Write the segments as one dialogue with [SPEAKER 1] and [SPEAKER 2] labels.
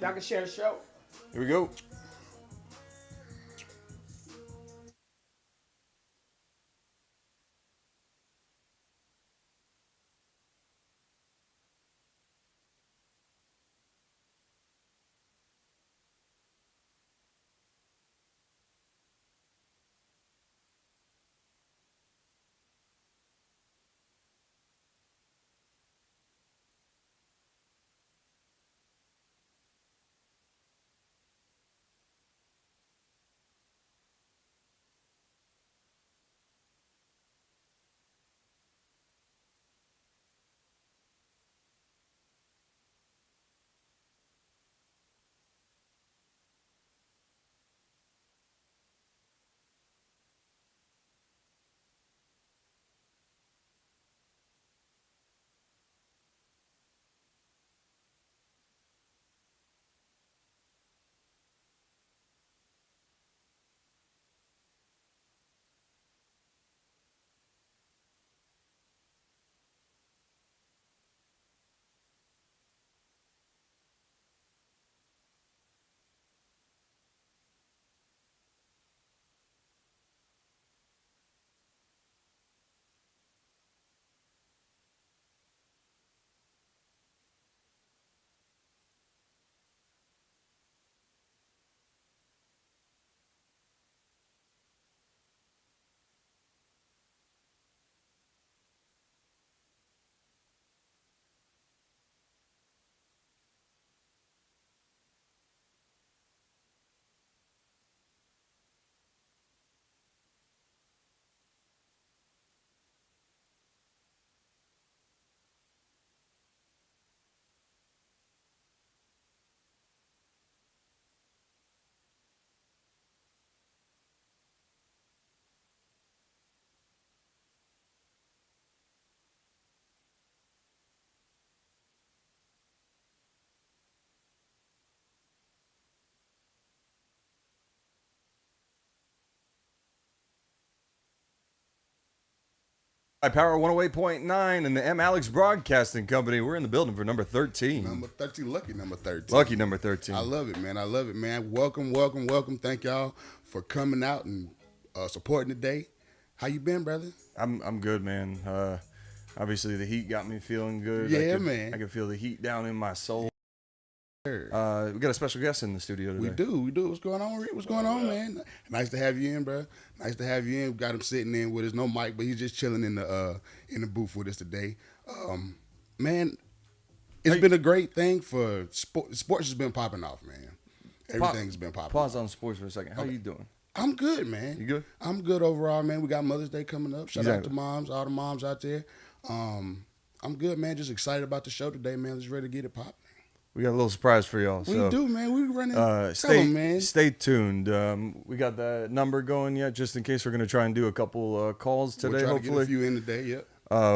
[SPEAKER 1] Y'all can share the show.
[SPEAKER 2] Here we go. Hi, Power 108.9 and the M. Alex Broadcasting Company. We're in the building for number 13.
[SPEAKER 3] Number 13, lucky number 13.
[SPEAKER 2] Lucky number 13.
[SPEAKER 3] I love it, man. I love it, man. Welcome, welcome, welcome. Thank y'all for coming out and supporting today. How you been, brother?
[SPEAKER 2] I'm good, man. Obviously, the heat got me feeling good.
[SPEAKER 3] Yeah, man.
[SPEAKER 2] I can feel the heat down in my soul. We got a special guest in the studio today.
[SPEAKER 3] We do. What's going on, Rick? What's going on, man? Nice to have you in, bro. Nice to have you in. Got him sitting in with us. No mic, but he's just chilling in the booth with us today. Man, it's been a great thing for sports has been popping off, man. Everything's been popping.
[SPEAKER 2] Pause on sports for a second. How you doing?
[SPEAKER 3] I'm good, man.
[SPEAKER 2] You good?
[SPEAKER 3] I'm good overall, man. We got Mother's Day coming up. Shout out
[SPEAKER 2] Exactly.
[SPEAKER 3] to moms, all the moms out there. I'm good, man. Just excited about the show today, man. Just ready to get it popping.
[SPEAKER 2] We got a little surprise for y'all.
[SPEAKER 3] We do, man. We running. Tell 'em, man.
[SPEAKER 2] Stay tuned. We got that number going yet, just in case we're going to try and do a couple calls today,
[SPEAKER 3] We'll try
[SPEAKER 2] hopefully.
[SPEAKER 3] to get a few in today, yep.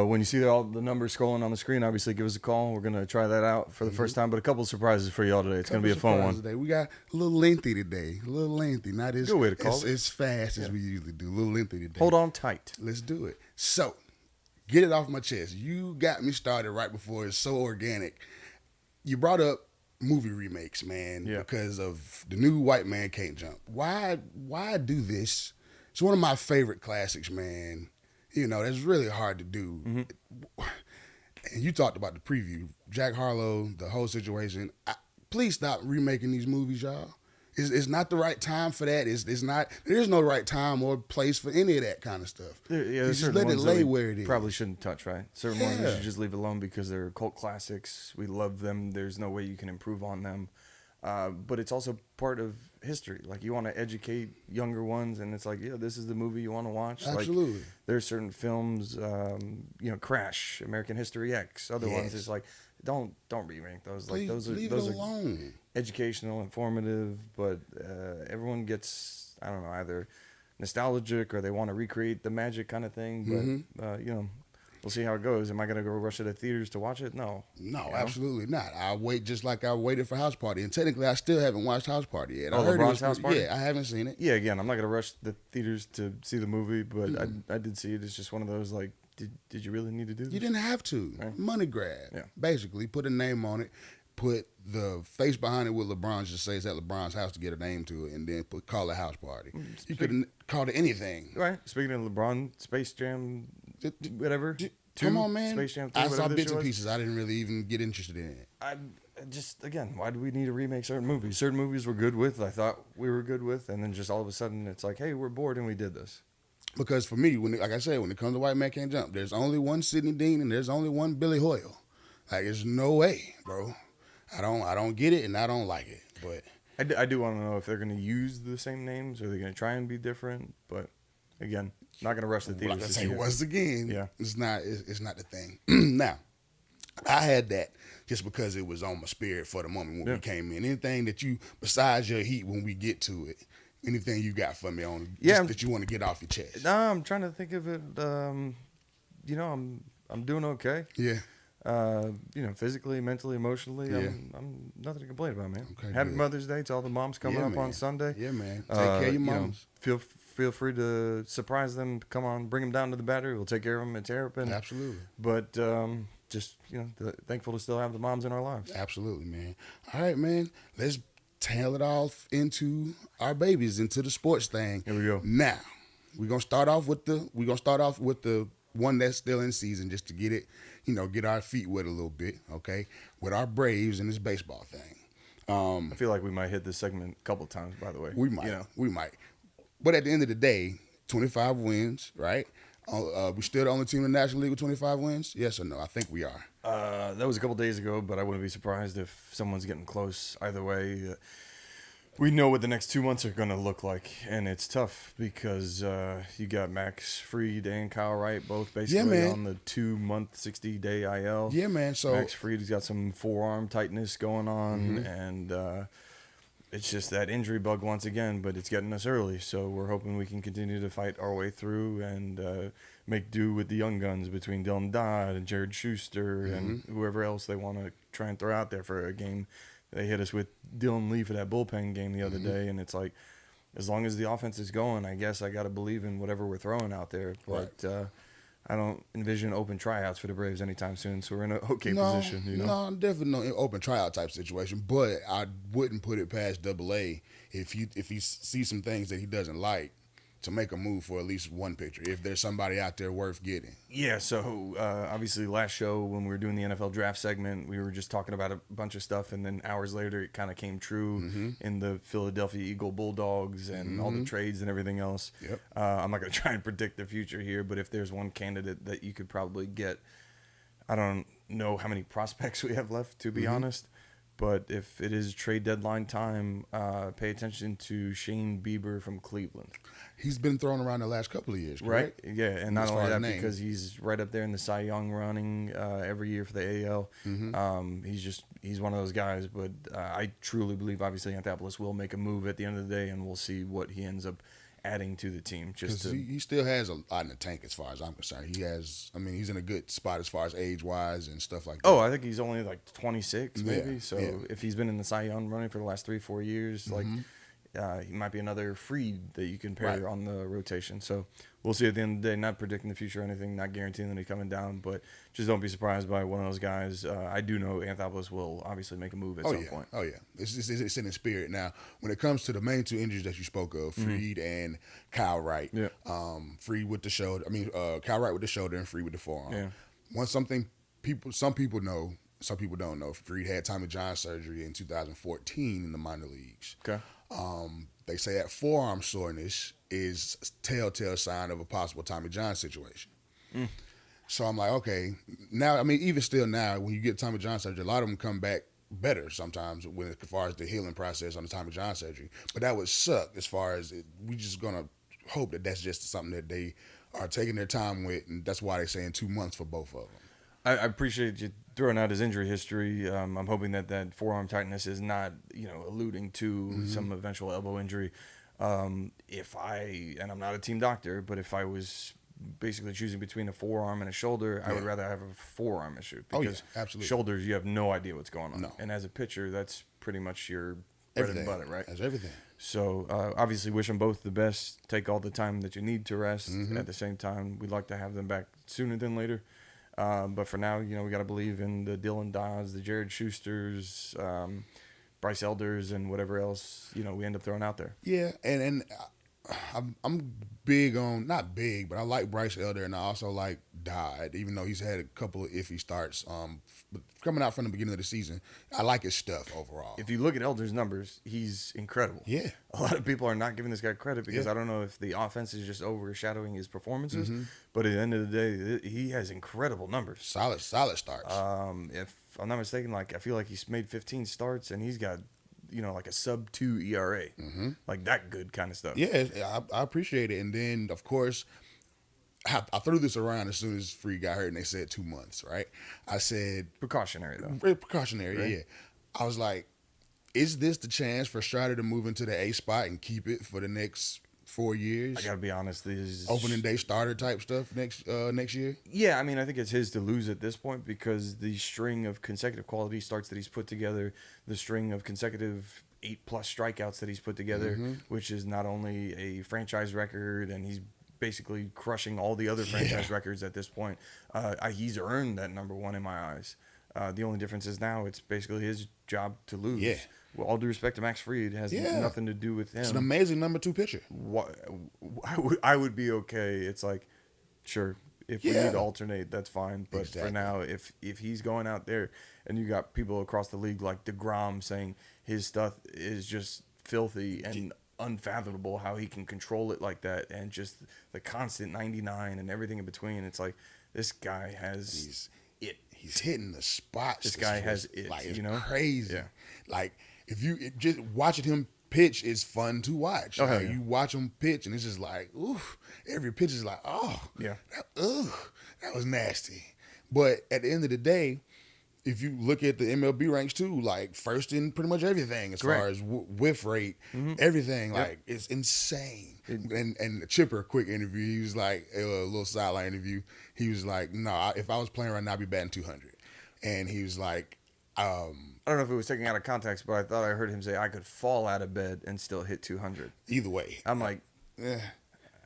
[SPEAKER 2] When you see all the numbers scrolling on the screen, obviously give us a call. We're going to try that out for the first time, but a couple surprises for y'all today. It's going to be a fun one.
[SPEAKER 3] Today. We got a little lengthy today. A little lengthy. Not as,
[SPEAKER 2] Good way to call it.
[SPEAKER 3] as fast as we usually do. A little lengthy today.
[SPEAKER 2] Hold on tight.
[SPEAKER 3] Let's do it. So, get it off my chest. You got me started right before it's so organic. You brought up movie remakes, man,
[SPEAKER 2] Yeah.
[SPEAKER 3] because of the new White Man Can't Jump. Why do this? It's one of my favorite classics, man. You know, that's really hard to do. And you talked about the preview. Jack Harlow, the whole situation. Please stop remaking these movies, y'all. It's not the right time for that. It's not. There's no right time or place for any of that kind of stuff.
[SPEAKER 2] There's
[SPEAKER 3] just let it lay where it is.
[SPEAKER 2] Probably shouldn't touch, right? Certain ones you
[SPEAKER 3] Yeah.
[SPEAKER 2] should just leave alone because they're cult classics. We love them. There's no way you can improve on them. But it's also part of history. Like, you want to educate younger ones, and it's like, yeah, this is the movie you want to watch.
[SPEAKER 3] Absolutely.
[SPEAKER 2] Like, there's certain films, Crash, American History X, other ones.
[SPEAKER 3] Yes.
[SPEAKER 2] It's like, don't remake those.
[SPEAKER 3] Please
[SPEAKER 2] Like,
[SPEAKER 3] leave
[SPEAKER 2] those
[SPEAKER 3] it
[SPEAKER 2] are
[SPEAKER 3] alone.
[SPEAKER 2] educational, informative, but everyone gets, I don't know, either nostalgic or they want to recreate the magic kind of thing. But we'll see how it goes. Am I gonna go rush to the theaters to watch it? No.
[SPEAKER 3] No,
[SPEAKER 2] You know?
[SPEAKER 3] absolutely not. I wait just like I waited for House Party, and technically, I still haven't watched House Party yet.
[SPEAKER 2] Oh,
[SPEAKER 3] I heard it
[SPEAKER 2] LeBron's
[SPEAKER 3] was
[SPEAKER 2] House Party?
[SPEAKER 3] Yeah, I haven't seen it.
[SPEAKER 2] Yeah, again, I'm not gonna rush the theaters to see the movie, but I did see it. It's just one of those, like, did you really need to do this?
[SPEAKER 3] You didn't have to.
[SPEAKER 2] Right.
[SPEAKER 3] Money grab.
[SPEAKER 2] Yeah.
[SPEAKER 3] Basically, put a name on it. put the face behind it with LeBron just says at LeBron's house to get a name to it, and then call it house party. You could have called it anything.
[SPEAKER 2] Right. Speaking of LeBron, Space Jam, whatever.
[SPEAKER 3] Come on, man.
[SPEAKER 2] Space Jam 3,
[SPEAKER 3] I saw
[SPEAKER 2] whatever this
[SPEAKER 3] bits
[SPEAKER 2] shit
[SPEAKER 3] and
[SPEAKER 2] was.
[SPEAKER 3] pieces. I didn't really even get interested in it.
[SPEAKER 2] I just, again, why do we need to remake certain movies? Certain movies we're good with, I thought we were good with, and then just all of a sudden it's like, hey, we're bored and we did this.
[SPEAKER 3] Because for me, like I said, when it comes to White Man Can't Jump, there's only one Sidney Dean and there's only one Billy Hoyle. Like, there's no way, bro. I don't get it and I don't like it. But
[SPEAKER 2] I do want to know if they're going to use the same names or they're going to try and be different. But again, not going to rush the theaters.
[SPEAKER 3] like I
[SPEAKER 2] to
[SPEAKER 3] say,
[SPEAKER 2] see it.
[SPEAKER 3] once again,
[SPEAKER 2] Yeah.
[SPEAKER 3] it's not the thing. Now, I had that just because it was on my spirit for the moment when we came in. Anything that you, besides your heat, when we get to it, anything you got for me on that you want to get off your chest?
[SPEAKER 2] No, I'm trying to think of it. You know, I'm doing okay.
[SPEAKER 3] Yeah.
[SPEAKER 2] You know, physically, mentally, emotionally,
[SPEAKER 3] Yeah.
[SPEAKER 2] I'm nothing to complain about, man.
[SPEAKER 3] Okay,
[SPEAKER 2] Happy
[SPEAKER 3] good.
[SPEAKER 2] Mother's Day to all the moms coming up
[SPEAKER 3] man.
[SPEAKER 2] on Sunday.
[SPEAKER 3] Yeah, man. Take care of your
[SPEAKER 2] You know,
[SPEAKER 3] mamas.
[SPEAKER 2] feel free to surprise them. Come on, bring them down to the Battery. We'll take care of them at Terrapin.
[SPEAKER 3] Absolutely.
[SPEAKER 2] But just, you know, thankful to still have the moms in our lives.
[SPEAKER 3] Absolutely, man. All right, man. Let's tail it off into our babies, into the sports thing.
[SPEAKER 2] Here we go.
[SPEAKER 3] Now, we're gonna start off with the one that's still in season, just to get it, you know, get our feet wet a little bit, okay? With our Braves and this baseball thing.
[SPEAKER 2] I feel like we might hit this segment a couple times, by the way.
[SPEAKER 3] We might.
[SPEAKER 2] You know?
[SPEAKER 3] We might. But at the end of the day, 25 wins, right? We still the only team in the National League with 25 wins? Yes or no? I think we are.
[SPEAKER 2] That was a couple days ago, but I wouldn't be surprised if someone's getting close. Either way, we know what the next 2 months are going to look like, and it's tough because you got Max Fried and Kyle Wright both basically on the 2-month, 60-day IL.
[SPEAKER 3] Yeah, man. So
[SPEAKER 2] Max Fried's got some forearm tightness going on, and it's just that injury bug once again, but it's getting us early. So we're hoping we can continue to fight our way through and make do with the young guns between Dylan Dodd and Jared Schuster and whoever else they want to try and throw out there for a game. They hit us with Dylan Lee for that bullpen game the other day, and it's like, as long as the offense is going, I guess I got to believe in whatever we're throwing out there. But I don't envision open tryouts for the Braves anytime soon, so we're in an okay position. You know?
[SPEAKER 3] No, definitely no open tryout type situation. But I wouldn't put it past AA if he sees some things that he doesn't like, to make a move for at least one pitcher if there's somebody out there worth getting.
[SPEAKER 2] Yeah, so obviously last show when we were doing the NFL draft segment, we were just talking about a bunch of stuff, and then hours later it kind of came true in the Philadelphia Eagle Bulldogs and all the trades and everything else.
[SPEAKER 3] Yep.
[SPEAKER 2] I'm not going to try and predict the future here, but if there's one candidate that you could probably get, I don't know how many prospects we have left, to be honest. But if it is trade deadline time, pay attention to Shane Bieber from Cleveland.
[SPEAKER 3] He's been thrown around the last couple of years, correct?
[SPEAKER 2] Right? Yeah, and not
[SPEAKER 3] As
[SPEAKER 2] only
[SPEAKER 3] far as
[SPEAKER 2] that,
[SPEAKER 3] name.
[SPEAKER 2] because he's right up there in the Cy Young running every year for the AL. He's one of those guys, but I truly believe, obviously, Anthopoulos will make a move at the end of the day, and we'll see what he ends up adding to the team. Just
[SPEAKER 3] Because he still has a lot in the tank as far as I'm concerned. He's in a good spot as far as age-wise and stuff like that.
[SPEAKER 2] Oh, I think he's only like 26, maybe.
[SPEAKER 3] Yeah,
[SPEAKER 2] So
[SPEAKER 3] yeah.
[SPEAKER 2] if he's been in the Cy Young running for the last 3-4 years, like he might be another Fried that you can pair on the rotation. So we'll see at the end of the day. Not predicting the future or anything, not guaranteeing that he's coming down, but just don't be surprised by one of those guys. I do know Anthopoulos will obviously make a move at some point.
[SPEAKER 3] Oh, yeah. It's in the spirit. Now, when it comes to the main two injuries that you spoke of, Fried and Kyle Wright, Fried with the shoulder, Kyle Wright with the shoulder and Fried with the forearm.
[SPEAKER 2] Yeah.
[SPEAKER 3] Some people know, some people don't know, Fried had Tommy John surgery in 2014 in the minor leagues.
[SPEAKER 2] Okay.
[SPEAKER 3] They say that forearm soreness is a telltale sign of a possible Tommy John situation. So I'm like, okay, now, even still now, when you get Tommy John surgery, a lot of them come back better sometimes as far as the healing process on the Tommy John surgery. But that would suck as far as we just going to hope that that's just something that they are taking their time with, and that's why they're saying 2 months for both of them.
[SPEAKER 2] I appreciate you throwing out his injury history. I'm hoping that forearm tightness is not, alluding to some eventual elbow injury. And I'm not a team doctor, but if I was basically choosing between a forearm and a shoulder, I would rather have a forearm issue, because
[SPEAKER 3] absolutely.
[SPEAKER 2] shoulders, you have no idea what's going on.
[SPEAKER 3] No.
[SPEAKER 2] And as a pitcher, that's pretty much your bread and butter, right?
[SPEAKER 3] That's everything.
[SPEAKER 2] So obviously wish them both the best. Take all the time that you need to rest. At the same time, we'd like to have them back sooner than later. But for now, we got to believe in the Dylan Dodds, the Jared Schusters, Bryce Elders, and whatever else we end up throwing out there.
[SPEAKER 3] Yeah, and I'm big on, not big, but I like Bryce Elder, and I also like Dodd, even though he's had a couple of iffy starts. But coming out from the beginning of the season, I like his stuff overall.
[SPEAKER 2] If you look at Elder's numbers, he's incredible.
[SPEAKER 3] Yeah.
[SPEAKER 2] A lot of people are not giving this guy credit because
[SPEAKER 3] Yeah.
[SPEAKER 2] I don't know if the offense is just overshadowing his performances, but at the end of the day, he has incredible numbers.
[SPEAKER 3] Solid starts.
[SPEAKER 2] If I'm not mistaken, I feel like he's made 15 starts and he's got, like a sub-2 ERA, like that good kind of stuff.
[SPEAKER 3] Yeah, I appreciate it. And then, of course, I threw this around as soon as Freed got hurt, and they said 2 months, right? I said
[SPEAKER 2] Precautionary, though.
[SPEAKER 3] very precautionary,
[SPEAKER 2] Right.
[SPEAKER 3] yeah. I was like, is this the chance for Strider to move into the A spot and keep it for the next 4 years?
[SPEAKER 2] I got to be honest. These
[SPEAKER 3] Opening day starter type stuff next year.
[SPEAKER 2] Yeah, I mean, I think it's his to lose at this point because the string of consecutive quality starts that he's put together, the string of consecutive 8+ strikeouts that he's put together, which is not only a franchise record, and he's basically crushing all the other franchise records at this point. He's earned that number one in my eyes. The only difference is now it's basically his job to lose.
[SPEAKER 3] Yeah.
[SPEAKER 2] With all due respect to Max Fried, it has nothing to do with him.
[SPEAKER 3] It's an amazing number 2 pitcher.
[SPEAKER 2] I would be okay. It's like, sure, if we need to alternate, that's fine. But for now, if he's going out there and you got people across the league like DeGrom saying his stuff is just filthy and unfathomable how he can control it like that, and just the constant 99 and everything in between, it's like this guy has
[SPEAKER 3] He's hitting the spots.
[SPEAKER 2] This guy has it,
[SPEAKER 3] like, it's crazy.
[SPEAKER 2] Yeah.
[SPEAKER 3] Like, just watching him pitch is fun to watch.
[SPEAKER 2] Oh,
[SPEAKER 3] like,
[SPEAKER 2] yeah.
[SPEAKER 3] You watch him pitch, and it's just like, oof. Every pitch is like, oh,
[SPEAKER 2] Yeah.
[SPEAKER 3] that was nasty. But at the end of the day, if you look at the MLB ranks too, like first in pretty much everything as far as whiff rate, everything, like it's insane. And Chipper, quick interview, he was like, a little sideline interview, he was like, no, if I was playing right now, I'd be batting 200. And he was like,
[SPEAKER 2] I don't know if it was taken out of context, but I thought I heard him say I could fall out of bed and still hit 200.
[SPEAKER 3] either way.
[SPEAKER 2] I'm like,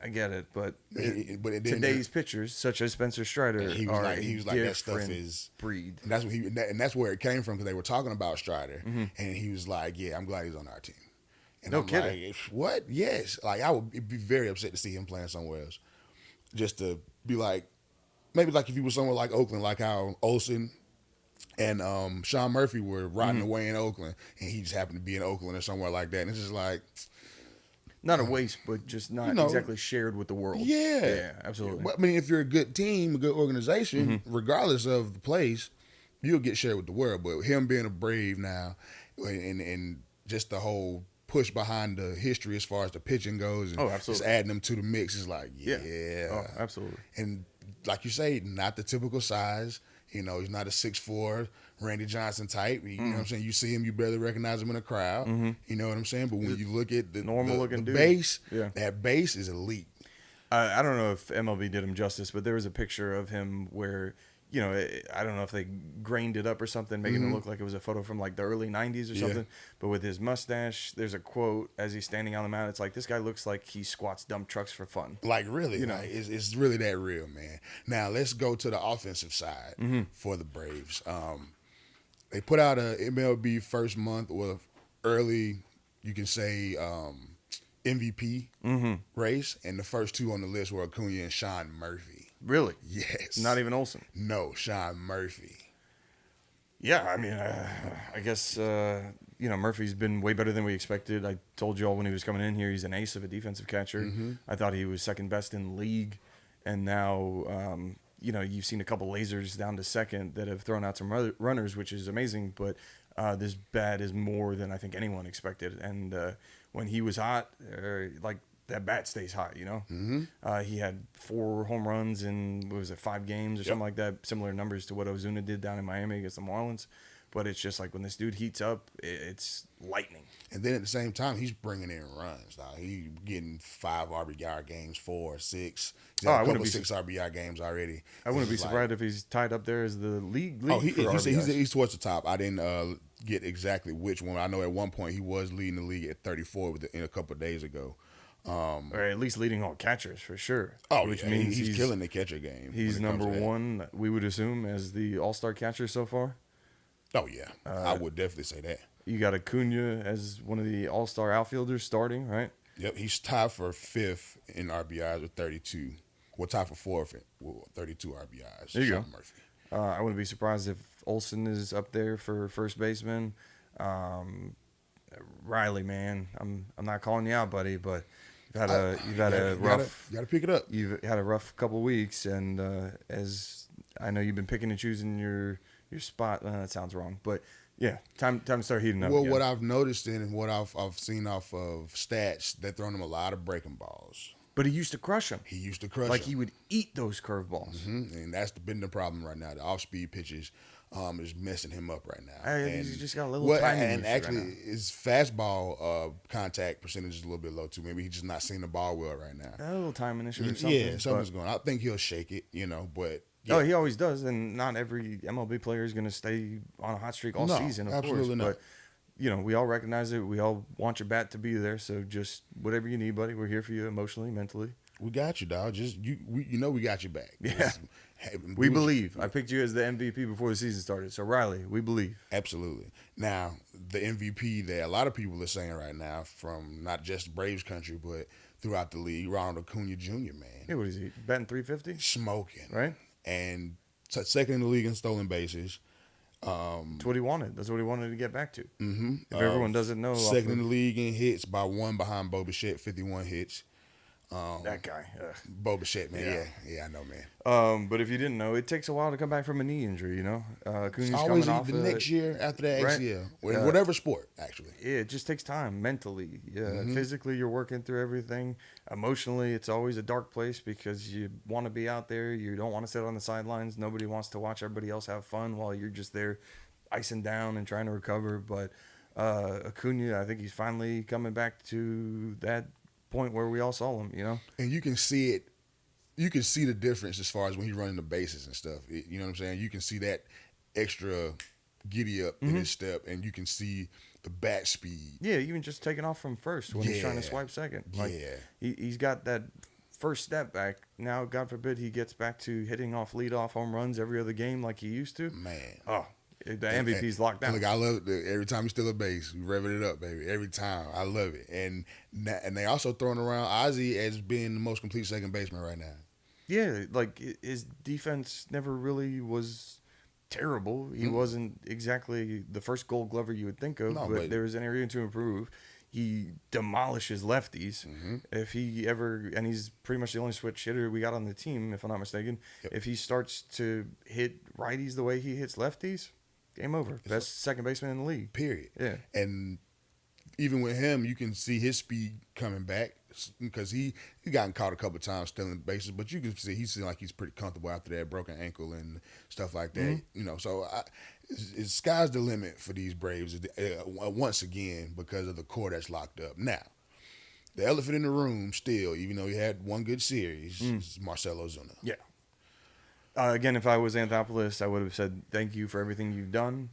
[SPEAKER 2] I get it, but
[SPEAKER 3] But
[SPEAKER 2] today's pitchers, such as Spencer Strider,
[SPEAKER 3] he was
[SPEAKER 2] are
[SPEAKER 3] like,
[SPEAKER 2] a
[SPEAKER 3] that stuff
[SPEAKER 2] different
[SPEAKER 3] is
[SPEAKER 2] breed.
[SPEAKER 3] And that's what and that's where it came from, because they were talking about Strider, and he was like, "Yeah, I'm glad he's on our team." And
[SPEAKER 2] No
[SPEAKER 3] I'm
[SPEAKER 2] kidding.
[SPEAKER 3] like, what? Yes. Like, I would be very upset to see him playing somewhere else, just to be like, maybe like if he was somewhere like Oakland, like how Olsen and Sean Murphy were riding away in Oakland, and he just happened to be in Oakland or somewhere like that, and it's just like,
[SPEAKER 2] Not a waste, but just not exactly shared with the world.
[SPEAKER 3] yeah,
[SPEAKER 2] absolutely.
[SPEAKER 3] But, I mean, if you're a good team, a good organization, regardless of the place, you'll get shared with the world. But him being a Brave now, and just the whole push behind the history as far as the pitching goes, and
[SPEAKER 2] absolutely.
[SPEAKER 3] just adding them to the mix is like,
[SPEAKER 2] Oh, absolutely.
[SPEAKER 3] And like you say, not the typical size. He's not a 6'4" Randy Johnson type. You know what I'm saying? You see him, you barely recognize him in a crowd. You know what I'm saying? But when you look at the
[SPEAKER 2] normal looking
[SPEAKER 3] the
[SPEAKER 2] dude.
[SPEAKER 3] base,
[SPEAKER 2] Yeah.
[SPEAKER 3] that base is elite.
[SPEAKER 2] I don't know if MLB did him justice, but there was a picture of him where, I don't know if they grained it up or something, making it look like it was a photo from like the early 90s or something. But with his mustache, there's a quote as he's standing on the mound. It's like, this guy looks like he squats dump trucks for fun.
[SPEAKER 3] Like, really, like, it's really that real, man. Now, let's go to the offensive side for the Braves. They put out a MLB first month or early, you can say, MVP race, and the first two on the list were Acuna and Sean Murphy.
[SPEAKER 2] Really?
[SPEAKER 3] Yes.
[SPEAKER 2] Not even Olsen.
[SPEAKER 3] No, Sean Murphy.
[SPEAKER 2] Yeah, I mean, I guess, Murphy's been way better than we expected. I told you all when he was coming in here, he's an ace of a defensive catcher. I thought he was second best in the league. And now, you've seen a couple lasers down to second that have thrown out some runners, which is amazing. But this bat is more than I think anyone expected. And when he was hot, that bat stays hot, He had 4 home runs in, 5 games or something like that. Similar numbers to what Ozuna did down in Miami against the Marlins. But it's just like when this dude heats up, it's lightning.
[SPEAKER 3] And then at the same time, he's bringing in runs. Now, he's getting 5 RBI games, 4 or 6. He's had a couple 6 RBI games already.
[SPEAKER 2] I wouldn't be surprised if he's tied up there as the league for
[SPEAKER 3] he's towards the top. I didn't get exactly which one. I know at one point he was leading the league at 34 in a couple of days ago.
[SPEAKER 2] Or at least leading all catchers for sure.
[SPEAKER 3] Oh,
[SPEAKER 2] which
[SPEAKER 3] yeah,
[SPEAKER 2] means
[SPEAKER 3] he's killing the catcher game.
[SPEAKER 2] He's
[SPEAKER 3] when it comes
[SPEAKER 2] number
[SPEAKER 3] to that.
[SPEAKER 2] one, we would assume, as the All-Star catcher so far.
[SPEAKER 3] Oh yeah, I would definitely say that.
[SPEAKER 2] You got Acuna as one of the All-Star outfielders starting, right?
[SPEAKER 3] Yep, he's tied for 5th in RBIs with 32. Well, tied for 4th with 32 RBIs.
[SPEAKER 2] There you
[SPEAKER 3] Sean
[SPEAKER 2] go.
[SPEAKER 3] Murphy.
[SPEAKER 2] I wouldn't be surprised if Olsen is up there for first baseman. Riley, man, I'm not calling you out, buddy, but you've had a rough
[SPEAKER 3] Got to pick it up.
[SPEAKER 2] you've had a rough couple weeks, and as I know, you've been picking and choosing your spot. That sounds wrong, but yeah, time to start heating up.
[SPEAKER 3] Well,
[SPEAKER 2] again.
[SPEAKER 3] what I've noticed and what I've seen off of stats, they're throwing him a lot of breaking balls.
[SPEAKER 2] But he used to crush them.
[SPEAKER 3] He used to crush
[SPEAKER 2] Like
[SPEAKER 3] them.
[SPEAKER 2] he would eat those curveballs.
[SPEAKER 3] And that's been the problem right now. The off-speed pitches is messing him up right now.
[SPEAKER 2] Hey, he's just got a little
[SPEAKER 3] well,
[SPEAKER 2] timing
[SPEAKER 3] and
[SPEAKER 2] issue
[SPEAKER 3] actually,
[SPEAKER 2] right now.
[SPEAKER 3] his fastball contact percentage is a little bit low too. Maybe he's just not seeing the ball well right now.
[SPEAKER 2] A little timing issue or something.
[SPEAKER 3] Yeah, something's
[SPEAKER 2] but-
[SPEAKER 3] going on. I think he'll shake it, but yeah.
[SPEAKER 2] Oh, he always does, and not every MLB player is going to stay on a hot streak all
[SPEAKER 3] No,
[SPEAKER 2] season, of
[SPEAKER 3] absolutely
[SPEAKER 2] course.
[SPEAKER 3] not.
[SPEAKER 2] But we all recognize it. We all want your bat to be there. So just whatever you need, buddy. We're here for you emotionally, mentally.
[SPEAKER 3] We got you, dog. Just we got your back.
[SPEAKER 2] Yeah.
[SPEAKER 3] Just, hey,
[SPEAKER 2] We
[SPEAKER 3] do-
[SPEAKER 2] believe. I picked you as the MVP before the season started. So Riley, we believe.
[SPEAKER 3] Absolutely. Now, the MVP that a lot of people are saying right now, from not just Braves country, but throughout the league, Ronald Acuna Jr., man,
[SPEAKER 2] Hey, what is he batting 350?
[SPEAKER 3] smoking,
[SPEAKER 2] Right.
[SPEAKER 3] and second in the league in stolen bases.
[SPEAKER 2] That's what he wanted. That's what he wanted to get back to. Mm-hmm. If everyone doesn't know,
[SPEAKER 3] Second in the league in hits by one behind Bo Bichette, 51 hits.
[SPEAKER 2] that guy.
[SPEAKER 3] Bo Bichette, man, yeah, I know, man.
[SPEAKER 2] But if you didn't know, it takes a while to come back from a knee injury. Acuna's
[SPEAKER 3] It's always
[SPEAKER 2] coming off
[SPEAKER 3] the next year after that
[SPEAKER 2] right.
[SPEAKER 3] ACL, in whatever sport, actually.
[SPEAKER 2] Yeah, it just takes time mentally. Yeah,
[SPEAKER 3] Mm-hmm.
[SPEAKER 2] physically you're working through everything. Emotionally, it's always a dark place because you want to be out there. You don't want to sit on the sidelines. Nobody wants to watch everybody else have fun while you're just there icing down and trying to recover. But Acuna, I think he's finally coming back to that point where we all saw him,
[SPEAKER 3] And you can see it. You can see the difference as far as when he's running the bases and stuff. You know what I'm saying? You can see that extra giddy up in his step, and you can see the bat speed.
[SPEAKER 2] Yeah, even just taking off from first when he's trying to
[SPEAKER 3] Yeah.
[SPEAKER 2] swipe second. Like,
[SPEAKER 3] Yeah.
[SPEAKER 2] he's got that first step back. Now, God forbid, he gets back to hitting off leadoff home runs every other game like he used to.
[SPEAKER 3] Man.
[SPEAKER 2] Oh, the MVP's locked down.
[SPEAKER 3] Look, I love it. Every time you steal a base, we revving it up, baby. Every time. I love it. And they also throwing around Ozzie as being the most complete second baseman right now.
[SPEAKER 2] Yeah, like his defense never really was terrible. He wasn't exactly the first Gold Glover you would think of,
[SPEAKER 3] No,
[SPEAKER 2] but
[SPEAKER 3] but-
[SPEAKER 2] there was an area to improve. He demolishes lefties. If he ever, and he's pretty much the only switch hitter we got on the team, if I'm not mistaken.
[SPEAKER 3] Yep.
[SPEAKER 2] If he starts to hit righties the way he hits lefties, game over. Best second baseman in the league.
[SPEAKER 3] Period.
[SPEAKER 2] Yeah.
[SPEAKER 3] And even with him, you can see his speed coming back because he gotten caught a couple of times stealing bases, but you can see he seems like he's pretty comfortable after that broken ankle and stuff like that. So it's sky's the limit for these Braves once again because of the core that's locked up. Now, the elephant in the room still, even though he had one good series, is Marcell Ozuna.
[SPEAKER 2] Yeah. Again, if I was Anthopoulos, I would have said thank you for everything you've done.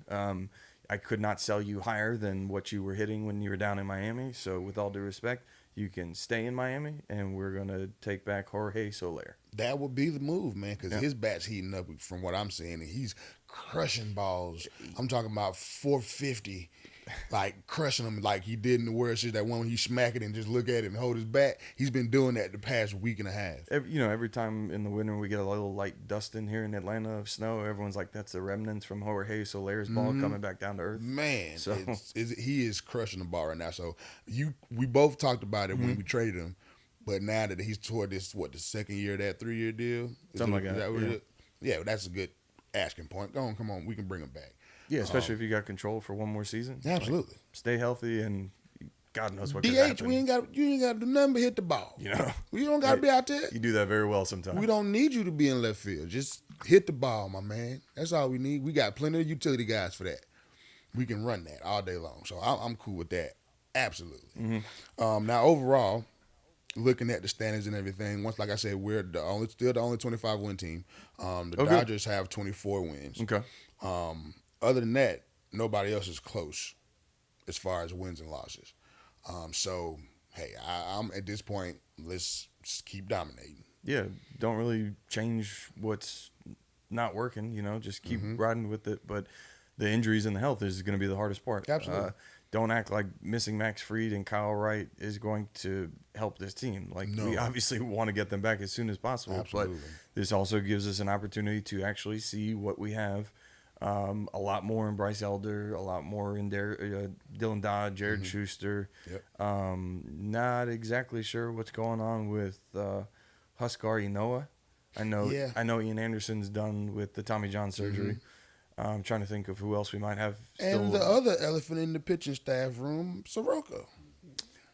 [SPEAKER 2] I could not sell you higher than what you were hitting when you were down in Miami. So, with all due respect, you can stay in Miami, and we're going to take back Jorge Soler.
[SPEAKER 3] That would be the move, man, because his bat's heating up from what I'm seeing, and he's crushing balls. I'm talking about 450, like crushing them like he did in the World Series. That one when he smack it and just look at it and hold his bat. He's been doing that the past week and a half.
[SPEAKER 2] Every time in the winter we get a little light dust in here in Atlanta of snow, everyone's like, that's the remnants from Jorge Soler's ball coming back down to earth.
[SPEAKER 3] Man,
[SPEAKER 2] So-
[SPEAKER 3] he is crushing the ball right now. So we both talked about it when we traded him, but now that he's toward this, the second year of that 3-year deal?
[SPEAKER 2] Something like that,
[SPEAKER 3] what it
[SPEAKER 2] yeah.
[SPEAKER 3] is? Yeah, that's a good asking point. Come on, we can bring him back.
[SPEAKER 2] Yeah, especially if you got control for one more season.
[SPEAKER 3] Absolutely.
[SPEAKER 2] Stay healthy, and God knows what could
[SPEAKER 3] DH,
[SPEAKER 2] happen.
[SPEAKER 3] you ain't got to do nothing but hit the ball.
[SPEAKER 2] You know?
[SPEAKER 3] You don't got to be out there.
[SPEAKER 2] You do that very well sometimes.
[SPEAKER 3] We don't need you to be in left field. Just hit the ball, my man. That's all we need. We got plenty of utility guys for that. We can run that all day long. So I'm cool with that. Absolutely. Now, overall, looking at the standings and everything, once, like I said, we're still the only 25-win team. The
[SPEAKER 2] Okay.
[SPEAKER 3] Dodgers have 24 wins.
[SPEAKER 2] Okay.
[SPEAKER 3] Other than that, nobody else is close as far as wins and losses. So hey, I'm at this point. Let's just keep dominating.
[SPEAKER 2] Yeah, don't really change what's not working. Just keep riding with it. But the injuries and the health is going to be the hardest part.
[SPEAKER 3] Absolutely.
[SPEAKER 2] Don't act like missing Max Fried and Kyle Wright is going to help this team. Like,
[SPEAKER 3] No.
[SPEAKER 2] we obviously want to get them back as soon as possible.
[SPEAKER 3] Absolutely.
[SPEAKER 2] But this also gives us an opportunity to actually see what we have. A lot more in Bryce Elder, a lot more in Dylan Dodd, Jared Schuster.
[SPEAKER 3] Yep.
[SPEAKER 2] Not exactly sure what's going on with Huskar Inoa. I know Ian Anderson's done with the Tommy John surgery. I'm trying to think of who else we might have still.
[SPEAKER 3] And the other elephant in the pitching staff room, Soroka.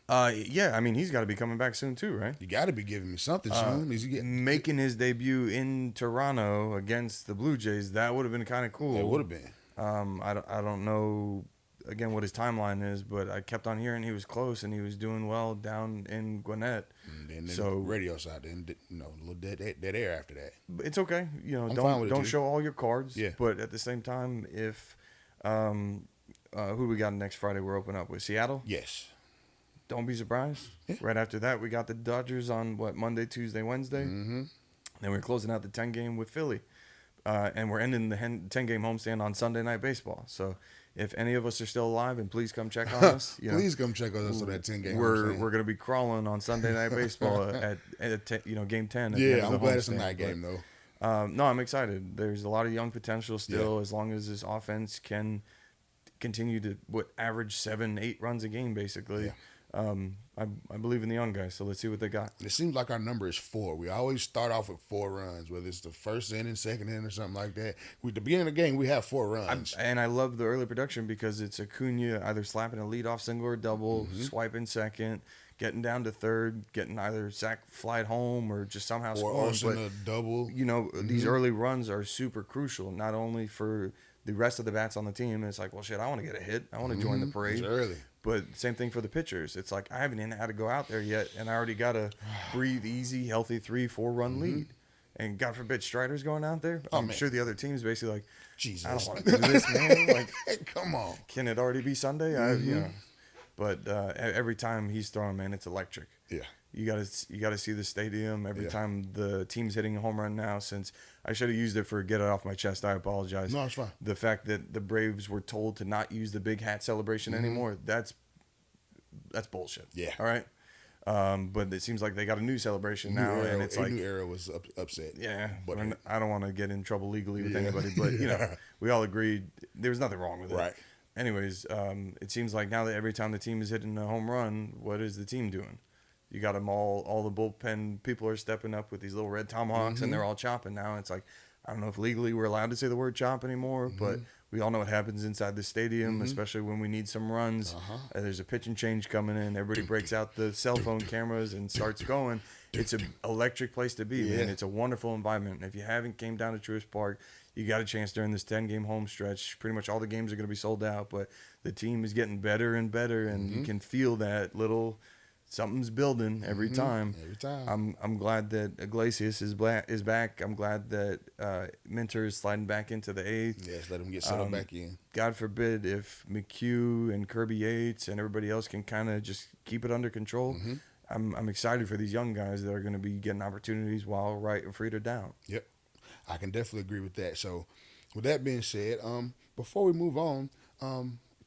[SPEAKER 2] Yeah, I mean, he's got to be coming back soon too, right?
[SPEAKER 3] You got to be giving me something soon. Is he getting?
[SPEAKER 2] Making his debut in Toronto against the Blue Jays, that would have been kind of cool.
[SPEAKER 3] It would have been.
[SPEAKER 2] I don't know, again, what his timeline is, but I kept on hearing he was close and he was doing well down in Gwinnett.
[SPEAKER 3] And then
[SPEAKER 2] So-
[SPEAKER 3] the radio side, then a little dead air after that.
[SPEAKER 2] But it's okay.
[SPEAKER 3] I'm fine with it,
[SPEAKER 2] don't
[SPEAKER 3] too.
[SPEAKER 2] show all your cards.
[SPEAKER 3] Yeah.
[SPEAKER 2] But at the same time, if who we got next Friday, we're open up with Seattle.
[SPEAKER 3] Yes.
[SPEAKER 2] Don't be surprised.
[SPEAKER 3] Yeah.
[SPEAKER 2] Right after that, we got the Dodgers on Monday, Tuesday, Wednesday.
[SPEAKER 3] Mm-hmm.
[SPEAKER 2] Then we're closing out the 10 game with Philly, and we're ending the 10 game homestand on Sunday Night Baseball. So if any of us are still alive, and please come check on us.
[SPEAKER 3] Please come check us on that 10-game.
[SPEAKER 2] We're going to be crawling on Sunday Night Baseball at game 10. At the end
[SPEAKER 3] Yeah,
[SPEAKER 2] of
[SPEAKER 3] I'm
[SPEAKER 2] the
[SPEAKER 3] glad it's a
[SPEAKER 2] homestand.
[SPEAKER 3] night game though.
[SPEAKER 2] No, I'm excited. There's a lot of young potential still, as long as this offense can continue to average 7-8 runs a game, basically.
[SPEAKER 3] Yeah.
[SPEAKER 2] I believe in the young guys, so let's see what they got.
[SPEAKER 3] It seems like our number is 4. We always start off with 4 runs, whether it's the first inning, second inning, or something like that. At the beginning of the game, we have 4 runs.
[SPEAKER 2] And I love the early production because it's Acuna either slapping a leadoff single or double, swiping second, getting down to third, getting either sack, fly it home, or just somehow
[SPEAKER 3] or
[SPEAKER 2] scoring.
[SPEAKER 3] also
[SPEAKER 2] But
[SPEAKER 3] a double.
[SPEAKER 2] these early runs are super crucial, not only for the rest of the bats on the team. It's like, well, shit, I want to get a hit. I want to join the parade.
[SPEAKER 3] It's early.
[SPEAKER 2] But same thing for the pitchers. It's like, I haven't even had to go out there yet, and I already got a breathe easy, healthy 3-4 run lead. And God forbid Strider's going out there. I'm
[SPEAKER 3] man.
[SPEAKER 2] sure the other team's basically like,
[SPEAKER 3] Jesus.
[SPEAKER 2] I don't want to do this, man. Like,
[SPEAKER 3] Come on.
[SPEAKER 2] can it already be Sunday? But every time he's throwing, man, it's electric.
[SPEAKER 3] Yeah.
[SPEAKER 2] You gotta see the stadium every
[SPEAKER 3] Yeah.
[SPEAKER 2] time the team's hitting a home run now. Since I should have used it for get it off my chest, I apologize.
[SPEAKER 3] No, it's fine.
[SPEAKER 2] The fact that the Braves were told to not use the big hat celebration anymore, that's bullshit.
[SPEAKER 3] Yeah.
[SPEAKER 2] All right. But it seems like they got a new celebration now, and it's like,
[SPEAKER 3] New Era was upset.
[SPEAKER 2] yeah.
[SPEAKER 3] But
[SPEAKER 2] I don't want to get in trouble legally with
[SPEAKER 3] Yeah.
[SPEAKER 2] anybody, but we all agreed there was nothing wrong with it.
[SPEAKER 3] Right.
[SPEAKER 2] Anyways, it seems like now that every time the team is hitting a home run, what is the team doing? You got them all the bullpen people are stepping up with these little red tomahawks, and they're all chopping now. It's like, I don't know if legally we're allowed to say the word chop anymore, but we all know what happens inside the stadium, especially when we need some runs. There's a pitch and change coming in. Everybody breaks out the cell phone cameras and starts going. It's an electric place to be, man.
[SPEAKER 3] Yeah.
[SPEAKER 2] It's a wonderful environment. And if you haven't came down to Truist Park, you got a chance during this 10-game home stretch. Pretty much all the games are going to be sold out, but the team is getting better and better, and you can feel that little something's building every time.
[SPEAKER 3] Every time.
[SPEAKER 2] I'm glad that Iglesias is back. I'm glad that Minter is sliding back into the eighth.
[SPEAKER 3] Yes, let him get settled back in.
[SPEAKER 2] God forbid if McHugh and Kirby Yates and everybody else can kind of just keep it under control. I'm excited for these young guys that are going to be getting opportunities while Wright and Fried are down.
[SPEAKER 3] Yep. I can definitely agree with that. So, with that being said, before we move on,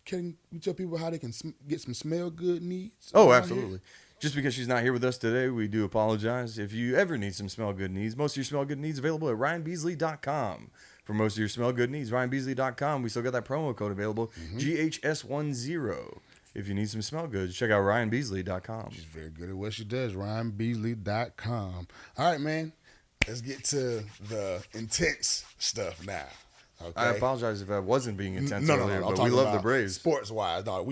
[SPEAKER 3] can you tell people how they can get some smell good needs?
[SPEAKER 2] Oh,
[SPEAKER 3] around
[SPEAKER 2] absolutely.
[SPEAKER 3] here?
[SPEAKER 2] Just because she's not here with us today, we do apologize. If you ever need some smell good needs, most of your smell good needs available at RyanBeasley.com. For most of your smell good needs, RyanBeasley.com. We still got that promo code available, GHS10. If you need some smell goods, check out RyanBeasley.com.
[SPEAKER 3] She's very good at what she does. RyanBeasley.com. All right, man. Let's get to the intense stuff now. Okay.
[SPEAKER 2] I apologize if I wasn't being intense
[SPEAKER 3] No,
[SPEAKER 2] earlier,
[SPEAKER 3] I'm
[SPEAKER 2] but we
[SPEAKER 3] talking
[SPEAKER 2] love the
[SPEAKER 3] about
[SPEAKER 2] Braves.
[SPEAKER 3] Sports wise, no,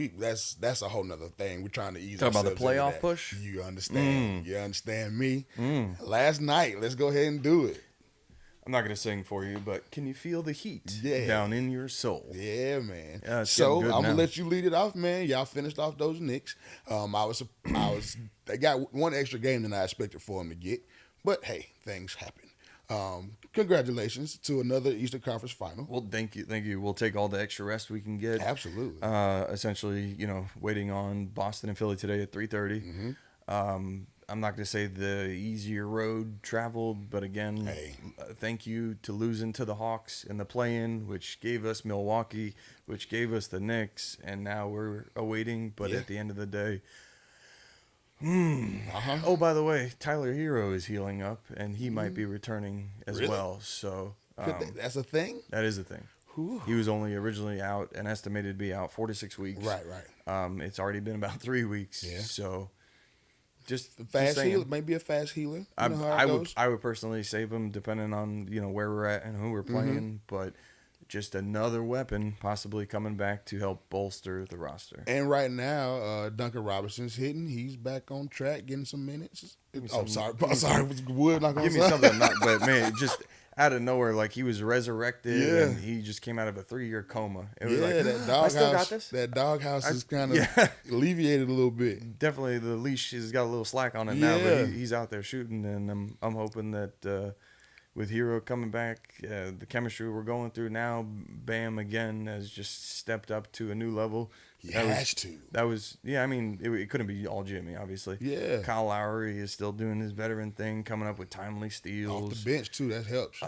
[SPEAKER 3] that's a whole nother thing. We're trying to ease
[SPEAKER 2] Talking about the
[SPEAKER 3] ourselves into
[SPEAKER 2] playoff
[SPEAKER 3] that.
[SPEAKER 2] push?
[SPEAKER 3] You understand? You understand me? Last night, let's go ahead and do it.
[SPEAKER 2] I'm not going to sing for you, but can you feel the heat
[SPEAKER 3] Yeah.
[SPEAKER 2] down in your soul?
[SPEAKER 3] Yeah, man.
[SPEAKER 2] Yeah, it's
[SPEAKER 3] so
[SPEAKER 2] getting good
[SPEAKER 3] I'm gonna
[SPEAKER 2] now.
[SPEAKER 3] let you lead it off, man. Y'all finished off those Knicks. They got one extra game than I expected for them to get, but hey, things happen. Congratulations to another Eastern Conference final.
[SPEAKER 2] Well, thank you. We'll take all the extra rest we can get.
[SPEAKER 3] Absolutely.
[SPEAKER 2] Essentially, waiting on Boston and Philly today at 3:30. I'm not going to say the easier road traveled, but again, thank you to losing to the Hawks in the play-in, which gave us Milwaukee, which gave us the Knicks, and now we're awaiting. But at the end of the day, oh, by the way, Tyler Hero is healing up, and he might be returning as well. So
[SPEAKER 3] That's a thing?
[SPEAKER 2] that is a thing.
[SPEAKER 3] Whew.
[SPEAKER 2] He was only originally out and estimated to be out 4 to 6 weeks.
[SPEAKER 3] Right.
[SPEAKER 2] It's already been about 3 weeks.
[SPEAKER 3] Yeah.
[SPEAKER 2] So just
[SPEAKER 3] Fast
[SPEAKER 2] saying.
[SPEAKER 3] healer, maybe a fast healer. You know how
[SPEAKER 2] I
[SPEAKER 3] it
[SPEAKER 2] would
[SPEAKER 3] goes?
[SPEAKER 2] I would personally save him depending on where we're at and who we're playing, but just another weapon possibly coming back to help bolster the roster.
[SPEAKER 3] And right now, Duncan Robinson's hitting. He's back on track, getting some minutes. Sorry. Was Wood not going
[SPEAKER 2] Give me something, but man, just out of nowhere, like he was resurrected and he just came out of a 3-year coma. It was like,
[SPEAKER 3] that
[SPEAKER 2] I still got
[SPEAKER 3] doghouse.
[SPEAKER 2] this.
[SPEAKER 3] That doghouse is kind of alleviated a little bit.
[SPEAKER 2] Definitely, the leash has got a little slack on it now, but he's out there shooting, and I'm hoping that with Hero coming back, the chemistry we're going through now, Bam again has just stepped up to a new level. That was I mean, it couldn't be all Jimmy, obviously.
[SPEAKER 3] Yeah.
[SPEAKER 2] Kyle Lowry is still doing his veteran thing, coming up with timely steals.
[SPEAKER 3] Off the bench too, that helps.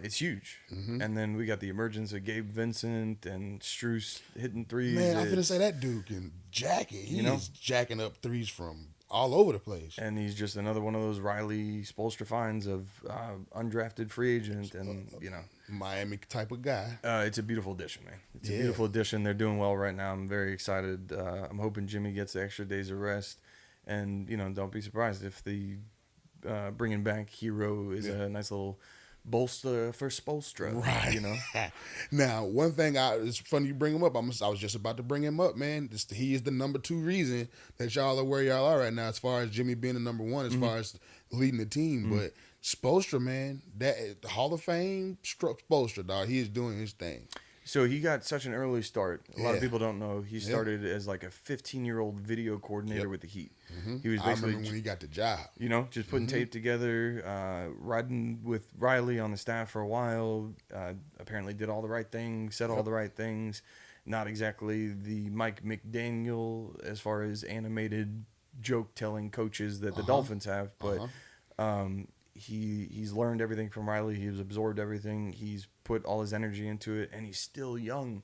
[SPEAKER 2] It's huge. And then we got the emergence of Gabe Vincent and Strus hitting threes.
[SPEAKER 3] Man, I'm gonna say that dude can jack it. He's jacking up threes from all over the place.
[SPEAKER 2] And he's just another one of those Riley Spoelstra finds of undrafted free agent, and
[SPEAKER 3] Miami type of guy.
[SPEAKER 2] it's a beautiful addition, man. It's a beautiful addition. They're doing well right now. I'm very excited. I'm hoping Jimmy gets the extra days of rest, and don't be surprised if the bringing back Hero is a nice little bolster for Spoelstra,
[SPEAKER 3] Right. Now, one thing it's funny you bring him up. I was just about to bring him up, man. He is the number 2 reason that y'all are where y'all are right now, as far as Jimmy being the number 1, as far as leading the team. But Spoelstra, man, that Hall of Fame Spoelstra, dog. He is doing his thing.
[SPEAKER 2] So he got such an early start. A lot of people don't know. He started as like a 15-year-old video coordinator with the Heat. He was basically,
[SPEAKER 3] I remember when he got the job.
[SPEAKER 2] Just putting tape together, riding with Riley on the staff for a while. Apparently did all the right things, said all the right things. Not exactly the Mike McDaniel as far as animated joke-telling coaches that the Dolphins have, but he's learned everything from Riley. He's absorbed everything. He's put all his energy into it, and he's still young.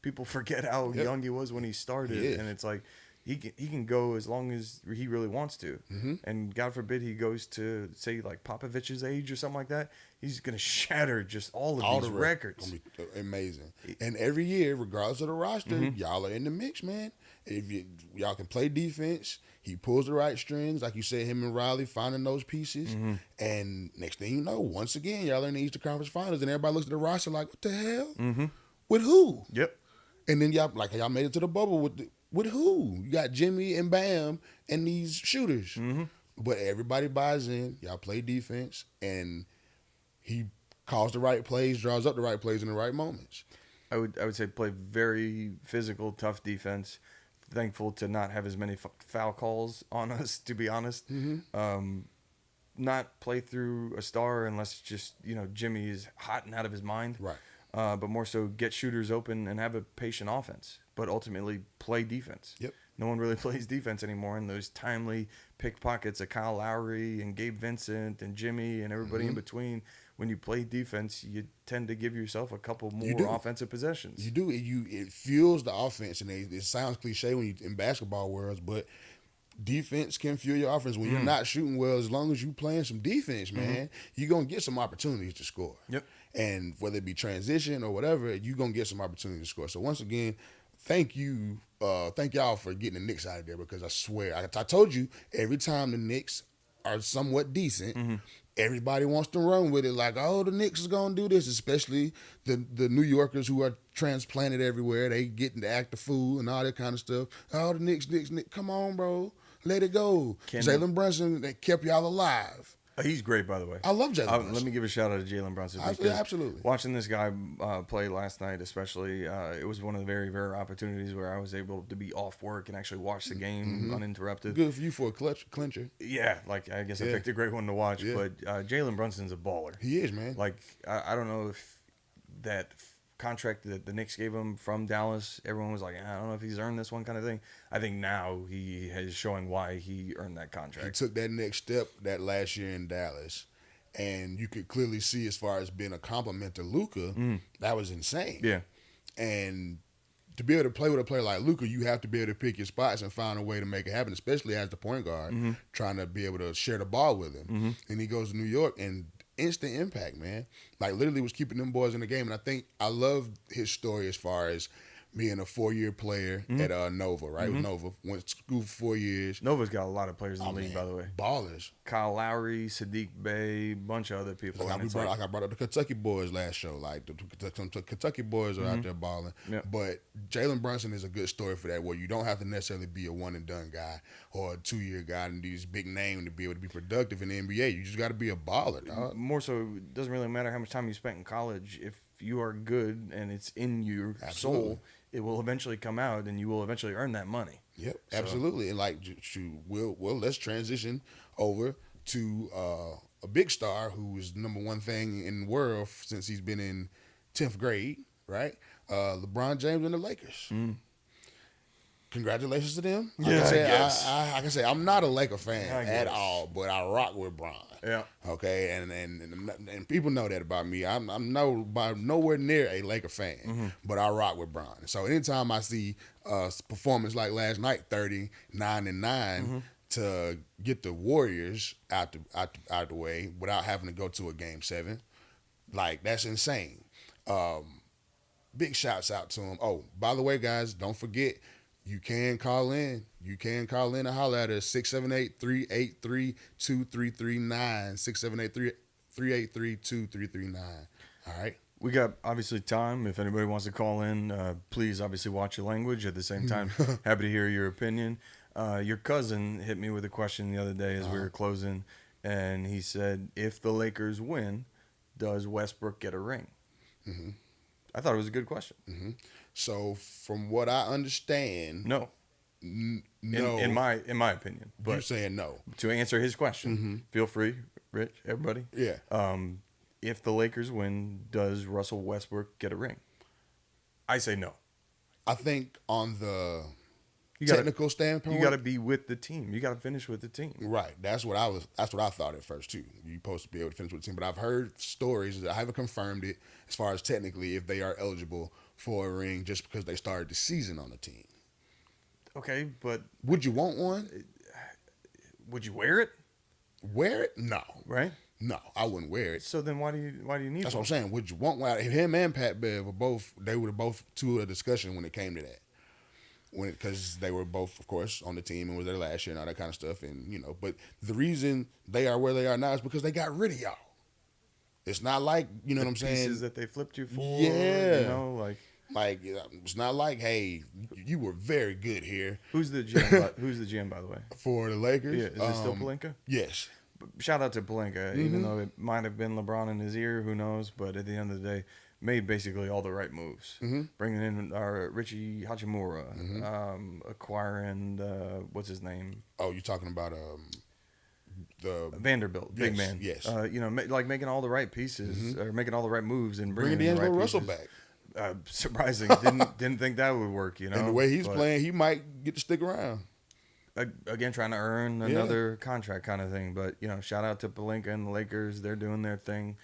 [SPEAKER 2] People forget how young he was when he started, and it's like he can go as long as he really wants to. And God forbid he goes to, say, like Popovich's age or something like that. He's gonna shatter just all of these records.
[SPEAKER 3] Gonna be amazing. And every year, regardless of the roster, y'all are in the mix, man. If y'all can play defense, he pulls the right strings, like you said, him and Riley finding those pieces. And next thing you know, once again, y'all are in the Eastern Conference Finals, and everybody looks at the roster like, what the hell? With who?
[SPEAKER 2] Yep.
[SPEAKER 3] And then y'all made it to the bubble with who? You got Jimmy and Bam and these shooters. But everybody buys in. Y'all play defense, and he calls the right plays, draws up the right plays in the right moments.
[SPEAKER 2] I would say play very physical, tough defense. Thankful to not have as many foul calls on us, to be honest. Not play through a star unless it's just, Jimmy is hot and out of his mind.
[SPEAKER 3] Right.
[SPEAKER 2] But more so get shooters open and have a patient offense, but ultimately play defense.
[SPEAKER 3] Yep.
[SPEAKER 2] No one really plays defense anymore, and those timely pickpockets of Kyle Lowry and Gabe Vincent and Jimmy and everybody in between, when you play defense, you tend to give yourself a couple more offensive possessions.
[SPEAKER 3] You do. It fuels the offense, and it sounds cliche when you in basketball worlds, but defense can fuel your offense. When you're not shooting well, as long as you playing some defense, man, you're going to get some opportunities to score.
[SPEAKER 2] Yep.
[SPEAKER 3] And whether it be transition or whatever, you're going to get some opportunities to score. So once again, thank y'all for getting the Knicks out of there, because I swear, I told you, every time the Knicks are somewhat decent, everybody wants to run with it like, oh, the Knicks is going to do this, especially the New Yorkers who are transplanted everywhere. They getting to act the fool and all that kind of stuff. Oh, the Knicks, come on, bro. Let it go. Jalen Brunson, they kept y'all alive.
[SPEAKER 2] He's great, by the way.
[SPEAKER 3] I love Jalen Brunson.
[SPEAKER 2] Let me give a shout out to Jalen Brunson.
[SPEAKER 3] Absolutely.
[SPEAKER 2] Watching this guy play last night, especially, it was one of the very rare opportunities where I was able to be off work and actually watch the game uninterrupted.
[SPEAKER 3] Good for you for a clincher.
[SPEAKER 2] Yeah, like I guess I picked a great one to watch.
[SPEAKER 3] Yeah.
[SPEAKER 2] But Jalen Brunson's a baller.
[SPEAKER 3] He is, man.
[SPEAKER 2] Like I don't know if that contract that the Knicks gave him from Dallas, everyone was like, I don't know if he's earned this one kind of thing. I think now he is showing why he earned that contract.
[SPEAKER 3] He took that next step that last year in Dallas, and you could clearly see as far as being a compliment to Luka, that was insane.
[SPEAKER 2] Yeah.
[SPEAKER 3] And to be able to play with a player like Luka, you have to be able to pick your spots and find a way to make it happen, especially as the point guard, trying to be able to share the ball with him. And he goes to New York and instant impact, man. Like literally was keeping them boys in the game. And I think I love his story as far as being a 4-year player at Nova, right? With Nova. Went to school for 4 years.
[SPEAKER 2] Nova's got a lot of players in the league, by the way.
[SPEAKER 3] Ballers.
[SPEAKER 2] Kyle Lowry, Sadiq Bey, bunch of other people.
[SPEAKER 3] Like I brought up the Kentucky boys last show. Like the Kentucky boys are out there balling.
[SPEAKER 2] Yep.
[SPEAKER 3] But Jalen Brunson is a good story for that, where you don't have to necessarily be a one and done guy or a 2-year guy and these big name to be able to be productive in the NBA. You just got to be a baller, dog.
[SPEAKER 2] More so, it doesn't really matter how much time you spent in college. If you are good and it's in your soul, it will eventually come out and you will eventually earn that money.
[SPEAKER 3] Yep, absolutely. And like, let's transition over to a big star who is number one thing in the world since he's been in 10th grade, right? LeBron James and the Lakers. Congratulations to them. Like
[SPEAKER 2] Yeah,
[SPEAKER 3] I said,
[SPEAKER 2] I guess.
[SPEAKER 3] like I say, I'm not a Laker fan
[SPEAKER 2] I
[SPEAKER 3] at
[SPEAKER 2] guess.
[SPEAKER 3] all, but I rock with Bron.
[SPEAKER 2] Yeah.
[SPEAKER 3] Okay, and people know that about me. I'm nowhere near a Laker fan, but I rock with Bron. So anytime I see performance like last night, 39-9, to get the Warriors out the way without having to go to a Game 7, like that's insane. Big shouts out to him. Oh, by the way, guys, don't forget. You can call in. You can call in and holler at us, 678-383-2339, 678-383-2339. All right?
[SPEAKER 2] We got, obviously, time. If anybody wants to call in, please, obviously, watch your language. At the same time, happy to hear your opinion. Your cousin hit me with a question the other day as we were closing, and he said, if the Lakers win, does Westbrook get a ring? I thought it was a good question.
[SPEAKER 3] So, from what I understand,
[SPEAKER 2] No.
[SPEAKER 3] no.
[SPEAKER 2] In my opinion.
[SPEAKER 3] You're
[SPEAKER 2] But
[SPEAKER 3] saying no.
[SPEAKER 2] to answer his question, feel free, Rich, everybody.
[SPEAKER 3] Yeah.
[SPEAKER 2] If the Lakers win, does Russell Westbrook get a ring? I say no.
[SPEAKER 3] I think on the
[SPEAKER 2] gotta-
[SPEAKER 3] technical standpoint,
[SPEAKER 2] You got to be with the team. You got to finish with the team.
[SPEAKER 3] right. That's what I thought at first too. You're supposed to be able to finish with the team, but I've heard stories. I haven't confirmed it as far as technically if they are eligible for a ring just because they started the season on the team.
[SPEAKER 2] Okay, but
[SPEAKER 3] Would you want one?
[SPEAKER 2] would you wear it?
[SPEAKER 3] Wear it? No,
[SPEAKER 2] Right.
[SPEAKER 3] no, I wouldn't wear it.
[SPEAKER 2] So then why do you need
[SPEAKER 3] That's
[SPEAKER 2] one?
[SPEAKER 3] what I'm saying. Would you want one? If him and Pat Bev were both, they were both to a discussion when it came to that. Because they were both, of course, on the team and was their last year and all that kind of stuff, and but the reason they are where they are now is because they got rid of y'all. It's not like what I'm saying.
[SPEAKER 2] Pieces that they flipped you for.
[SPEAKER 3] Yeah.
[SPEAKER 2] Like
[SPEAKER 3] It's not like, hey, you were very good here
[SPEAKER 2] who's the GM? Who's the GM, by the way?
[SPEAKER 3] for the Lakers.
[SPEAKER 2] Yeah, is it still Pelinka?
[SPEAKER 3] Yes.
[SPEAKER 2] Shout out to Pelinka, even though it might have been LeBron in his ear, who knows? But at the end of the day, made basically all the right moves. Bringing in our Richie Hachimura, acquiring what's his name?
[SPEAKER 3] Oh, you're talking about the
[SPEAKER 2] Vanderbilt, big
[SPEAKER 3] Yes,
[SPEAKER 2] man.
[SPEAKER 3] yes.
[SPEAKER 2] Like making all the right pieces or making all the right moves and
[SPEAKER 3] bringing
[SPEAKER 2] bringing in the
[SPEAKER 3] D'Angelo
[SPEAKER 2] right
[SPEAKER 3] Russell
[SPEAKER 2] pieces.
[SPEAKER 3] back.
[SPEAKER 2] Surprising. Didn't think that would work.
[SPEAKER 3] And the way he's
[SPEAKER 2] But,
[SPEAKER 3] playing, he might get to stick around.
[SPEAKER 2] again, trying to earn another contract kind of thing. But shout out to Pelinka and the Lakers. They're doing their thing.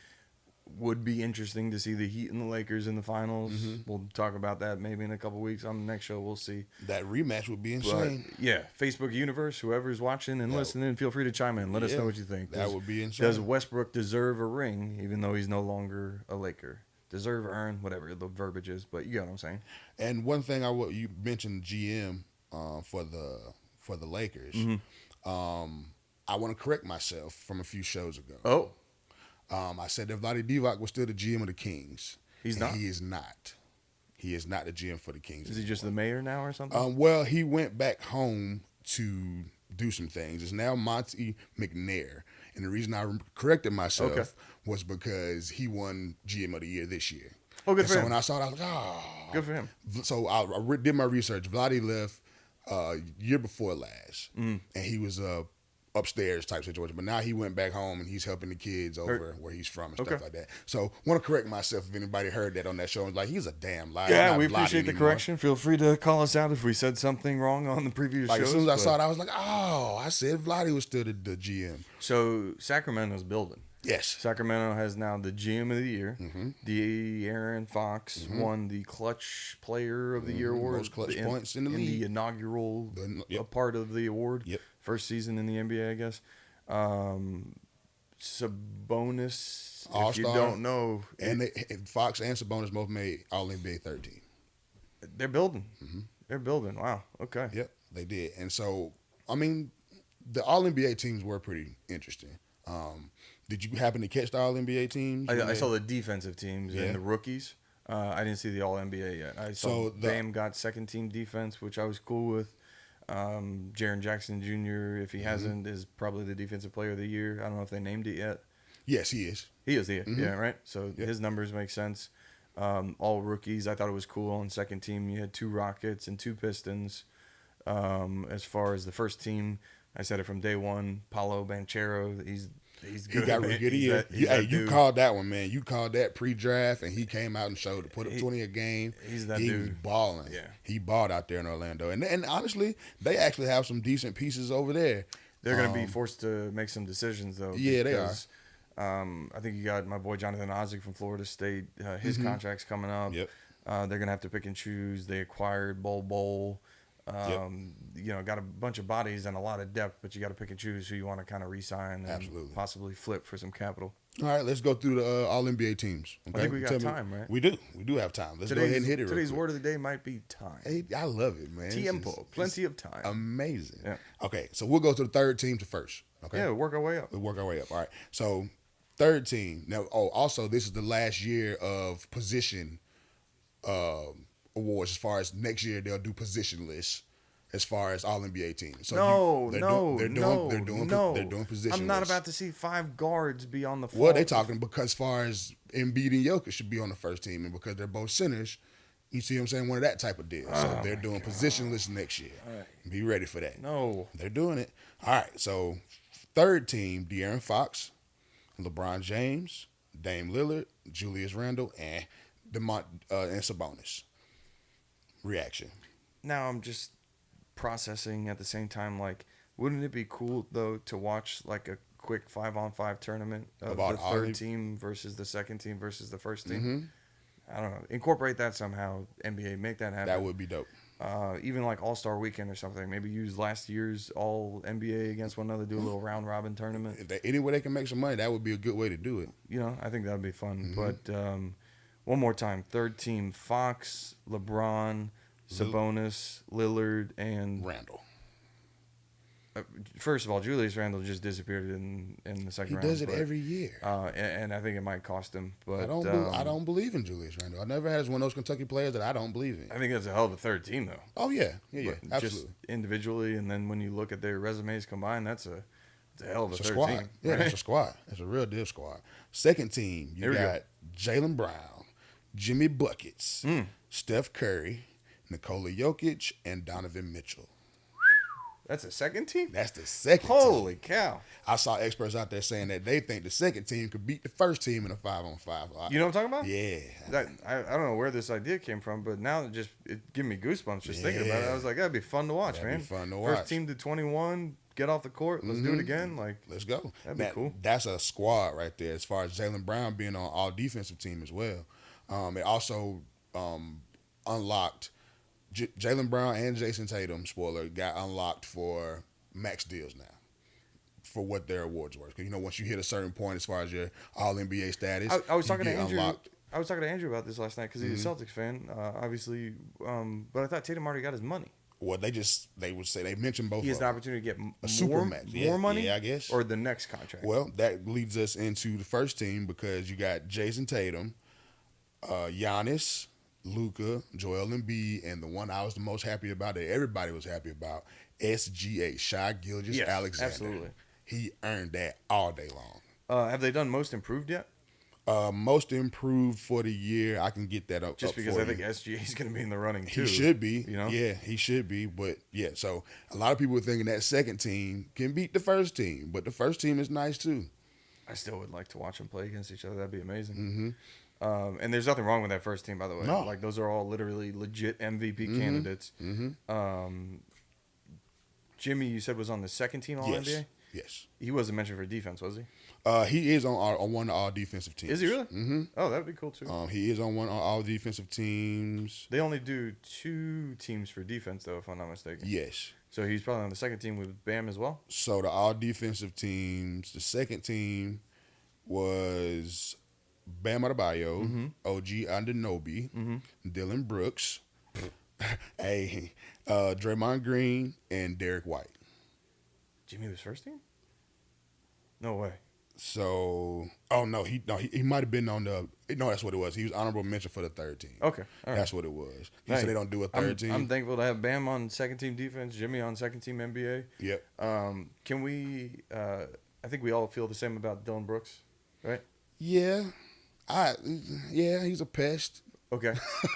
[SPEAKER 2] Would be interesting to see the Heat and the Lakers in the finals. We'll talk about that maybe in a couple weeks on the next show. We'll see.
[SPEAKER 3] That rematch would be
[SPEAKER 2] But
[SPEAKER 3] insane.
[SPEAKER 2] yeah, Facebook universe, whoever's watching and listening, feel free to chime in. Let us know what you think.
[SPEAKER 3] That would be insane.
[SPEAKER 2] Does Westbrook deserve a ring, even though he's no longer a Laker? Deserve, earn, whatever the verbiage is. But you get what I'm saying.
[SPEAKER 3] And one thing you mentioned GM for the Lakers. I want to correct myself from a few shows ago.
[SPEAKER 2] Oh,
[SPEAKER 3] I said that Vlade Divac was still the GM of the Kings.
[SPEAKER 2] He's
[SPEAKER 3] And
[SPEAKER 2] not?
[SPEAKER 3] He is not. He is not the GM for the Kings.
[SPEAKER 2] is he just the mayor now or something?
[SPEAKER 3] Well, he went back home to do some things. It's now Monty McNair. And the reason I corrected myself
[SPEAKER 2] Okay.
[SPEAKER 3] was because he won GM of the Year this year.
[SPEAKER 2] Oh, good
[SPEAKER 3] And
[SPEAKER 2] for
[SPEAKER 3] so
[SPEAKER 2] him.
[SPEAKER 3] when I saw it, I was like, oh.
[SPEAKER 2] Good for him.
[SPEAKER 3] So I did my research. Vladdy left year before last, and he was upstairs type situation. But now he went back home and he's helping the kids over where he's from and stuff
[SPEAKER 2] Okay.
[SPEAKER 3] like that. So want to correct myself if anybody heard that on that show. Like, he's a damn liar.
[SPEAKER 2] Yeah,
[SPEAKER 3] He's
[SPEAKER 2] we
[SPEAKER 3] not Vladdy
[SPEAKER 2] appreciate the
[SPEAKER 3] anymore.
[SPEAKER 2] correction. Feel free to call us out if we said something wrong on the previous
[SPEAKER 3] Like,
[SPEAKER 2] shows.
[SPEAKER 3] as soon as I
[SPEAKER 2] but-
[SPEAKER 3] saw it, I was like, oh, I said Vladdy was still the GM.
[SPEAKER 2] So Sacramento's building.
[SPEAKER 3] Yes.
[SPEAKER 2] Sacramento has now the GM of the year. De'Aaron Fox won the Clutch Player of the Year award.
[SPEAKER 3] Most clutch points in the league.
[SPEAKER 2] The inaugural
[SPEAKER 3] Yep.
[SPEAKER 2] part of the award.
[SPEAKER 3] Yep.
[SPEAKER 2] First season in the NBA, I guess. Sabonis, if you
[SPEAKER 3] All-star.
[SPEAKER 2] don't know,
[SPEAKER 3] And Fox and Sabonis both made All-NBA 13.
[SPEAKER 2] they're building. They're building. Wow. Okay.
[SPEAKER 3] Yep, they did. And so, I mean, the All-NBA teams were pretty interesting. Did you happen to catch the All-NBA teams?
[SPEAKER 2] I saw the defensive teams
[SPEAKER 3] Yeah.
[SPEAKER 2] and the rookies. I didn't see the All NBA yet. I saw
[SPEAKER 3] So the-
[SPEAKER 2] Bam got second team defense, which I was cool with. Jaren Jackson Jr., if he hasn't, is probably the defensive player of the year. I don't know if they named it yet.
[SPEAKER 3] Yes, he is.
[SPEAKER 2] He is the yeah, right. So his numbers make sense. All rookies. I thought it was cool. On second team, you had 2 Rockets and 2 Pistons. As far as the first team, I said it from day one. Paulo Banchero, he's good.
[SPEAKER 3] He got
[SPEAKER 2] man.
[SPEAKER 3] really good.
[SPEAKER 2] He's
[SPEAKER 3] Hey,
[SPEAKER 2] that
[SPEAKER 3] you
[SPEAKER 2] dude.
[SPEAKER 3] called that one, man. You called that pre-draft, and he came out and showed to put up 20 a game.
[SPEAKER 2] He's that
[SPEAKER 3] he was
[SPEAKER 2] dude.
[SPEAKER 3] balling.
[SPEAKER 2] Yeah.
[SPEAKER 3] He balled out there in Orlando, and honestly, they actually have some decent pieces over there.
[SPEAKER 2] They're going to be forced to make some decisions, though.
[SPEAKER 3] Yeah, they
[SPEAKER 2] because, I think you got my boy Jonathan Isaac from Florida State. His contract's coming up.
[SPEAKER 3] Yep.
[SPEAKER 2] They're going to have to pick and choose. They acquired Bol. You know, got a bunch of bodies and a lot of depth, but you got to pick and choose who you want to kind of re-sign and
[SPEAKER 3] Absolutely.
[SPEAKER 2] possibly flip for some capital.
[SPEAKER 3] All right, let's go through the All-NBA teams. Okay?
[SPEAKER 2] I think we got
[SPEAKER 3] Tell me-
[SPEAKER 2] time, right?
[SPEAKER 3] We do. We do have time. Let's go ahead and hit it real
[SPEAKER 2] Today's
[SPEAKER 3] quick.
[SPEAKER 2] word of the day might be time.
[SPEAKER 3] Hey, I love it, man. This
[SPEAKER 2] Tiempo.
[SPEAKER 3] is-
[SPEAKER 2] Plenty of time.
[SPEAKER 3] Amazing.
[SPEAKER 2] Yeah.
[SPEAKER 3] Okay, so we'll go to the third team to first. Okay.
[SPEAKER 2] Yeah, work our way up.
[SPEAKER 3] We'll work our way up. All right. So, third team. Now, also, this is the last year of position awards. As far as next year, they'll do position lists as far as all NBA teams. So they're doing position
[SPEAKER 2] I'm not
[SPEAKER 3] lists.
[SPEAKER 2] about to see 5 guards be on the floor.
[SPEAKER 3] Well, they're talking because as far as Embiid and Jokic should be on the first team, and because they're both centers, you see what I'm saying? One of that type of deal. So they're doing position lists next year.
[SPEAKER 2] right.
[SPEAKER 3] Be ready for that.
[SPEAKER 2] No.
[SPEAKER 3] They're doing it. All right. So, third team, De'Aaron Fox, LeBron James, Dame Lillard, Julius Randle, and and Sabonis. Reaction.
[SPEAKER 2] Now I'm just processing at the same time. Like, wouldn't it be cool though to watch like a quick 5-on-5 tournament of
[SPEAKER 3] About
[SPEAKER 2] the
[SPEAKER 3] all
[SPEAKER 2] third
[SPEAKER 3] the-
[SPEAKER 2] team versus the second team versus the first team?
[SPEAKER 3] Mm-hmm.
[SPEAKER 2] I don't know. Incorporate that somehow. NBA, make that happen.
[SPEAKER 3] That would be dope.
[SPEAKER 2] Even like All-Star Weekend or something. Maybe use last year's All NBA against one another. Do a little round robin tournament.
[SPEAKER 3] Any way they can make some money, that would be a good way to do it.
[SPEAKER 2] You know, I think that would be fun.
[SPEAKER 3] Mm-hmm.
[SPEAKER 2] But one more time, third team: Fox, LeBron, Sabonis, Lillard, and
[SPEAKER 3] Randall.
[SPEAKER 2] first of all, Julius Randle just disappeared in the second
[SPEAKER 3] He
[SPEAKER 2] round.
[SPEAKER 3] does it
[SPEAKER 2] but,
[SPEAKER 3] every year.
[SPEAKER 2] and I think it might cost him. But
[SPEAKER 3] I don't believe in Julius Randle. I never had one of those Kentucky players that I don't believe in.
[SPEAKER 2] I think that's a hell of a third team, though.
[SPEAKER 3] Oh yeah,
[SPEAKER 2] But
[SPEAKER 3] absolutely.
[SPEAKER 2] just individually, and then when you look at their resumes combined, it's a hell of a
[SPEAKER 3] It's a
[SPEAKER 2] third
[SPEAKER 3] squad.
[SPEAKER 2] team.
[SPEAKER 3] Yeah,
[SPEAKER 2] right?
[SPEAKER 3] that's a squad. That's a real deal squad. Second team, you
[SPEAKER 2] There we go.
[SPEAKER 3] got Jaylen Brown, Jimmy Buckets,
[SPEAKER 2] Hmm.
[SPEAKER 3] Steph Curry, Nikola Jokic, and Donovan Mitchell.
[SPEAKER 2] That's a second team.
[SPEAKER 3] That's the second
[SPEAKER 2] Holy
[SPEAKER 3] team.
[SPEAKER 2] cow!
[SPEAKER 3] I saw experts out there saying that they think the second team could beat the first team in a 5-on-5.
[SPEAKER 2] You know what I'm talking about?
[SPEAKER 3] Yeah.
[SPEAKER 2] I don't know where this idea came from, but now it gave me goosebumps just thinking about it.
[SPEAKER 3] Yeah.
[SPEAKER 2] I was like, that'd be fun to watch,
[SPEAKER 3] That'd
[SPEAKER 2] man.
[SPEAKER 3] be fun to
[SPEAKER 2] First
[SPEAKER 3] watch.
[SPEAKER 2] team to 21, get off the court. Let's do it again. Like,
[SPEAKER 3] Let's go.
[SPEAKER 2] That'd be cool.
[SPEAKER 3] That's a squad right there as far as Jaylen Brown being on all defensive team as well. It also unlocked Jaylen Brown and Jason Tatum, spoiler, got unlocked for max deals now for what their awards were. Because, once you hit a certain point as far as your all-NBA status,
[SPEAKER 2] I was
[SPEAKER 3] you
[SPEAKER 2] talking to
[SPEAKER 3] get
[SPEAKER 2] Andrew.
[SPEAKER 3] unlocked.
[SPEAKER 2] I was talking to Andrew about this last night because he's a Celtics fan, obviously. But I thought Tatum already got his money.
[SPEAKER 3] Well, they would say they mentioned both
[SPEAKER 2] He has
[SPEAKER 3] of
[SPEAKER 2] the
[SPEAKER 3] them.
[SPEAKER 2] opportunity to get
[SPEAKER 3] A super
[SPEAKER 2] more,
[SPEAKER 3] max.
[SPEAKER 2] more
[SPEAKER 3] Yeah,
[SPEAKER 2] money,
[SPEAKER 3] yeah, I guess.
[SPEAKER 2] or the next contract.
[SPEAKER 3] Well, that leads us into the first team because you got Jason Tatum, Giannis, Luka, Joel Embiid, and the one I was the most happy about that everybody was happy about, SGA, Shai Gilgeous
[SPEAKER 2] Yes,
[SPEAKER 3] Alexander.
[SPEAKER 2] absolutely.
[SPEAKER 3] He earned that all day long.
[SPEAKER 2] Have they done most improved yet?
[SPEAKER 3] Most improved for the year, I can get that up.
[SPEAKER 2] Just
[SPEAKER 3] up
[SPEAKER 2] because
[SPEAKER 3] for
[SPEAKER 2] I think
[SPEAKER 3] you.
[SPEAKER 2] SGA is going to be in the running too.
[SPEAKER 3] He should be.
[SPEAKER 2] You know?
[SPEAKER 3] Yeah, he should be. But yeah, so a lot of people are thinking that second team can beat the first team, but the first team is nice too.
[SPEAKER 2] I still would like to watch them play against each other. That'd be amazing. And there's nothing wrong with that first team, by the way.
[SPEAKER 3] No.
[SPEAKER 2] Like, those are all literally legit MVP candidates. Jimmy, you said, was on the second team All
[SPEAKER 3] Yes.
[SPEAKER 2] NBA?
[SPEAKER 3] Yes.
[SPEAKER 2] He wasn't mentioned for defense, was he?
[SPEAKER 3] He is on one of all defensive teams.
[SPEAKER 2] Is he really? Oh, that'd be cool too.
[SPEAKER 3] He is on all defensive teams.
[SPEAKER 2] They only do 2 teams for defense, though, if I'm not mistaken.
[SPEAKER 3] Yes.
[SPEAKER 2] So he's probably on the second team with Bam as well.
[SPEAKER 3] So the all defensive teams, the second team was Bam Adebayo, OG Anunoby, Dylan Brooks, Draymond Green, and Derek White.
[SPEAKER 2] Jimmy was first team? No way.
[SPEAKER 3] So, he might have been on the. No, that's what it was. He was honorable mention for the third team.
[SPEAKER 2] Okay, all right.
[SPEAKER 3] That's what it was. He
[SPEAKER 2] Nice.
[SPEAKER 3] said they don't do a third team.
[SPEAKER 2] I'm thankful to have Bam on second team defense, Jimmy on second team NBA.
[SPEAKER 3] Yep.
[SPEAKER 2] Can we? I think we all feel the same about Dylan Brooks, right?
[SPEAKER 3] Yeah, he's a pest.
[SPEAKER 2] Okay.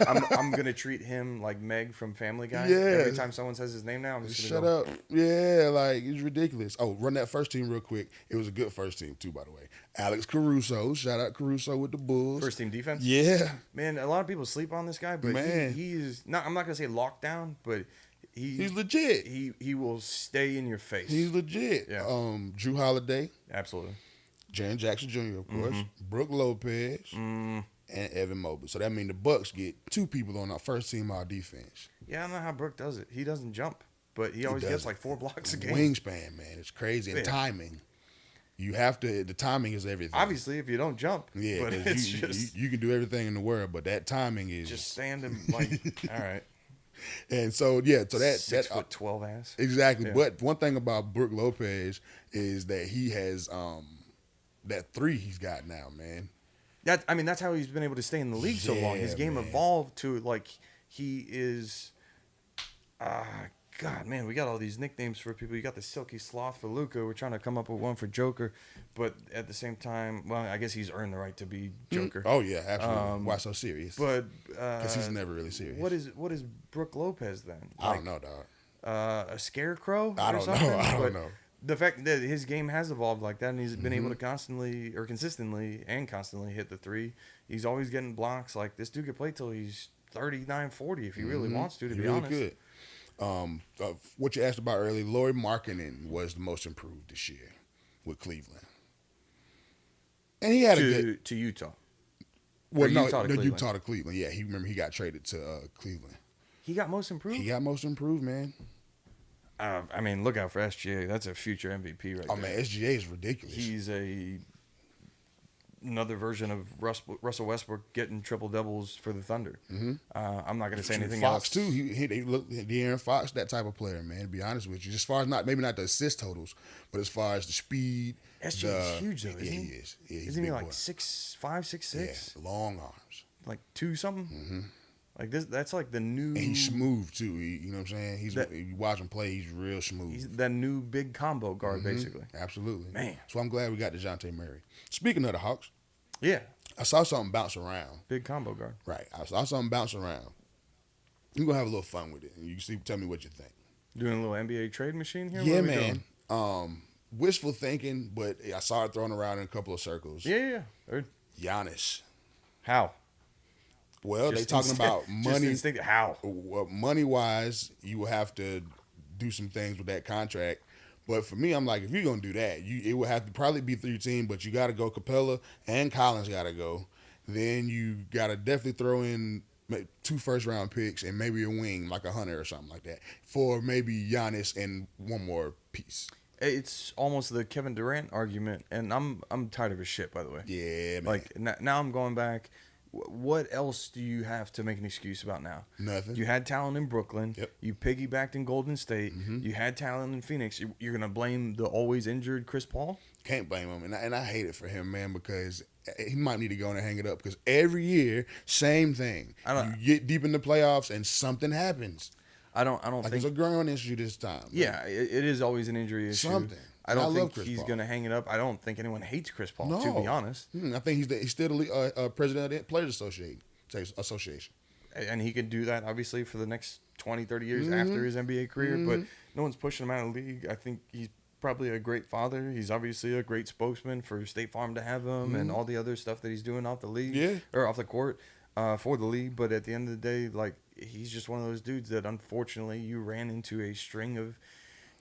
[SPEAKER 2] I'm gonna treat him like Meg from Family Guy.
[SPEAKER 3] Yeah.
[SPEAKER 2] Every time someone says his name now, I'm just
[SPEAKER 3] Shut
[SPEAKER 2] gonna
[SPEAKER 3] up. Yeah, like, it's ridiculous. Oh, run that first team real quick. It was a good first team, too, by the way. Alex Caruso. Shout out Caruso with the Bulls.
[SPEAKER 2] First team defense.
[SPEAKER 3] Yeah.
[SPEAKER 2] Man, a lot of people sleep on this guy, but
[SPEAKER 3] Man.
[SPEAKER 2] he's not. I'm not gonna say locked down, but
[SPEAKER 3] He's legit.
[SPEAKER 2] he will stay in your face.
[SPEAKER 3] He's legit.
[SPEAKER 2] Yeah.
[SPEAKER 3] Drew Holiday,
[SPEAKER 2] Absolutely.
[SPEAKER 3] Jaren Jackson Jr., of course, Brooke Lopez, and Evan Mobley. So that means the Bucks get 2 people on our first team our defense.
[SPEAKER 2] Yeah, I don't know how Brooke does it. He doesn't jump, but he always gets
[SPEAKER 3] doesn't.
[SPEAKER 2] like 4 blocks a game.
[SPEAKER 3] Wingspan, man, it's crazy. And
[SPEAKER 2] Yeah.
[SPEAKER 3] timing. You have to. The timing is everything.
[SPEAKER 2] Obviously, if you don't jump,
[SPEAKER 3] Yeah,
[SPEAKER 2] but
[SPEAKER 3] 'cause
[SPEAKER 2] it's
[SPEAKER 3] you,
[SPEAKER 2] just
[SPEAKER 3] you can do everything in the world, but that timing is
[SPEAKER 2] just stand him like all right.
[SPEAKER 3] And so that
[SPEAKER 2] 6'12" ass.
[SPEAKER 3] exactly.
[SPEAKER 2] Yeah.
[SPEAKER 3] But one thing about Brooke Lopez is that he has that 3 he's got now, man.
[SPEAKER 2] That's how he's been able to stay in the league so long. His
[SPEAKER 3] Yeah,
[SPEAKER 2] game
[SPEAKER 3] man.
[SPEAKER 2] evolved to like he is. God, man, we got all these nicknames for people. You got the Silky Sloth for Luca. We're trying to come up with one for Joker, but at the same time, well, I guess he's earned the right to be Joker.
[SPEAKER 3] Oh yeah, absolutely. Why so serious?
[SPEAKER 2] But
[SPEAKER 3] Because he's never really serious.
[SPEAKER 2] what is Brooke Lopez then?
[SPEAKER 3] I don't know, dog.
[SPEAKER 2] A scarecrow?
[SPEAKER 3] I
[SPEAKER 2] or
[SPEAKER 3] don't know.
[SPEAKER 2] something?
[SPEAKER 3] I don't
[SPEAKER 2] But
[SPEAKER 3] know.
[SPEAKER 2] The fact that his game has evolved like that, and he's been able to constantly hit the 3. He's always getting blocks. Like, this dude could play till he's 39, 40 if he really wants to
[SPEAKER 3] He
[SPEAKER 2] be
[SPEAKER 3] really
[SPEAKER 2] honest.
[SPEAKER 3] could. What you asked about earlier, Lauri Markkanen was the most improved this year with Cleveland, and he had a good.
[SPEAKER 2] To Utah.
[SPEAKER 3] Well,
[SPEAKER 2] or
[SPEAKER 3] no,
[SPEAKER 2] Utah to Cleveland.
[SPEAKER 3] Utah to Cleveland. Yeah, he got traded to Cleveland.
[SPEAKER 2] He got most improved?
[SPEAKER 3] He got most improved, man.
[SPEAKER 2] Look out for SGA. That's a future MVP right
[SPEAKER 3] Oh
[SPEAKER 2] there.
[SPEAKER 3] man, SGA is ridiculous.
[SPEAKER 2] He's another version of Russell Westbrook getting triple doubles for the Thunder. I'm not going to say anything
[SPEAKER 3] Fox
[SPEAKER 2] else.
[SPEAKER 3] too. He look De'Aaron Fox, that type of player, man. To be honest with you, as far as maybe not the assist totals, but as far as the speed,
[SPEAKER 2] SGA is huge though, isn't
[SPEAKER 3] yeah,
[SPEAKER 2] he?
[SPEAKER 3] he is. Yeah, he's
[SPEAKER 2] Isn't
[SPEAKER 3] a
[SPEAKER 2] he
[SPEAKER 3] big
[SPEAKER 2] like
[SPEAKER 3] boy.
[SPEAKER 2] 6'5", 6'6"?
[SPEAKER 3] Yeah, long arms.
[SPEAKER 2] Like 2 something? Like this. That's like the new.
[SPEAKER 3] And he's smooth too. You know what I'm saying? You watch him play, he's real smooth.
[SPEAKER 2] He's that new big combo guard, basically.
[SPEAKER 3] Absolutely.
[SPEAKER 2] Man.
[SPEAKER 3] So I'm glad we got DeJounte Murray. Speaking of the Hawks,
[SPEAKER 2] Yeah,
[SPEAKER 3] I saw something bounce around.
[SPEAKER 2] big combo guard.
[SPEAKER 3] Right. I saw something bounce around. You're gonna have a little fun with it. And you see, tell me what you think.
[SPEAKER 2] Doing a little NBA trade machine here.
[SPEAKER 3] Yeah,
[SPEAKER 2] What are we doing?
[SPEAKER 3] man. Wishful thinking, but I saw it thrown around in a couple of circles.
[SPEAKER 2] Yeah. Or
[SPEAKER 3] Giannis.
[SPEAKER 2] how?
[SPEAKER 3] Well, they talking about money.
[SPEAKER 2] How?
[SPEAKER 3] Money wise, you will have to do some things with that contract. But for me, I'm like, if you're gonna do that, it would have to probably be 3 teams, but you got to go Capella and Collins got to go. Then you got to definitely throw in 2 first-round picks and maybe a wing like a Hunter or something like that for maybe Giannis and one more piece.
[SPEAKER 2] It's almost the Kevin Durant argument, and I'm tired of his shit. By the way.
[SPEAKER 3] Yeah, man.
[SPEAKER 2] Like now I'm going back. what else do you have to make an excuse about now?
[SPEAKER 3] Nothing.
[SPEAKER 2] You had talent in Brooklyn.
[SPEAKER 3] Yep.
[SPEAKER 2] You piggybacked in Golden State. You had talent in Phoenix. You're gonna blame the always injured Chris Paul?
[SPEAKER 3] Can't blame him, and I hate it for him, man, because he might need to go in and hang it up. Because every year, same thing. You get deep in the playoffs and something happens.
[SPEAKER 2] I don't
[SPEAKER 3] Like
[SPEAKER 2] think
[SPEAKER 3] it's a groin issue this time.
[SPEAKER 2] Yeah, it is always an injury issue.
[SPEAKER 3] Something.
[SPEAKER 2] I don't
[SPEAKER 3] I love
[SPEAKER 2] think
[SPEAKER 3] Chris
[SPEAKER 2] he's
[SPEAKER 3] Paul.
[SPEAKER 2] going to hang it up. I don't think anyone hates Chris Paul,
[SPEAKER 3] No.
[SPEAKER 2] to be honest.
[SPEAKER 3] I think he's still the president of the Players Association.
[SPEAKER 2] And he could do that, obviously, for the next 20, 30 years
[SPEAKER 3] Mm-hmm.
[SPEAKER 2] after his NBA career. But no one's pushing him out of the league. I think he's probably a great father. He's obviously a great spokesman for State Farm to have him and all the other stuff that he's doing off the league.
[SPEAKER 3] Yeah.
[SPEAKER 2] Or off the court for the league. But at the end of the day, like, he's just one of those dudes that, unfortunately, you ran into a string of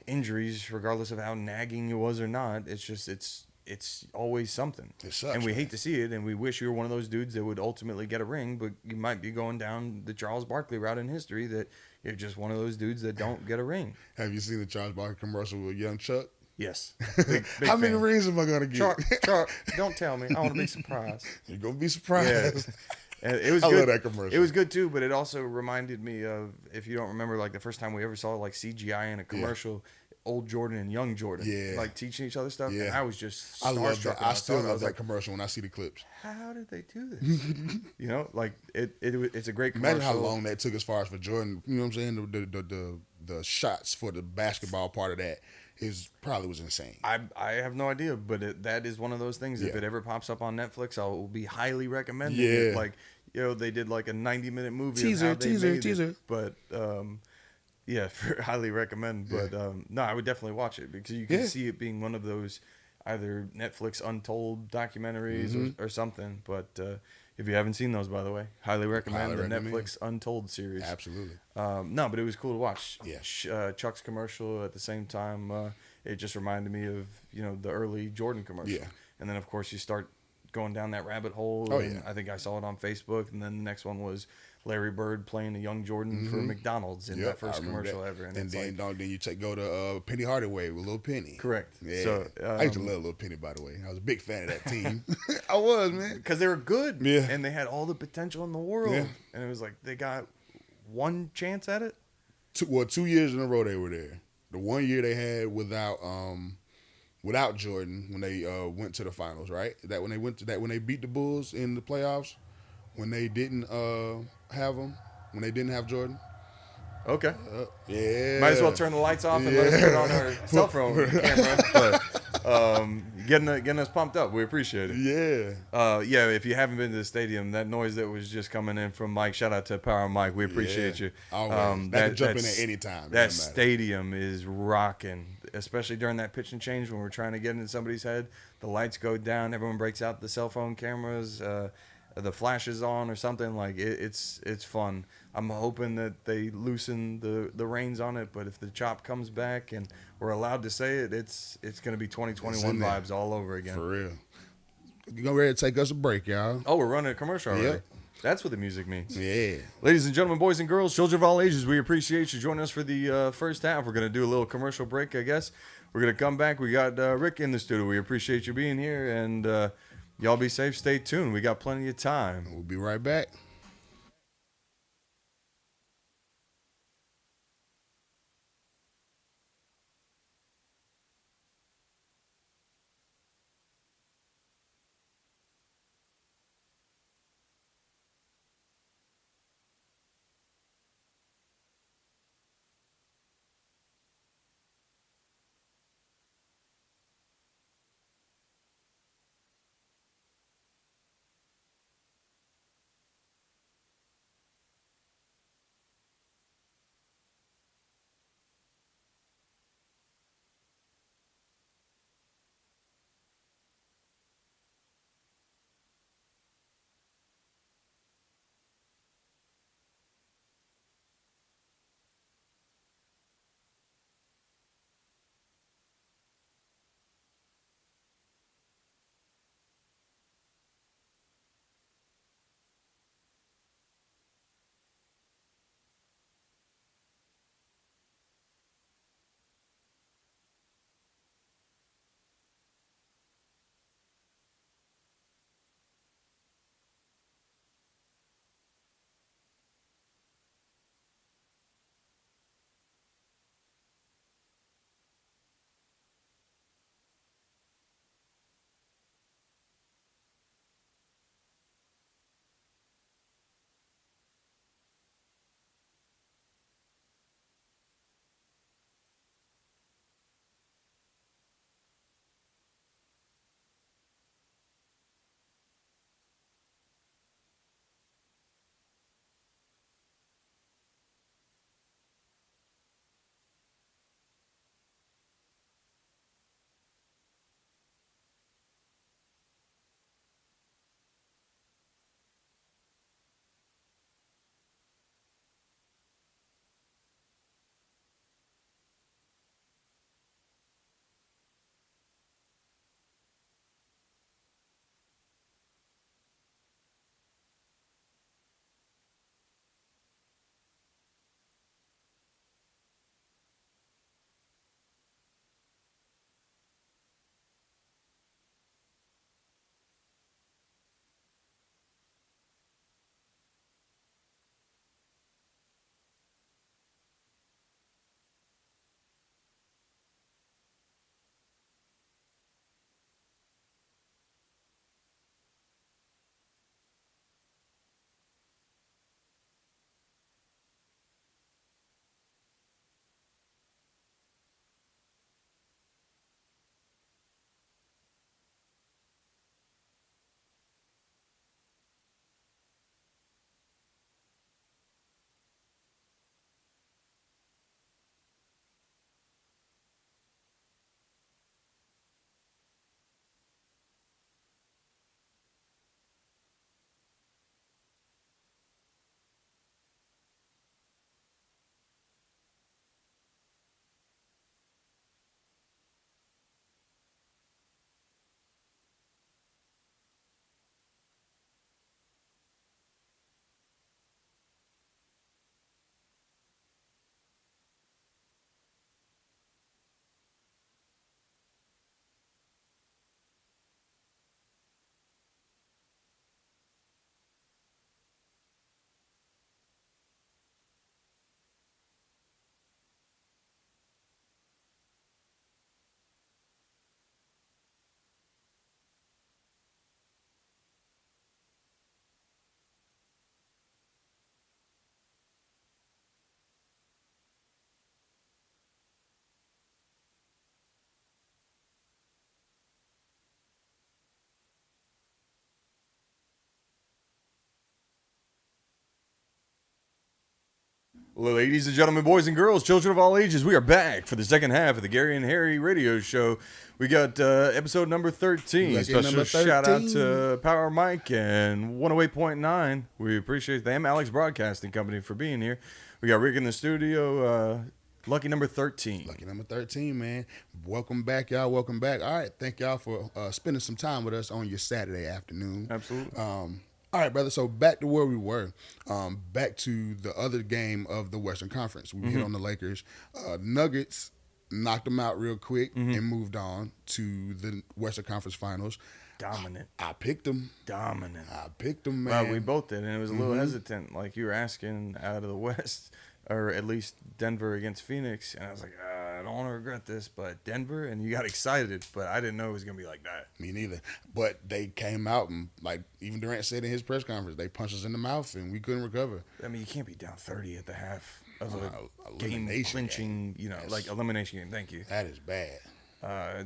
[SPEAKER 2] injuries, regardless of how nagging it was or not. It's just it's always something.
[SPEAKER 3] It sucks,
[SPEAKER 2] and we
[SPEAKER 3] man.
[SPEAKER 2] hate to see it, and we wish you were one of those dudes that would ultimately get a ring, but you might be going down the Charles Barkley route in history, that you're just one of those dudes that don't get a ring.
[SPEAKER 3] Have you seen the Charles Barkley commercial with Young Chuck?
[SPEAKER 2] Yes. Big
[SPEAKER 3] How many
[SPEAKER 2] fan.
[SPEAKER 3] rings am I gonna get?
[SPEAKER 2] Chuck, don't tell me. I want to be surprised.
[SPEAKER 3] You're gonna be surprised.
[SPEAKER 2] Yeah. And it was
[SPEAKER 3] I
[SPEAKER 2] good.
[SPEAKER 3] love that commercial.
[SPEAKER 2] It was good too, but it also reminded me of, if you don't remember, like the first time we ever saw like CGI in a commercial, old Jordan and young Jordan,
[SPEAKER 3] Yeah.
[SPEAKER 2] like teaching each other stuff.
[SPEAKER 3] Yeah.
[SPEAKER 2] And I was just
[SPEAKER 3] I love
[SPEAKER 2] starstruck.
[SPEAKER 3] that.
[SPEAKER 2] when
[SPEAKER 3] I still
[SPEAKER 2] saw it.
[SPEAKER 3] love
[SPEAKER 2] was
[SPEAKER 3] that
[SPEAKER 2] like,
[SPEAKER 3] commercial when I see the clips.
[SPEAKER 2] how did they do this? You know, like it's a great commercial.
[SPEAKER 3] Imagine how long that took as far as for Jordan. You know what I'm saying? The shots for the basketball part of that probably was insane.
[SPEAKER 2] I have no idea, but that is one of those things. If
[SPEAKER 3] Yeah.
[SPEAKER 2] it ever pops up on Netflix, I will be highly recommending
[SPEAKER 3] Yeah.
[SPEAKER 2] it. Like, they did like a 90-minute movie.
[SPEAKER 3] Teaser,
[SPEAKER 2] of how they made
[SPEAKER 3] teaser.
[SPEAKER 2] It. But yeah, highly recommend. But no, I would definitely watch it, because you can
[SPEAKER 3] Yeah.
[SPEAKER 2] see it being one of those either Netflix Untold documentaries or something. But if you haven't seen those, by the way, highly recommend the Netflix Untold series.
[SPEAKER 3] Absolutely.
[SPEAKER 2] No, but it was cool to watch.
[SPEAKER 3] Yeah.
[SPEAKER 2] Chuck's commercial at the same time. It just reminded me of the early Jordan commercial.
[SPEAKER 3] Yeah.
[SPEAKER 2] And then of course you start going down that rabbit hole.
[SPEAKER 3] Oh,
[SPEAKER 2] and
[SPEAKER 3] yeah.
[SPEAKER 2] I think I saw it on Facebook, and then the next one was Larry Bird playing a young Jordan for McDonald's in that first
[SPEAKER 3] I remember
[SPEAKER 2] commercial
[SPEAKER 3] that.
[SPEAKER 2] ever. And
[SPEAKER 3] And
[SPEAKER 2] it's
[SPEAKER 3] then
[SPEAKER 2] like,
[SPEAKER 3] then you go to Penny Hardaway with Little Penny.
[SPEAKER 2] correct.
[SPEAKER 3] Yeah.
[SPEAKER 2] So
[SPEAKER 3] I used to love Little Penny, by the way. I was a big fan of that team. I was, man.
[SPEAKER 2] because they were good.
[SPEAKER 3] Yeah.
[SPEAKER 2] And they had all the potential in the world.
[SPEAKER 3] Yeah.
[SPEAKER 2] And it was like they got one chance at it.
[SPEAKER 3] 2 years in a row they were there. The 1 year they had without Jordan when they went to the finals, right? That when they beat the Bulls in the playoffs, when they didn't have him, when they didn't have Jordan.
[SPEAKER 2] Okay.
[SPEAKER 3] Yeah.
[SPEAKER 2] Might as well turn the lights off and let us put on our cell phone camera. But getting us pumped up, we appreciate it.
[SPEAKER 3] Yeah.
[SPEAKER 2] Yeah, if you haven't been to the stadium, that noise that was just coming in from Mike, shout out to Power Mike, we appreciate
[SPEAKER 3] Yeah.
[SPEAKER 2] you.
[SPEAKER 3] Always. They can jump in at any time. It
[SPEAKER 2] That
[SPEAKER 3] doesn't matter.
[SPEAKER 2] stadium is rocking, especially during that pitch and change when we're trying to get into somebody's head. The lights go down, everyone breaks out the cell phone cameras, the flash is on or something. Like it's fun. I'm hoping that they loosen the reins on it, but if the chop comes back and we're allowed to say it, it's going to be 2021
[SPEAKER 3] there.
[SPEAKER 2] vibes all over again.
[SPEAKER 3] For real. You go ready to take us a break, y'all.
[SPEAKER 2] Oh, we're running a commercial already.
[SPEAKER 3] Yep.
[SPEAKER 2] That's what the music means.
[SPEAKER 3] Yeah.
[SPEAKER 2] Ladies and gentlemen, boys and girls, children of all ages, we appreciate you joining us for the first half. We're going to do a little commercial break, I guess. We're going to come back. We got Rick in the studio. We appreciate you being here, and y'all be safe. Stay tuned. We got plenty of time.
[SPEAKER 3] We'll be right back.
[SPEAKER 2] Ladies and gentlemen, boys and girls, children of all ages, we are back for the second half of the Gary and Harry radio show. We got episode number 13.
[SPEAKER 3] Lucky
[SPEAKER 2] Special
[SPEAKER 3] number
[SPEAKER 2] shout out
[SPEAKER 3] 13.
[SPEAKER 2] to Power Mike and 108.9. We appreciate them, Alex Broadcasting Company, for being here. We got Rick in the studio. Lucky number 13.
[SPEAKER 3] Lucky number 13, man. Welcome back, y'all. Welcome back. All right, thank y'all for spending some time with us on your Saturday afternoon.
[SPEAKER 2] Absolutely.
[SPEAKER 3] All right, brother. So back to where we were. Back to the other game of the Western Conference. We hit on the Lakers. Nuggets knocked them out real quick and moved on to the Western Conference Finals.
[SPEAKER 2] Dominant.
[SPEAKER 3] I picked them.
[SPEAKER 2] Dominant.
[SPEAKER 3] I picked them,
[SPEAKER 2] Well,
[SPEAKER 3] man.
[SPEAKER 2] we both did, and it was a little hesitant. Like you were asking out of the West, or at least Denver against Phoenix, and I was like, I don't want to regret this, but Denver, and you got excited, but I didn't know it was gonna be like that.
[SPEAKER 3] Me neither. But they came out and, like even Durant said in his press conference, they punched us in the mouth and we couldn't recover.
[SPEAKER 2] I mean, you can't be down 30 at the half of a game
[SPEAKER 3] Elimination
[SPEAKER 2] clinching,
[SPEAKER 3] game.
[SPEAKER 2] like elimination game. Thank you.
[SPEAKER 3] That is bad.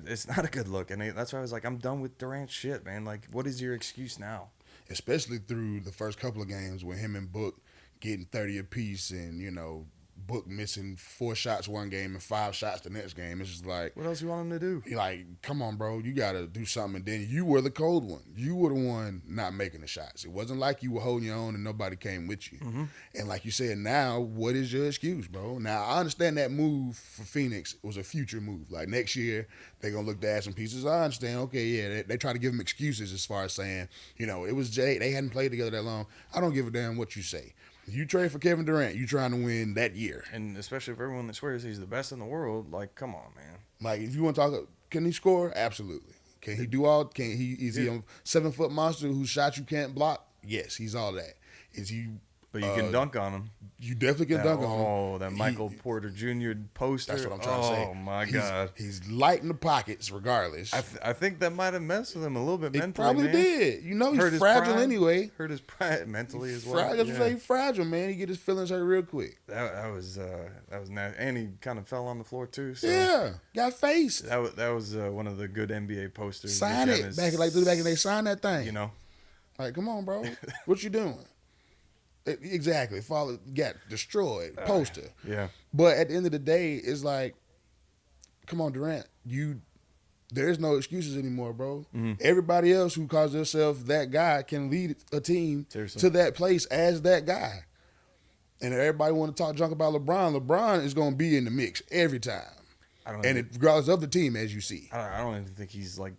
[SPEAKER 2] It's not a good look, and that's why I was like, I'm done with Durant shit, man. Like, what is your excuse now?
[SPEAKER 3] Especially through the first couple of games with him and Book getting 30 apiece and, Book missing 4 shots one game and 5 shots the next game. It's just like,
[SPEAKER 2] What else you want him to do?
[SPEAKER 3] you're like, come on, bro, you got to do something. And then you were the cold one. You were the one not making the shots. It wasn't like you were holding your own and nobody came with you. And like you said, now, what is your excuse, bro? Now, I understand that move for Phoenix was a future move. Like next year, they're going to look to add some pieces. I understand. Okay, yeah, they try to give them excuses as far as saying, it was Jay. They hadn't played together that long. I don't give a damn what you say. You trade for Kevin Durant, you trying to win that year.
[SPEAKER 2] And especially for everyone that swears he's the best in the world, like, come on, man.
[SPEAKER 3] Like, if you want to talk, can he score? Absolutely. Can he do all? Is he a 7-foot monster whose shot you can't block? Yes, he's all that. Is he?
[SPEAKER 2] But you can dunk on him.
[SPEAKER 3] You definitely can dunk on him.
[SPEAKER 2] Oh, that Michael Porter Jr. poster.
[SPEAKER 3] That's what I'm trying to say.
[SPEAKER 2] Oh, my God.
[SPEAKER 3] He's light in the pockets regardless.
[SPEAKER 2] I think that might have messed with him a little bit
[SPEAKER 3] It
[SPEAKER 2] mentally,
[SPEAKER 3] probably
[SPEAKER 2] man.
[SPEAKER 3] did. He's
[SPEAKER 2] Hurt his
[SPEAKER 3] fragile
[SPEAKER 2] pride.
[SPEAKER 3] anyway.
[SPEAKER 2] Hurt his pride mentally as well.
[SPEAKER 3] Fragile,
[SPEAKER 2] Yeah.
[SPEAKER 3] he's fragile, man. He get his feelings hurt real quick.
[SPEAKER 2] That was nasty. And he kind of fell on the floor, too. So
[SPEAKER 3] Yeah, got faced.
[SPEAKER 2] That was one of the good NBA posters.
[SPEAKER 3] Sign
[SPEAKER 2] Which
[SPEAKER 3] it.
[SPEAKER 2] is,
[SPEAKER 3] Back in they sign that thing.
[SPEAKER 2] Like,
[SPEAKER 3] come on, bro. What you doing? Exactly. Got destroyed. Poster.
[SPEAKER 2] Yeah.
[SPEAKER 3] But at the end of the day, it's like, come on, Durant. There's no excuses anymore, bro. Everybody else who calls themselves that guy can lead a team
[SPEAKER 2] Seriously.
[SPEAKER 3] to that place as that guy. And everybody want to talk junk about LeBron. LeBron is going to be in the mix every time. Regardless of the team, as you see.
[SPEAKER 2] I don't even think he's like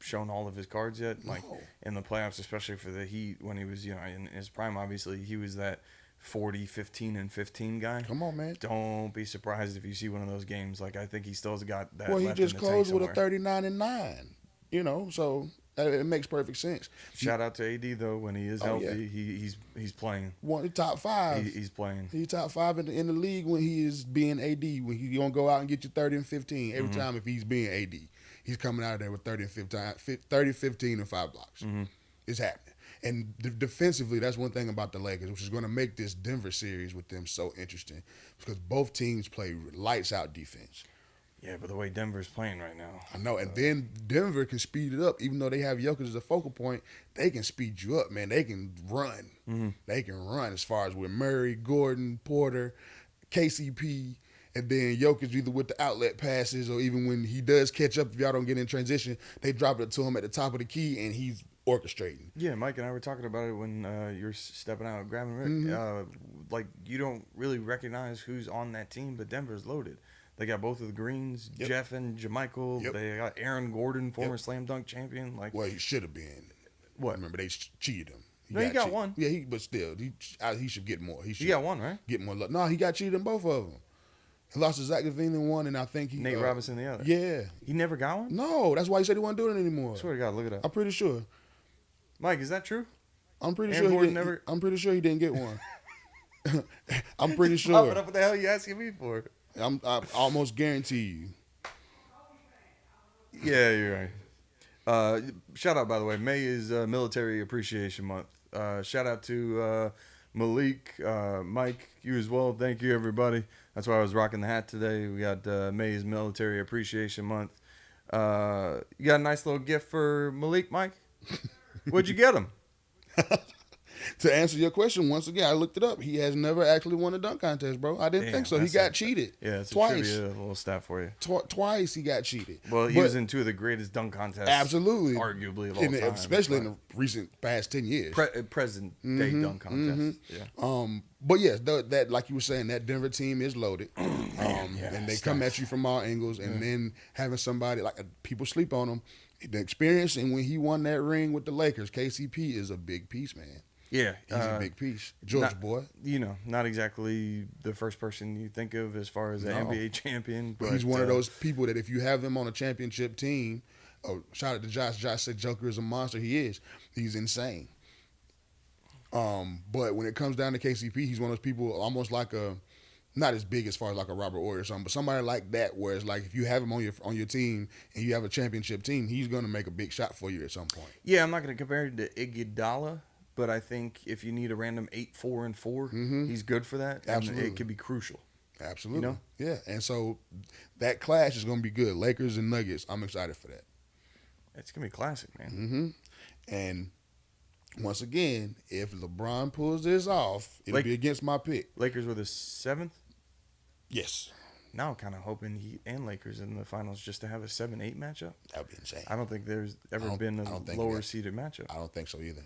[SPEAKER 2] shown all of his cards yet. Like in the playoffs, especially for the Heat, when he was in his prime, obviously he was that 40, 15, and 15 guy.
[SPEAKER 3] Come on, man.
[SPEAKER 2] Don't be surprised if you see one of those games. Like I think he still's got that.
[SPEAKER 3] Well, he
[SPEAKER 2] left
[SPEAKER 3] just
[SPEAKER 2] in the tank
[SPEAKER 3] closed with a
[SPEAKER 2] somewhere.
[SPEAKER 3] 39-9. So it makes perfect sense.
[SPEAKER 2] Shout out to AD though when he is healthy. Yeah. He's playing.
[SPEAKER 3] Top 5.
[SPEAKER 2] He's playing.
[SPEAKER 3] He's top 5 in the league when he is being AD. When he gonna go out and get you 30 and 15 every time if he's being AD. He's coming out of there with 30 and 15 and 5 blocks. It's happening. And defensively, that's one thing about the Lakers, which is going to make this Denver series with them so interesting because both teams play lights out defense.
[SPEAKER 2] Yeah, but the way Denver's playing right now.
[SPEAKER 3] I know. And then Denver can speed it up. Even though they have Jokic as a focal point, they can speed you up, man. They can run. They can run as far as with Murray, Gordon, Porter, KCP, and then Jokic either with the outlet passes or even when he does catch up, if y'all don't get in transition, they drop it to him at the top of the key and he's orchestrating.
[SPEAKER 2] Yeah, Mike and I were talking about it when you're stepping out, grabbing Rick. Like, you don't really recognize who's on that team, but Denver's loaded. They got both of the Greens, Jeff and JaMychal.
[SPEAKER 3] Yep.
[SPEAKER 2] They got Aaron Gordon, former slam dunk champion. Like,
[SPEAKER 3] Well, he should have been.
[SPEAKER 2] What?
[SPEAKER 3] Remember, they cheated him.
[SPEAKER 2] He got one.
[SPEAKER 3] Yeah, but still, he should get more. He
[SPEAKER 2] got one, right?
[SPEAKER 3] Get more love. No, he got cheated in both of them. He lost to Zach LaVine in one, and I think
[SPEAKER 2] Nate Robinson the other.
[SPEAKER 3] Yeah.
[SPEAKER 2] He never got one?
[SPEAKER 3] No, that's why he said he wasn't doing it anymore.
[SPEAKER 2] I swear to God, look it up.
[SPEAKER 3] I'm pretty sure.
[SPEAKER 2] Mike, is that true?
[SPEAKER 3] I'm pretty
[SPEAKER 2] Aaron
[SPEAKER 3] sure
[SPEAKER 2] Gordon
[SPEAKER 3] he
[SPEAKER 2] never-
[SPEAKER 3] didn't. I'm pretty sure he didn't get one. I'm pretty
[SPEAKER 2] Pop it
[SPEAKER 3] sure.
[SPEAKER 2] up, what the hell are you asking me for?
[SPEAKER 3] I almost guarantee you.
[SPEAKER 2] Yeah, you're right. Shout out, by the way. May is Military Appreciation Month. Shout out to Malik, Mike, you as well. Thank you, everybody. That's why I was rocking the hat today. We got May is Military Appreciation Month. You got a nice little gift for Malik, Mike? What'd you get him?
[SPEAKER 3] To answer your question, once again, I looked it up. He has never actually won a dunk contest, bro. I didn't
[SPEAKER 2] Damn,
[SPEAKER 3] think so. He
[SPEAKER 2] that's
[SPEAKER 3] got cheated.
[SPEAKER 2] Yeah, it's a
[SPEAKER 3] twice.
[SPEAKER 2] trivia little stat for you.
[SPEAKER 3] Twice he got cheated.
[SPEAKER 2] Well, he
[SPEAKER 3] But
[SPEAKER 2] was in two of the greatest dunk contests,
[SPEAKER 3] absolutely,
[SPEAKER 2] arguably of all time,
[SPEAKER 3] especially in the recent past 10 years.
[SPEAKER 2] present day dunk contest. Yeah,
[SPEAKER 3] But yes, that like you were saying, that Denver team is loaded, and they come at you from all angles. And then having somebody like people sleep on him, the experience, and when he won that ring with the Lakers, KCP is a big piece, man.
[SPEAKER 2] yeah,
[SPEAKER 3] He's a big piece, George
[SPEAKER 2] not,
[SPEAKER 3] boy.
[SPEAKER 2] You know, not exactly the first person you think of as far as an NBA champion, but
[SPEAKER 3] He's one of those people that if you have him on a championship team, shout out to Josh. Josh said Joker is a monster. He is. He's insane. But when it comes down to KCP, he's one of those people almost like not as big as far as like a Robert Ory or something, but somebody like that where it's like if you have him on your team and you have a championship team, he's going to make a big shot for you at some point.
[SPEAKER 2] Yeah, I'm not going to compare it to Iguodala, but I think if you need a random 8, 4, and 4, he's good for that. And
[SPEAKER 3] Absolutely.
[SPEAKER 2] it could be crucial.
[SPEAKER 3] Absolutely.
[SPEAKER 2] You know?
[SPEAKER 3] Yeah. And so that clash is going to be good. Lakers and Nuggets. I'm excited for that.
[SPEAKER 2] It's going to be classic, man.
[SPEAKER 3] And once again, if LeBron pulls this off, it'll be against my pick.
[SPEAKER 2] Lakers were the 7th.
[SPEAKER 3] Yes.
[SPEAKER 2] Now I'm kind of hoping Heat and Lakers in the finals just to have a 7-8 matchup.
[SPEAKER 3] That would be insane.
[SPEAKER 2] I don't think there's ever been a lower seeded matchup.
[SPEAKER 3] I don't think so either.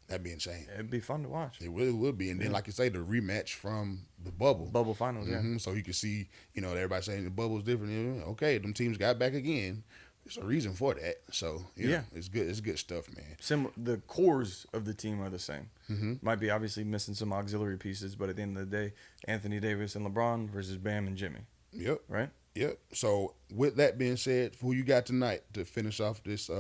[SPEAKER 3] That'd be insane.
[SPEAKER 2] It'd be fun to watch.
[SPEAKER 3] It really would be. And then, like you say, the rematch from the bubble.
[SPEAKER 2] Bubble finals, yeah.
[SPEAKER 3] So you can see, everybody saying the bubble's different. Okay, them teams got back again. There's a reason for that. So, yeah, it's good. It's good stuff, man.
[SPEAKER 2] The cores of the team are the same. Might be obviously missing some auxiliary pieces, but at the end of the day, Anthony Davis and LeBron versus Bam and Jimmy.
[SPEAKER 3] Yep.
[SPEAKER 2] Right?
[SPEAKER 3] Yep. So, with that being said, who you got tonight to finish off this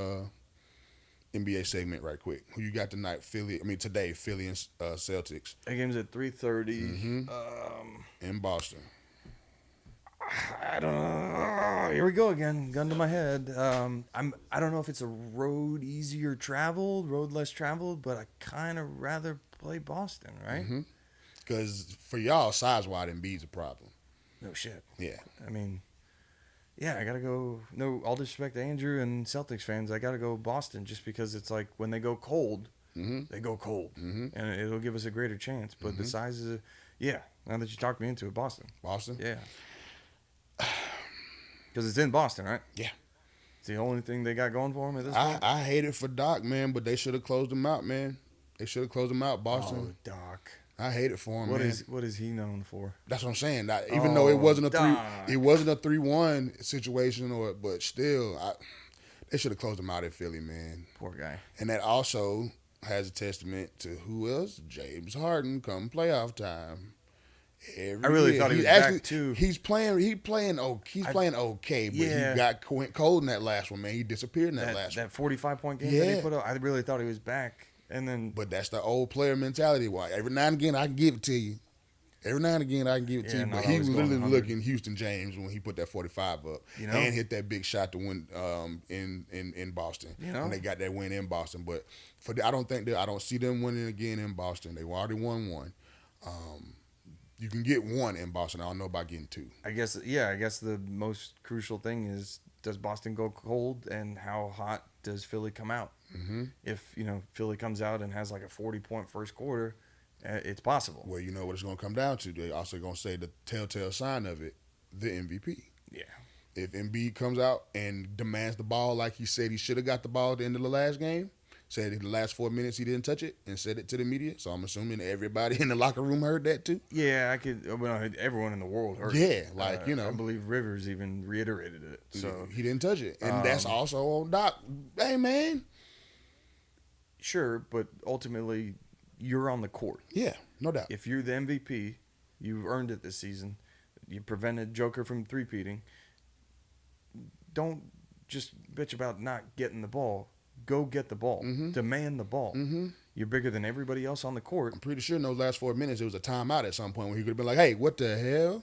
[SPEAKER 3] NBA segment right quick? Who you got tonight? Today, Philly and Celtics.
[SPEAKER 2] That game's at 3:30.
[SPEAKER 3] In Boston.
[SPEAKER 2] I don't know. Here we go again. Gun to my head. I don't know if it's a road easier traveled, road less traveled, but I kind of rather play Boston, right?
[SPEAKER 3] Because for y'all, size-wise, Embiid's a problem.
[SPEAKER 2] No shit.
[SPEAKER 3] Yeah.
[SPEAKER 2] I mean, yeah, I got to go. No, all disrespect to Andrew and Celtics fans, I got to go Boston just because it's like when they go cold, they go cold. And it'll give us a greater chance. But the size is, now that you talked me into it, Boston.
[SPEAKER 3] Boston?
[SPEAKER 2] Yeah. Because it's in Boston, right?
[SPEAKER 3] Yeah.
[SPEAKER 2] It's the only thing they got going for them at this point.
[SPEAKER 3] I hate it for Doc, man, but they should have closed him out, man. They should have closed him out, Boston.
[SPEAKER 2] Oh, Doc.
[SPEAKER 3] I hate it for him, man.
[SPEAKER 2] What is he known for?
[SPEAKER 3] That's what I'm saying. Even though it wasn't a
[SPEAKER 2] Doc.
[SPEAKER 3] it wasn't a 3-1 situation, but still, they should have closed him out at Philly, man.
[SPEAKER 2] Poor guy.
[SPEAKER 3] And that also has a testament to who else? James Harden come playoff time.
[SPEAKER 2] I really thought he was back too.
[SPEAKER 3] He's playing okay, but he got cold in that last one, man. He disappeared in that last one.
[SPEAKER 2] That 45-point game that he put up. I really thought he was back, and then.
[SPEAKER 3] But that's the old player mentality. Why every now and again I can give it to you. Every now and again I can give it to you. But he was literally looking Houston James when he put that 45 up and hit that big shot to win in Boston. When they got that win in Boston, but I don't see them winning again in Boston. They already won one. You can get one in Boston. I don't know about getting two.
[SPEAKER 2] I guess the most crucial thing is, does Boston go cold, and how hot does Philly come out? If Philly comes out and has like a 40-point first quarter, it's possible.
[SPEAKER 3] Well, you know what it's going to come down to. They're also going to say the telltale sign of it, the MVP.
[SPEAKER 2] Yeah. If
[SPEAKER 3] Embiid comes out and demands the ball like he said he should have got the ball at the end of the last game, said in the last 4 minutes he didn't touch it, and said it to the media. So I'm assuming everybody in the locker room heard that too.
[SPEAKER 2] Yeah, everyone in the world heard
[SPEAKER 3] it.
[SPEAKER 2] Yeah, I believe Rivers even reiterated it. So
[SPEAKER 3] he didn't touch it. And that's also on Doc. Hey, man.
[SPEAKER 2] Sure, but ultimately you're on the court.
[SPEAKER 3] Yeah, no doubt.
[SPEAKER 2] If you're the MVP, you've earned it this season. You prevented Joker from three-peating. Don't just bitch about not getting the ball. Go get the ball. Demand the ball. You're bigger than everybody else on the court.
[SPEAKER 3] I'm pretty sure in those last 4 minutes, there was a timeout at some point where he could have been like, hey, what the hell?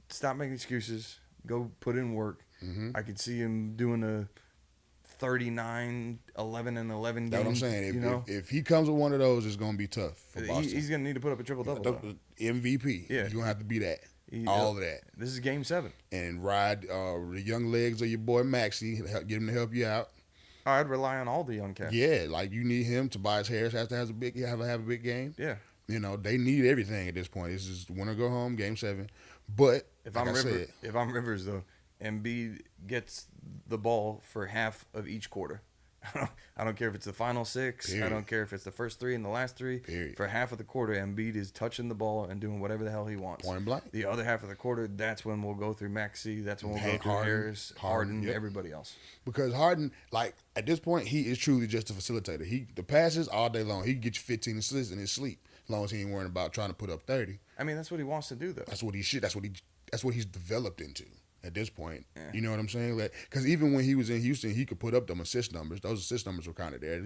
[SPEAKER 2] Stop making excuses. Go put in work. I could see him doing a 39, 11, and 11 game.
[SPEAKER 3] That's what I'm saying. If he comes with one of those, it's going to be tough for Boston.
[SPEAKER 2] He's going to need to put up a triple-double.
[SPEAKER 3] MVP. Yeah. He's going to have to be that. All of that.
[SPEAKER 2] This is game 7.
[SPEAKER 3] And ride the young legs of your boy Maxey. Get him to help you out.
[SPEAKER 2] I'd rely on all the young cats.
[SPEAKER 3] Yeah, like you need him. Tobias Harris has to have a big game.
[SPEAKER 2] Yeah.
[SPEAKER 3] You know, they need everything at this point. It's just win or go home, game 7. But
[SPEAKER 2] If
[SPEAKER 3] like
[SPEAKER 2] I'm
[SPEAKER 3] I
[SPEAKER 2] Rivers,
[SPEAKER 3] said,
[SPEAKER 2] if I'm Rivers though, Embiid gets the ball for half of each quarter. I don't care if it's the final 6.
[SPEAKER 3] Period.
[SPEAKER 2] I don't care if it's the first 3 and the last 3.
[SPEAKER 3] Period.
[SPEAKER 2] For half of the quarter, Embiid is touching the ball and doing whatever the hell he wants.
[SPEAKER 3] Point blank.
[SPEAKER 2] The other half of the quarter, that's when we'll go through Maxey. That's when we'll go through
[SPEAKER 3] Harden,
[SPEAKER 2] Harris, Harden,
[SPEAKER 3] yep.
[SPEAKER 2] everybody else.
[SPEAKER 3] Because Harden, like at this point, he is truly just a facilitator. The passes all day long. He can get you 15 assists in his sleep, as long as he ain't worrying about trying to put up 30.
[SPEAKER 2] I mean, that's what he wants to do, though.
[SPEAKER 3] That's what he should. That's what he's developed into at this point.
[SPEAKER 2] Yeah.
[SPEAKER 3] You know what I'm saying? Like, because even when he was in Houston, he could put up them assist numbers. Those assist numbers were kind of there.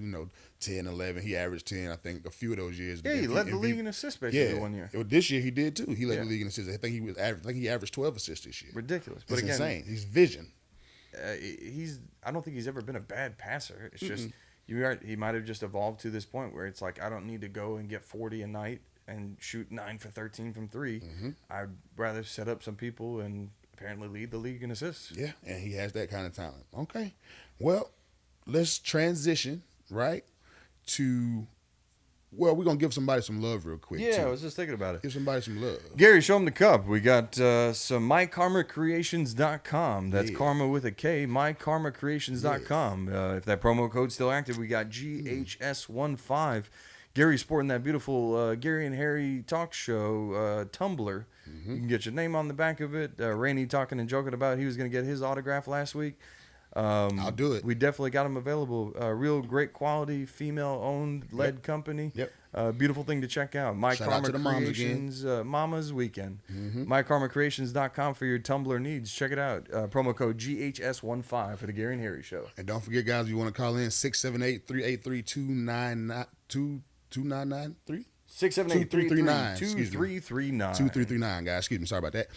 [SPEAKER 3] 10, 11. He averaged 10. I think a few of those years.
[SPEAKER 2] Yeah, he led the league in assists basically one year.
[SPEAKER 3] This year he did too. He led the league in assists. I think he averaged 12 assists this year.
[SPEAKER 2] Ridiculous. But
[SPEAKER 3] It's
[SPEAKER 2] again,
[SPEAKER 3] insane. He's vision.
[SPEAKER 2] I don't think he's ever been a bad passer. It's just he might have just evolved to this point where it's like, I don't need to go and get 40 a night and shoot 9 for 13 from 3. I'd rather set up some people and apparently lead the league in assists.
[SPEAKER 3] Yeah, and he has that kind of talent. Okay, well, let's transition to. Well, we're going to give somebody some love real quick,
[SPEAKER 2] Yeah,
[SPEAKER 3] too.
[SPEAKER 2] I was just thinking about it.
[SPEAKER 3] Give somebody some love.
[SPEAKER 2] Gary, show them the cup. We got some mykarmacreations.com. That's karma with a K, mykarmacreations.com. If that promo code's still active, we got GHS15. Gary sporting that beautiful Gary and Harry talk show Tumblr. You can get your name on the back of it. Rainey talking and joking about he was going to get his autograph last week.
[SPEAKER 3] I'll do it.
[SPEAKER 2] We definitely got them available. Real great quality, female-owned, led company.
[SPEAKER 3] Yep.
[SPEAKER 2] Beautiful thing to check out. My
[SPEAKER 3] Shout out
[SPEAKER 2] Karma
[SPEAKER 3] to the moms
[SPEAKER 2] Creations, Mama's Weekend. MyKarmaCreations.com for your Tumblr needs. Check it out. Promo code GHS15 for the Gary and Harry Show.
[SPEAKER 3] And don't forget, guys, you want to call in 678-383-2993?
[SPEAKER 2] 678-339.
[SPEAKER 3] 2339, guys. Excuse me. Sorry about that.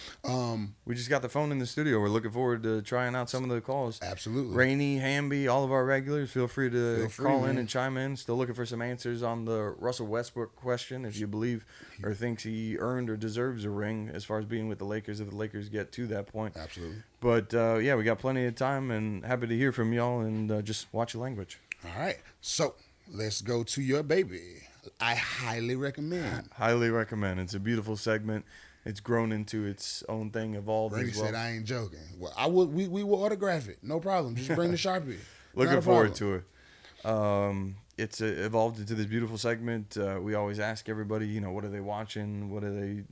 [SPEAKER 2] We just got the phone in the studio. We're looking forward to trying out some of the calls.
[SPEAKER 3] Absolutely.
[SPEAKER 2] Rainey, Hamby, all of our regulars, feel free to call in
[SPEAKER 3] man.
[SPEAKER 2] and chime in. Still looking for some answers on the Russell Westbrook question. If you believe or thinks he earned or deserves a ring as far as being with the Lakers, if the Lakers get to that point.
[SPEAKER 3] Absolutely.
[SPEAKER 2] But, yeah, we got plenty of time and happy to hear from y'all and just watch your language.
[SPEAKER 3] All right. So let's go to your baby. I highly recommend.
[SPEAKER 2] Highly recommend. It's a beautiful segment. It's grown into its own thing, evolved
[SPEAKER 3] Brady
[SPEAKER 2] as well.
[SPEAKER 3] said I ain't joking. Well, I would. We will autograph it. No problem. Just bring the Sharpie.
[SPEAKER 2] Looking forward to it. It's evolved into this beautiful segment. We always ask everybody, what are they watching? What are they,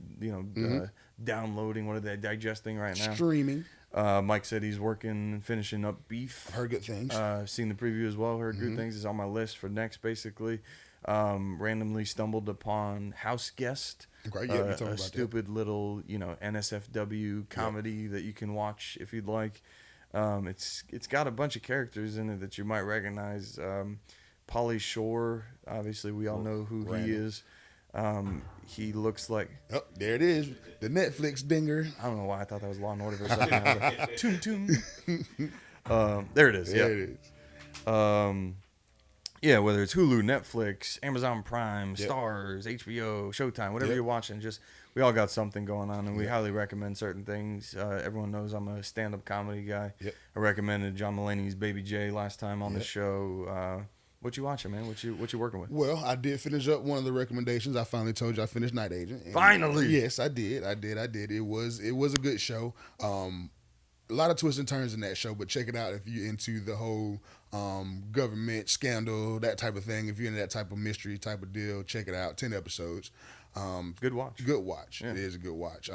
[SPEAKER 2] downloading? What are they digesting right now?
[SPEAKER 3] Streaming.
[SPEAKER 2] Mike said he's working and finishing up Beef.
[SPEAKER 3] I've heard good things.
[SPEAKER 2] I've seen the preview as well. Heard good things. It's on my list for next, basically. Randomly stumbled upon House Guest.
[SPEAKER 3] Okay, yeah, we talked
[SPEAKER 2] a
[SPEAKER 3] about
[SPEAKER 2] stupid little, NSFW comedy that you can watch if you'd like. It's got a bunch of characters in it that you might recognize. Pauly Shore, obviously we all know who he is. He looks like...
[SPEAKER 3] Oh, there it is. The Netflix dinger.
[SPEAKER 2] I don't know why I thought that was Law and Order for a second. I was like, toon, toon. There it is.
[SPEAKER 3] There
[SPEAKER 2] Yeah.
[SPEAKER 3] it is.
[SPEAKER 2] Yeah, whether it's Hulu, Netflix, Amazon Prime,
[SPEAKER 3] Yep.
[SPEAKER 2] Stars, HBO, Showtime, whatever
[SPEAKER 3] Yep.
[SPEAKER 2] you're watching, we all got something going on, and we highly recommend certain things. Everyone knows I'm a stand-up comedy guy.
[SPEAKER 3] Yep.
[SPEAKER 2] I recommended John Mulaney's Baby J last time on the show. What you watching, man? What you working with?
[SPEAKER 3] Well, I did finish up one of the recommendations. I finally told you I finished Night Agent. And
[SPEAKER 2] Finally!
[SPEAKER 3] Yes, I did. It was a good show. A lot of twists and turns in that show, but check it out if you're into the whole government scandal, that type of thing. If you're into that type of mystery type of deal, check it out. 10 episodes.
[SPEAKER 2] Good watch.
[SPEAKER 3] Good watch.
[SPEAKER 2] Yeah.
[SPEAKER 3] It is a good watch.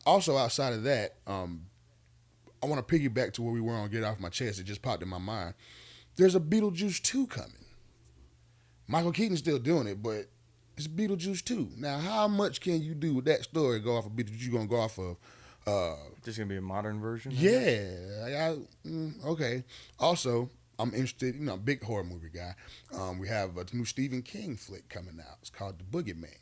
[SPEAKER 3] Also, outside of that, I want to piggyback to where we were on Get Off My Chest. It just popped in my mind. There's a Beetlejuice 2 coming. Michael Keaton's still doing it, but it's Beetlejuice 2. Now, how much can you do with that story? Go off of Beetlejuice? You gonna go off of?
[SPEAKER 2] Just gonna be a modern version.
[SPEAKER 3] Yeah. Okay. Also, I'm interested. Big horror movie guy. We have a new Stephen King flick coming out. It's called The Boogeyman.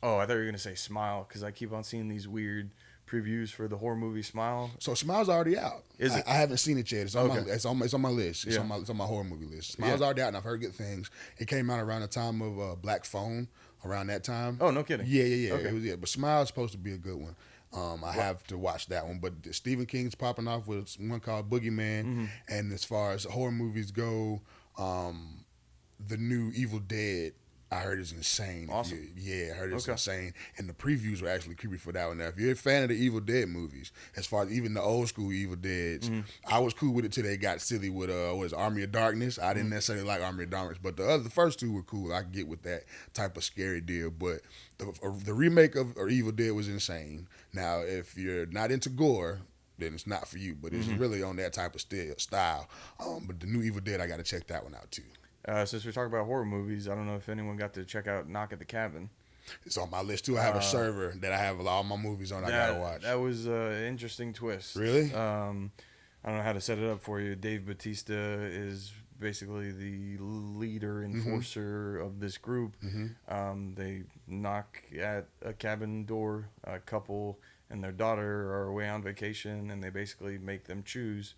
[SPEAKER 2] Oh, I thought you were gonna say Smile because I keep on seeing these weird previews for the horror movie Smile.
[SPEAKER 3] So Smile's already out.
[SPEAKER 2] Is it?
[SPEAKER 3] I haven't seen it yet. It's on
[SPEAKER 2] Okay.
[SPEAKER 3] my it's on my list. It's
[SPEAKER 2] Yeah.
[SPEAKER 3] on my horror movie list. Smile's already out, and I've heard good things. It came out around the time of Black Phone. Around that time.
[SPEAKER 2] Oh, no kidding.
[SPEAKER 3] Yeah.
[SPEAKER 2] Okay.
[SPEAKER 3] It was, but Smile's supposed to be a good one. I have to watch that one. But Stephen King's popping off with one called Boogeyman. And as far as horror movies go, the new Evil Dead, I heard is insane.
[SPEAKER 2] Awesome.
[SPEAKER 3] I heard it's insane. And the previews were actually creepy for that one. Now, if you're a fan of the Evil Dead movies, as far as even the old school Evil Deads, I was cool with it till they got silly with Army of Darkness. I didn't necessarily like Army of Darkness, but the first two were cool. I could get with that type of scary deal. But the remake of Evil Dead was insane. Now, if you're not into gore, then it's not for you. But it's really on that type of style. But the new Evil Dead, I got to check that one out too.
[SPEAKER 2] Since we're talking about horror movies, I don't know if anyone got to check out Knock at the Cabin.
[SPEAKER 3] It's on my list too. I have a server that I have all my movies on. I gotta watch.
[SPEAKER 2] That was an interesting twist.
[SPEAKER 3] Really?
[SPEAKER 2] I don't know how to set it up for you. Dave Bautista is basically the leader, enforcer of this group. They knock at a cabin door. A couple and their daughter are away on vacation, and they basically make them choose: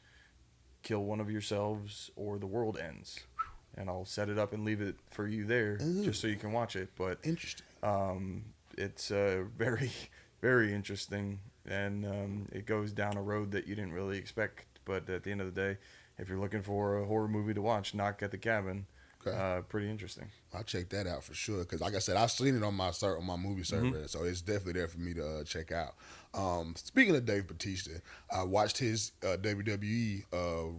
[SPEAKER 2] kill one of yourselves, or the world ends. And I'll set it up and leave it for you there, just so you can watch it. But
[SPEAKER 3] interesting.
[SPEAKER 2] It's very, very interesting, and it goes down a road that you didn't really expect. But at the end of the day, if you're looking for a horror movie to watch, Knock at the Cabin. Pretty interesting.
[SPEAKER 3] I'll check that out for sure. Because like I said, I've seen it on my movie server, so it's definitely there for me to check out. Speaking of Dave Bautista, I watched his WWE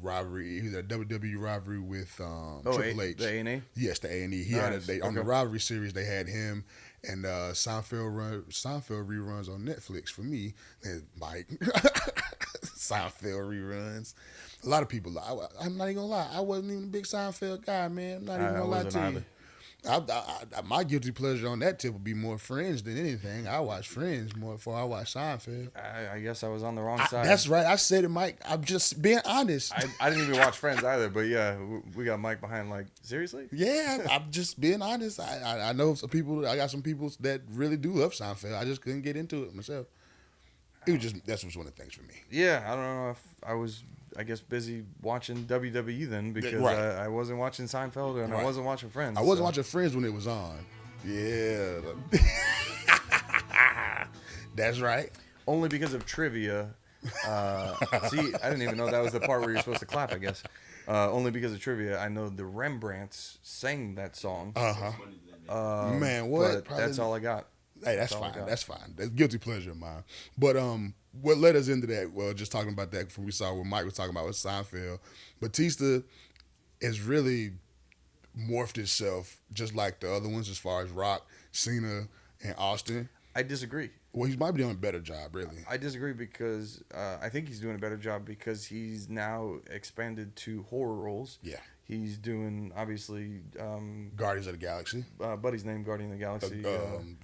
[SPEAKER 3] rivalry. He was a WWE rivalry with Triple H.
[SPEAKER 2] The A&E?
[SPEAKER 3] Yes, the A&E. He had on the rivalry series. They had him and Seinfeld reruns on Netflix for me and Mike. Seinfeld reruns. A lot of people. I'm not even gonna lie. I wasn't even a big Seinfeld guy, man. I'm not even gonna lie to you. My guilty pleasure on that tip would be more Friends than anything. I watch Friends more before I watch Seinfeld.
[SPEAKER 2] I guess I was on the wrong side.
[SPEAKER 3] That's right. I said it, Mike. I'm just being honest.
[SPEAKER 2] I didn't even watch Friends either, but yeah, we got Mike behind. Like, seriously?
[SPEAKER 3] Yeah, I'm just being honest. I know some people. I got some people that really do love Seinfeld. I just couldn't get into it myself. It was just that's one of the things for me.
[SPEAKER 2] Yeah, I don't know if I was. I guess busy watching WWE then because I wasn't watching Seinfeld and I wasn't watching Friends.
[SPEAKER 3] I wasn't watching Friends when it was on. Yeah. That's right.
[SPEAKER 2] Only because of trivia. See, I didn't even know that was the part where you're supposed to clap, I guess. Only because of trivia, I know the Rembrandts sang that song.
[SPEAKER 3] Man, what?
[SPEAKER 2] But that's all I got.
[SPEAKER 3] Hey, that's fine. That's fine. That's guilty pleasure of mine. But what led us into that? Well, just talking about that before we saw what Mike was talking about with Seinfeld. Batista has really morphed itself just like the other ones as far as Rock, Cena, and Austin.
[SPEAKER 2] I disagree.
[SPEAKER 3] Well, he might be doing a better job, really.
[SPEAKER 2] I disagree because I think he's doing a better job because he's now expanded to horror roles.
[SPEAKER 3] Yeah.
[SPEAKER 2] He's doing, obviously...
[SPEAKER 3] Guardians of the Galaxy.
[SPEAKER 2] Buddy's name, Guardian of the Galaxy.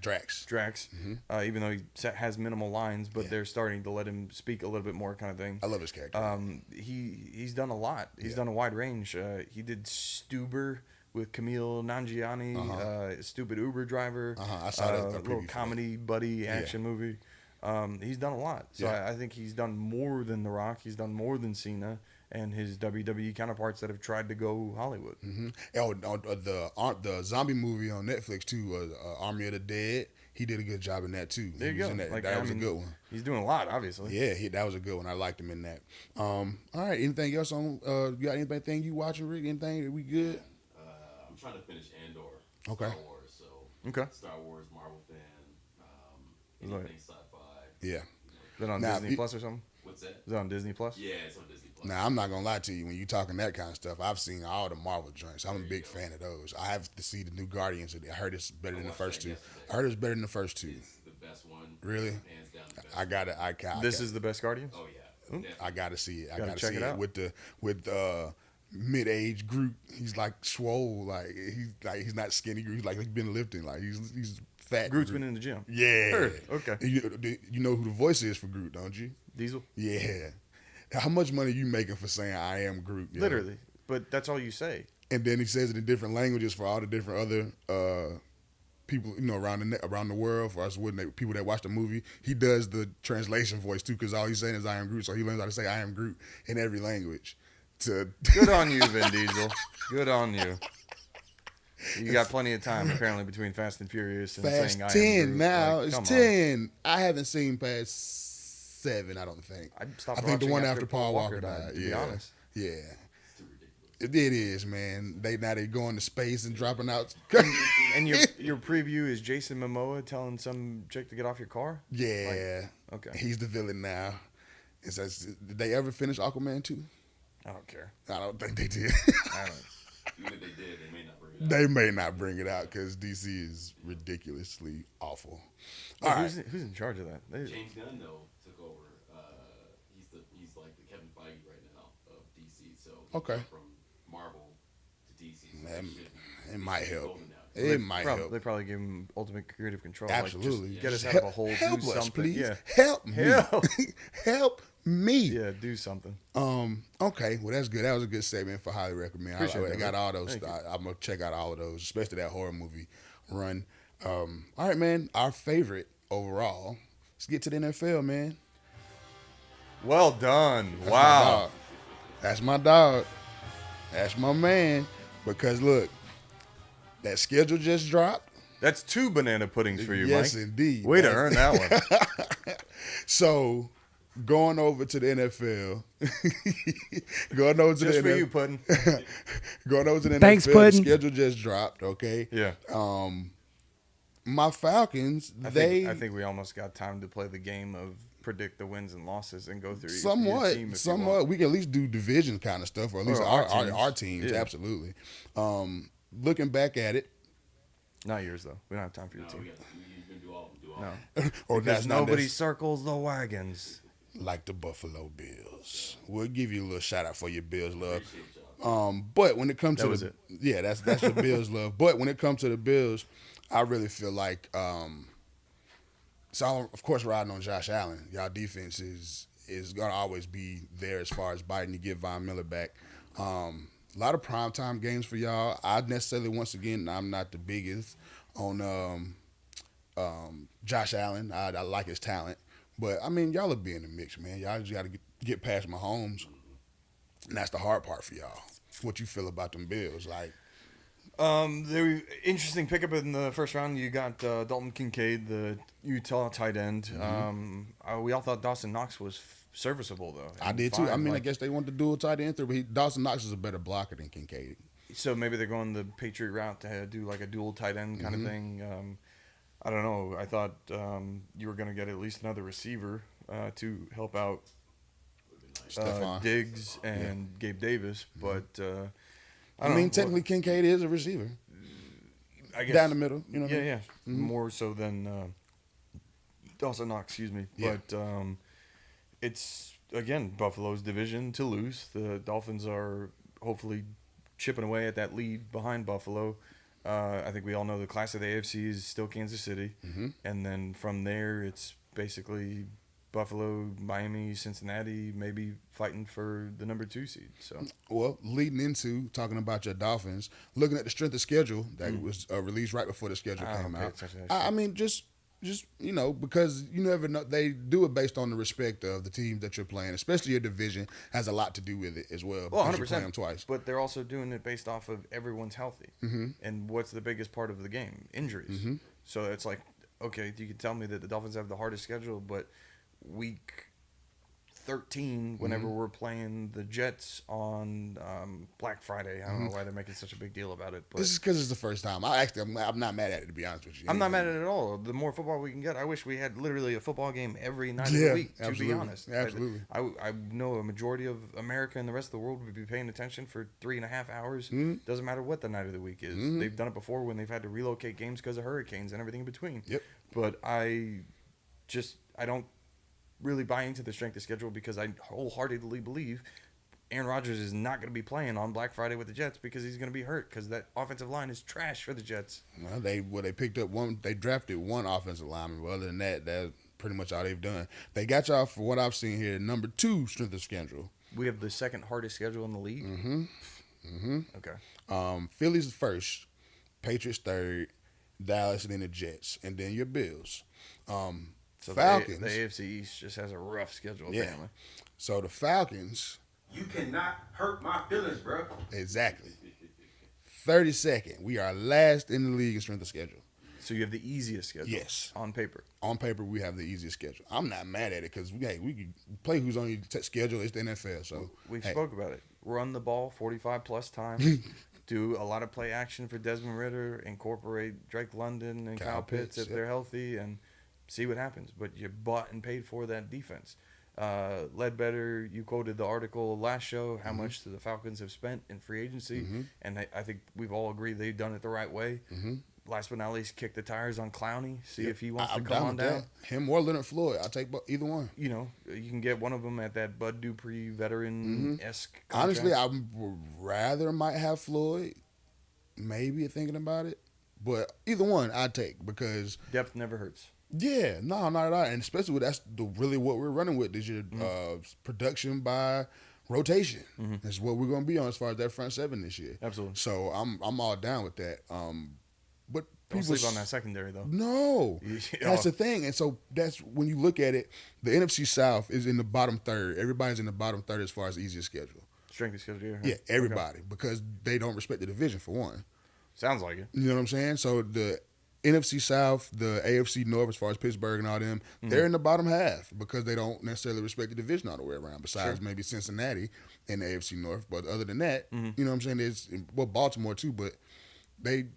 [SPEAKER 3] Drax.
[SPEAKER 2] Drax. Even though he has minimal lines, but they're starting to let him speak a little bit more kind of thing.
[SPEAKER 3] I love his character.
[SPEAKER 2] He's done a lot. He's done a wide range. He did Stuber with Camille Nanjiani, Stupid Uber Driver.
[SPEAKER 3] I saw that.
[SPEAKER 2] A little comedy buddy action movie. He's done a lot. So I think he's done more than The Rock. He's done more than Cena and his WWE counterparts that have tried to go Hollywood.
[SPEAKER 3] Oh, the zombie movie on Netflix too, Army of the Dead. He did a good job in that too.
[SPEAKER 2] There you go.
[SPEAKER 3] That was a good one.
[SPEAKER 2] He's doing a lot, obviously.
[SPEAKER 3] Yeah, that was a good one. I liked him in that. All right. Anything else on? You got anything you watching, Rick? Anything? Are we good?
[SPEAKER 1] I'm trying to finish Andor.
[SPEAKER 3] Okay.
[SPEAKER 1] Star Wars. So Star Wars, Marvel fan. Anything sci-fi.
[SPEAKER 3] Yeah.
[SPEAKER 2] Is that on Disney Plus or something?
[SPEAKER 1] What's that?
[SPEAKER 2] Is that on Disney Plus?
[SPEAKER 1] Yeah, it's on Disney Plus.
[SPEAKER 3] Now, I'm not going to lie to you. When you talking that kind of stuff, I've seen all the Marvel joints. I'm a big fan of those. I have to see the new Guardians. I heard it's better than the first two. I heard it's better than the first two.
[SPEAKER 1] It's the best one.
[SPEAKER 3] Really?
[SPEAKER 1] Hands down the best.
[SPEAKER 3] I got it.
[SPEAKER 2] This is the best Guardians?
[SPEAKER 1] Oh, yeah.
[SPEAKER 3] I got to see it. I
[SPEAKER 2] Gotta
[SPEAKER 3] got to
[SPEAKER 2] check
[SPEAKER 3] see
[SPEAKER 2] it
[SPEAKER 3] it
[SPEAKER 2] out.
[SPEAKER 3] with mid-age Groot. He's like swole. Like he's not skinny Groot. Like he's been lifting. Like he's fat.
[SPEAKER 2] Groot's
[SPEAKER 3] Groot.
[SPEAKER 2] been in the gym.
[SPEAKER 3] Yeah.
[SPEAKER 2] Heard. Okay.
[SPEAKER 3] You know who the voice is for Groot, don't you?
[SPEAKER 2] Diesel?
[SPEAKER 3] Yeah. How much money you making for saying I am Groot? Yo?
[SPEAKER 2] Literally. But that's all you say.
[SPEAKER 3] And then he says it in different languages for all the different other people, around the world. For us, people that watch the movie, he does the translation voice too, because all he's saying is I am Groot. So he learns how to say I am Groot in every language.
[SPEAKER 2] Good on you, Vin Diesel. Good on you. You got plenty of time apparently between Fast and Furious and
[SPEAKER 3] Fast
[SPEAKER 2] saying I am
[SPEAKER 3] 10
[SPEAKER 2] Groot.
[SPEAKER 3] now.
[SPEAKER 2] Like,
[SPEAKER 3] It's
[SPEAKER 2] come
[SPEAKER 3] 10. I haven't seen past 7, I don't think.
[SPEAKER 2] I stopped
[SPEAKER 3] I think the
[SPEAKER 2] watching
[SPEAKER 3] one
[SPEAKER 2] after
[SPEAKER 3] after Paul Walker died.
[SPEAKER 2] to
[SPEAKER 3] Yeah.
[SPEAKER 2] be honest.
[SPEAKER 3] Yeah.
[SPEAKER 1] It's too ridiculous.
[SPEAKER 3] It is, man. They going to space and dropping out.
[SPEAKER 2] And your preview is Jason Momoa telling some chick to get off your car?
[SPEAKER 3] Yeah.
[SPEAKER 2] Okay.
[SPEAKER 3] He's the villain now. It says, did they ever finish Aquaman 2?
[SPEAKER 2] I don't care.
[SPEAKER 3] I don't think they did.
[SPEAKER 2] I don't.
[SPEAKER 1] Even if they did, they may not bring it out.
[SPEAKER 3] They may not bring it out because DC is ridiculously awful. All right.
[SPEAKER 2] Who's in charge of that?
[SPEAKER 1] James Gunn though took over. He's like the Kevin Feige right now of DC. So he
[SPEAKER 3] Okay.
[SPEAKER 1] went from Marvel to DC. So
[SPEAKER 3] Man,
[SPEAKER 1] that should be-
[SPEAKER 3] it might
[SPEAKER 1] should be
[SPEAKER 3] help.
[SPEAKER 1] golden now.
[SPEAKER 3] It might help.
[SPEAKER 2] They probably give him ultimate creative control.
[SPEAKER 3] Absolutely.
[SPEAKER 2] Like, just get us
[SPEAKER 3] Just
[SPEAKER 2] out of a hole.
[SPEAKER 3] help
[SPEAKER 2] Do
[SPEAKER 3] us,
[SPEAKER 2] something.
[SPEAKER 3] please.
[SPEAKER 2] Yeah.
[SPEAKER 3] Help me.
[SPEAKER 2] Help.
[SPEAKER 3] Help me.
[SPEAKER 2] Yeah. Do something.
[SPEAKER 3] Okay. Well, that's good. That was a good segment for highly recommend.
[SPEAKER 2] Appreciate
[SPEAKER 3] I
[SPEAKER 2] that,
[SPEAKER 3] got
[SPEAKER 2] man.
[SPEAKER 3] all those.
[SPEAKER 2] Thank you.
[SPEAKER 3] I'm gonna check out all of those, especially that horror movie run. All right, man. Our favorite overall. Let's get to the NFL, man.
[SPEAKER 2] Well done.
[SPEAKER 3] That's my
[SPEAKER 2] Wow.
[SPEAKER 3] dog. That's my dog. That's my man. Because look, that schedule just dropped.
[SPEAKER 2] That's 2 banana puddings for you,
[SPEAKER 3] Yes,
[SPEAKER 2] Mike.
[SPEAKER 3] indeed.
[SPEAKER 2] Way to
[SPEAKER 3] That's-
[SPEAKER 2] earn that one.
[SPEAKER 3] So, going over to the NFL, going over to
[SPEAKER 2] Just
[SPEAKER 3] the
[SPEAKER 2] for
[SPEAKER 3] NFL,
[SPEAKER 2] you, pudding.
[SPEAKER 3] going over to the
[SPEAKER 4] Thanks,
[SPEAKER 3] NFL,
[SPEAKER 4] Puddin'.
[SPEAKER 3] the schedule just dropped. Okay,
[SPEAKER 2] Yeah.
[SPEAKER 3] my Falcons,
[SPEAKER 2] I think we almost got time to play the game of predict the wins and losses and go through your team if you want.
[SPEAKER 3] somewhat. We can at least do division kind of stuff, or at least
[SPEAKER 2] Or
[SPEAKER 3] our teams.
[SPEAKER 2] teams. Yeah.
[SPEAKER 3] Absolutely. Looking back at it,
[SPEAKER 2] Not yours though. We don't have time for your
[SPEAKER 1] No,
[SPEAKER 2] team.
[SPEAKER 1] you can do all. Do all.
[SPEAKER 2] No.
[SPEAKER 3] or
[SPEAKER 2] Because
[SPEAKER 3] that's not
[SPEAKER 2] nobody circles the wagons.
[SPEAKER 3] like the Buffalo Bills. We'll give you a little shout out for your Bills love.
[SPEAKER 1] Appreciate y'all.
[SPEAKER 3] But when it comes
[SPEAKER 2] That
[SPEAKER 3] to
[SPEAKER 2] was
[SPEAKER 3] the
[SPEAKER 2] it.
[SPEAKER 3] yeah, that's the Bills love. But when it comes to the Bills, I really feel like so I'm, of course riding on Josh Allen. Y'all defense is gonna always be there as far as biting to get Von Miller back. A lot of primetime games for y'all. I necessarily, once again, I'm not the biggest on Josh Allen. I like his talent. But, I mean, y'all will be in the mix, man. Y'all just got to get past Mahomes. And that's the hard part for y'all. What you feel about them Bills. Like,
[SPEAKER 2] The interesting pickup in the first round. You got Dalton Kincaid, the Utah tight end. We all thought Dawson Knox was serviceable though.
[SPEAKER 3] I
[SPEAKER 2] and
[SPEAKER 3] did too. I
[SPEAKER 2] fine.
[SPEAKER 3] mean, I
[SPEAKER 2] Like,
[SPEAKER 3] guess they wanted to do a tight end through, but Dawson Knox is a better blocker than Kincaid.
[SPEAKER 2] so maybe they're going the Patriot route to do like a dual tight end kind of thing. I don't know. I thought you were going to get at least another receiver to help out
[SPEAKER 3] Stephon.
[SPEAKER 2] Diggs and Gabe Davis, but
[SPEAKER 3] I mean, technically, Kincaid is a receiver.
[SPEAKER 2] I guess
[SPEAKER 3] Down the middle, you know what I
[SPEAKER 2] Yeah,
[SPEAKER 3] mean?
[SPEAKER 2] yeah. More so than Dawson Knox, excuse me.
[SPEAKER 3] Yeah.
[SPEAKER 2] But it's, again, Buffalo's division to lose. The Dolphins are hopefully chipping away at that lead behind Buffalo. I think we all know the class of the AFC is still Kansas City. And then from there, it's basically Buffalo, Miami, Cincinnati, maybe fighting for the number 2 seed. So
[SPEAKER 3] Well, leading into talking about your Dolphins, looking at the strength of schedule that was released right before the schedule
[SPEAKER 2] I don't
[SPEAKER 3] came
[SPEAKER 2] pay
[SPEAKER 3] out.
[SPEAKER 2] attention to that
[SPEAKER 3] I mean, just you know, because you never know. They do it based on the respect of the team that you're playing, especially your division has a lot to do with it as well.
[SPEAKER 2] Well,
[SPEAKER 3] because you
[SPEAKER 2] 100%.
[SPEAKER 3] play them twice.
[SPEAKER 2] But they're also doing it based off of everyone's healthy. And what's the biggest part of the game? Injuries. So it's like, okay, you can tell me that the Dolphins have the hardest schedule, but week 13, whenever we're playing the Jets on Black Friday, I don't know why they're making such a big deal about it. But
[SPEAKER 3] This is because it's the first time. I'm not mad at it, to be honest with you.
[SPEAKER 2] I'm not mad at it at all. The more football we can get, I wish we had literally a football game every night of
[SPEAKER 3] Yeah,
[SPEAKER 2] the week, to
[SPEAKER 3] absolutely.
[SPEAKER 2] be honest.
[SPEAKER 3] Absolutely.
[SPEAKER 2] I know a majority of America and the rest of the world would be paying attention for 3.5 hours.
[SPEAKER 3] Mm-hmm.
[SPEAKER 2] Doesn't matter what the night of the week is. They've done it before when they've had to relocate games because of hurricanes and everything in between.
[SPEAKER 3] Yep.
[SPEAKER 2] But I don't really buy into the strength of schedule because I wholeheartedly believe Aaron Rodgers is not going to be playing on Black Friday with the Jets because he's going to be hurt because that offensive line is trash for the Jets.
[SPEAKER 3] Well, they picked up one. They drafted one offensive lineman. But other than that, that's pretty much all they've done. They got y'all, for what I've seen here, number 2 strength of schedule.
[SPEAKER 2] We have the second hardest schedule in the league. Okay.
[SPEAKER 3] Philly's first, Patriots third, Dallas, and then the Jets, and then your Bills.
[SPEAKER 2] So
[SPEAKER 3] Falcons.
[SPEAKER 2] The AFC East just has a rough schedule,
[SPEAKER 3] Yeah.
[SPEAKER 2] apparently.
[SPEAKER 3] So the Falcons,
[SPEAKER 5] You cannot hurt my feelings, bro.
[SPEAKER 3] exactly. 32nd. We are last in the league in strength of schedule.
[SPEAKER 2] So you have the easiest schedule.
[SPEAKER 3] Yes.
[SPEAKER 2] On paper.
[SPEAKER 3] On paper, we have the easiest schedule. I'm not mad at it because we can play who's on your schedule. It's the NFL, so
[SPEAKER 2] We spoke about it. Run the ball 45 plus times. Do a lot of play action for Desmond Ritter. Incorporate Drake London and Kyle Pitts if
[SPEAKER 3] yep.
[SPEAKER 2] they're healthy, and see what happens. But you bought and paid for that defense. Ledbetter, you quoted the article last show, how much the Falcons have spent in free agency, and I think we've all agreed they've done it the right way. Last but not least, kick the tires on Clowney, see if he wants to come on down.
[SPEAKER 3] Him or Leonard Floyd, I'll take either one.
[SPEAKER 2] You know, you can get one of them at that Bud Dupree veteran-esque contract.
[SPEAKER 3] Honestly, I would rather might have Floyd, maybe thinking about it, but either one I'd take because
[SPEAKER 2] depth never hurts.
[SPEAKER 3] Yeah, no, not at all, and especially with that's really what we're running with this year. Production by rotation. That's what we're going to be on as far as that front seven this year.
[SPEAKER 2] Absolutely.
[SPEAKER 3] So I'm all down with that. But
[SPEAKER 2] Don't
[SPEAKER 3] people
[SPEAKER 2] sleep on that secondary though.
[SPEAKER 3] No, that's the thing, and so that's when you look at it. The NFC South is in the bottom third. Everybody's in the bottom third as far as the easiest schedule.
[SPEAKER 2] Strength of schedule. Huh?
[SPEAKER 3] Yeah, everybody because they don't respect the division for one.
[SPEAKER 2] Sounds like it.
[SPEAKER 3] You know what I'm saying? So the NFC South, the AFC North, as far as Pittsburgh and all them, they're in the bottom half because they don't necessarily respect the division all the way around. Besides maybe Cincinnati in the AFC North, but other than that, you know what I'm saying? There's Baltimore too, but they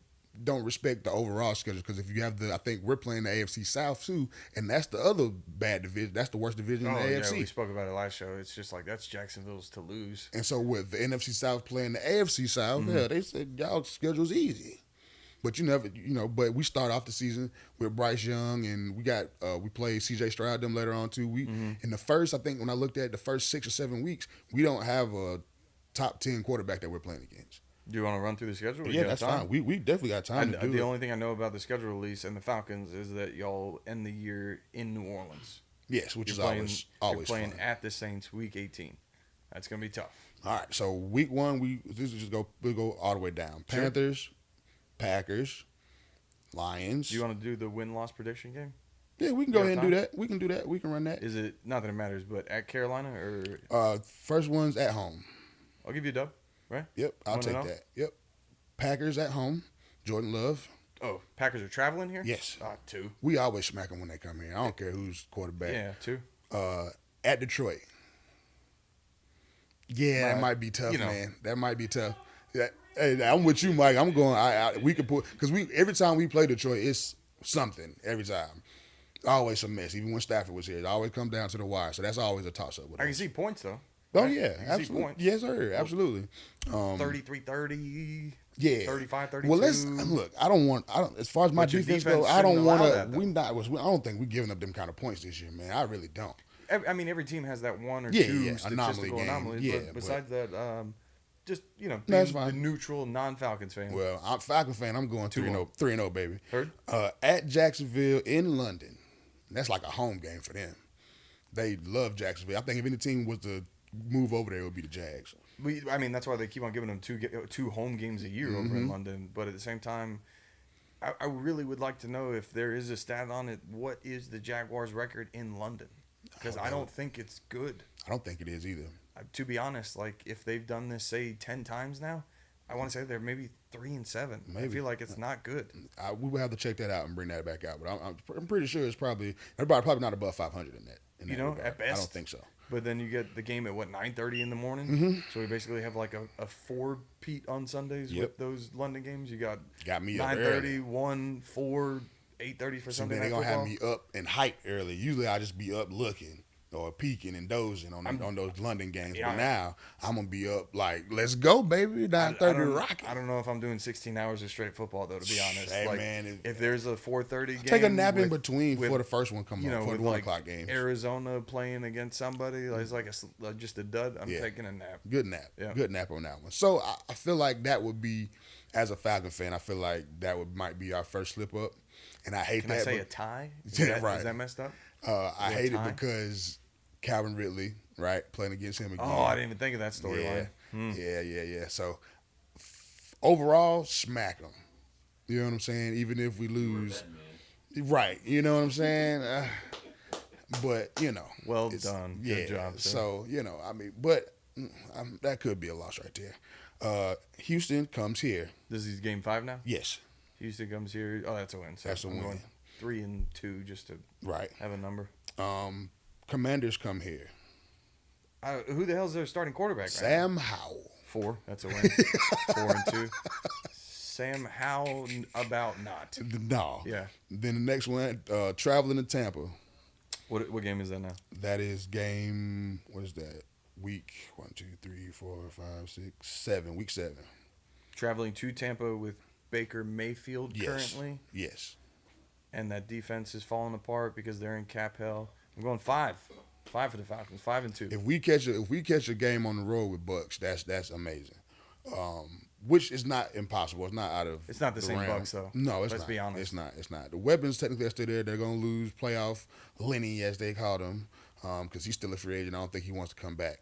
[SPEAKER 3] don't respect the overall schedule because if you have I think we're playing the AFC South too, and that's the other bad division. That's the worst division in the AFC.
[SPEAKER 2] Yeah, we spoke about it last show. It's just like that's Jacksonville's to lose.
[SPEAKER 3] And so with the NFC South playing the AFC South, yeah, they said y'all schedule's easy. But but we start off the season with Bryce Young, and we play C.J. Stroud them later on too. In the first, I think when I looked at the first 6 or 7 weeks, we don't have a top 10 quarterback that we're playing against.
[SPEAKER 2] Do you want to run through the schedule?
[SPEAKER 3] Yeah, that's fine. We definitely got time to do it.
[SPEAKER 2] The only thing I know about the schedule release and the Falcons is that y'all end the year in New Orleans.
[SPEAKER 3] Yes, which is always
[SPEAKER 2] you're playing
[SPEAKER 3] fun.
[SPEAKER 2] at the Saints week 18. That's gonna be tough.
[SPEAKER 3] All right, so week 1 we'll go all the way down.
[SPEAKER 2] Sure.
[SPEAKER 3] Panthers, Packers, Lions.
[SPEAKER 2] Do you want to do the win-loss prediction game?
[SPEAKER 3] Yeah, we can go ahead and do that. We can do that. We can run that.
[SPEAKER 2] Is it not that it matters, but at Carolina or
[SPEAKER 3] first one's at home.
[SPEAKER 2] I'll give you a dub, right?
[SPEAKER 3] Yep, I'll take that. Yep. Packers at home. Jordan Love.
[SPEAKER 2] Oh, Packers are traveling here?
[SPEAKER 3] Yes.
[SPEAKER 2] 2.
[SPEAKER 3] We always smack them when they come here. I don't care who's quarterback.
[SPEAKER 2] Yeah, 2.
[SPEAKER 3] At Detroit. Yeah, that might be tough,
[SPEAKER 2] you know.
[SPEAKER 3] man. That might be tough. Hey, I'm with you, Mike. I'm going. We could put because every time we play Detroit, it's something. Every time, always a mess. Even when Stafford was here, it always come down to the wire. So that's always a toss up.
[SPEAKER 2] I can see points though.
[SPEAKER 3] Oh
[SPEAKER 2] right?
[SPEAKER 3] yeah, absolutely. Yes, sir. Absolutely.
[SPEAKER 2] 33-30.
[SPEAKER 3] Yeah.
[SPEAKER 2] 35-32.
[SPEAKER 3] Well, look. I don't. As far as my
[SPEAKER 2] But your
[SPEAKER 3] defense
[SPEAKER 2] defense
[SPEAKER 3] goes, I don't
[SPEAKER 2] shouldn't
[SPEAKER 3] want
[SPEAKER 2] allow
[SPEAKER 3] to.
[SPEAKER 2] that,
[SPEAKER 3] I don't think we're giving up them kind of points this year, man. I really don't.
[SPEAKER 2] I mean, every team has that one or
[SPEAKER 3] Yeah,
[SPEAKER 2] two
[SPEAKER 3] yeah,
[SPEAKER 2] statistical
[SPEAKER 3] anomaly game.
[SPEAKER 2] anomalies.
[SPEAKER 3] Yeah,
[SPEAKER 2] but besides that, just
[SPEAKER 3] That's
[SPEAKER 2] being the
[SPEAKER 3] fine.
[SPEAKER 2] neutral non-Falcons fan.
[SPEAKER 3] Well, I'm Falcon fan. I'm going 3-0, baby.
[SPEAKER 2] Heard?
[SPEAKER 3] At Jacksonville in London. That's like a home game for them. They love Jacksonville. I think if any team was to move over there, it would be the Jags.
[SPEAKER 2] I mean, that's why they keep on giving them two home games a year over in London. But at the same time, I really would like to know if there is a stat on it. What is the Jaguars' record in London? Because I don't think it's good.
[SPEAKER 3] I don't think it is either.
[SPEAKER 2] To be honest, like if they've done this, say 10 times now, I want to say they're maybe 3-7.
[SPEAKER 3] Maybe.
[SPEAKER 2] I feel like it's not good.
[SPEAKER 3] We will have to check that out and bring that back out. But I'm pretty sure it's probably not above 500 in that.
[SPEAKER 2] At
[SPEAKER 3] I
[SPEAKER 2] best.
[SPEAKER 3] don't think so.
[SPEAKER 2] But then you get the game at 9:30 in the morning. So we basically have like a 4-peat on Sundays with those London games. You got
[SPEAKER 3] me up
[SPEAKER 2] 9:30, 1, 4, 8:30 for Sunday
[SPEAKER 3] They're
[SPEAKER 2] night
[SPEAKER 3] gonna
[SPEAKER 2] football.
[SPEAKER 3] have me up and hype early. Usually I just be up looking or peeking and dozing on those London games.
[SPEAKER 2] Yeah,
[SPEAKER 3] but now I'm gonna be up like, let's go, baby, 9:30 rocket.
[SPEAKER 2] I don't know if I'm doing 16 hours of straight football though. To be honest,
[SPEAKER 3] Hey,
[SPEAKER 2] like,
[SPEAKER 3] man,
[SPEAKER 2] if there's a 4:30 game,
[SPEAKER 3] take a nap in
[SPEAKER 2] with-
[SPEAKER 3] between
[SPEAKER 2] with,
[SPEAKER 3] before the first one comes on, for
[SPEAKER 2] with
[SPEAKER 3] the 1
[SPEAKER 2] like
[SPEAKER 3] o'clock games.
[SPEAKER 2] Arizona playing against somebody, it's like just a dud. I'm taking a nap.
[SPEAKER 3] Good nap.
[SPEAKER 2] Yeah.
[SPEAKER 3] Good nap on that one. So I feel like that would be, as a Falcon fan, I feel like that might be our first slip up. And I hate
[SPEAKER 2] Can
[SPEAKER 3] that.
[SPEAKER 2] I say
[SPEAKER 3] but-
[SPEAKER 2] a tie?
[SPEAKER 3] Right.
[SPEAKER 2] Is that messed up?
[SPEAKER 3] I hate
[SPEAKER 2] tie?
[SPEAKER 3] it because Calvin Ridley, right, playing against him again.
[SPEAKER 2] Oh, I didn't even think of that storyline.
[SPEAKER 3] Yeah. So overall, smack them. You know what I'm saying? Even if we lose, right? You know what I'm saying? But
[SPEAKER 2] Well done. Good job, sir.
[SPEAKER 3] So I mean, but that could be a loss right there. Houston comes here.
[SPEAKER 2] This is game 5 now.
[SPEAKER 3] Yes.
[SPEAKER 2] Houston comes here. Oh, that's a win. So
[SPEAKER 3] That's a
[SPEAKER 2] I'm
[SPEAKER 3] win.
[SPEAKER 2] going 3-2 just to
[SPEAKER 3] Right.
[SPEAKER 2] have a number.
[SPEAKER 3] Commanders come here.
[SPEAKER 2] Who the hell's their starting quarterback? Right
[SPEAKER 3] Sam Howell.
[SPEAKER 2] now? 4. That's a win. 4-2. Sam Howell about not.
[SPEAKER 3] No.
[SPEAKER 2] Yeah.
[SPEAKER 3] Then the next one, traveling to Tampa.
[SPEAKER 2] What game is that now?
[SPEAKER 3] That is game. What is that? Week 1, 2, 3, 4, 5, 6, 7. Week 7.
[SPEAKER 2] Traveling to Tampa with Baker Mayfield
[SPEAKER 3] Yes.
[SPEAKER 2] currently,
[SPEAKER 3] Yes.
[SPEAKER 2] and that defense is falling apart because they're in cap hell. I'm going 5. 5 for the Falcons. 5-2.
[SPEAKER 3] If we catch a game on the road with Bucks, that's amazing. Which is not impossible. It's not out of.
[SPEAKER 2] It's not the same
[SPEAKER 3] realm.
[SPEAKER 2] Bucks, though.
[SPEAKER 3] No, it's
[SPEAKER 2] Let's
[SPEAKER 3] not.
[SPEAKER 2] be honest.
[SPEAKER 3] It's not. It's not. The weapons technically are still there. They're gonna lose playoff Lenny, as they called him, because he's still a free agent. I don't think he wants to come back.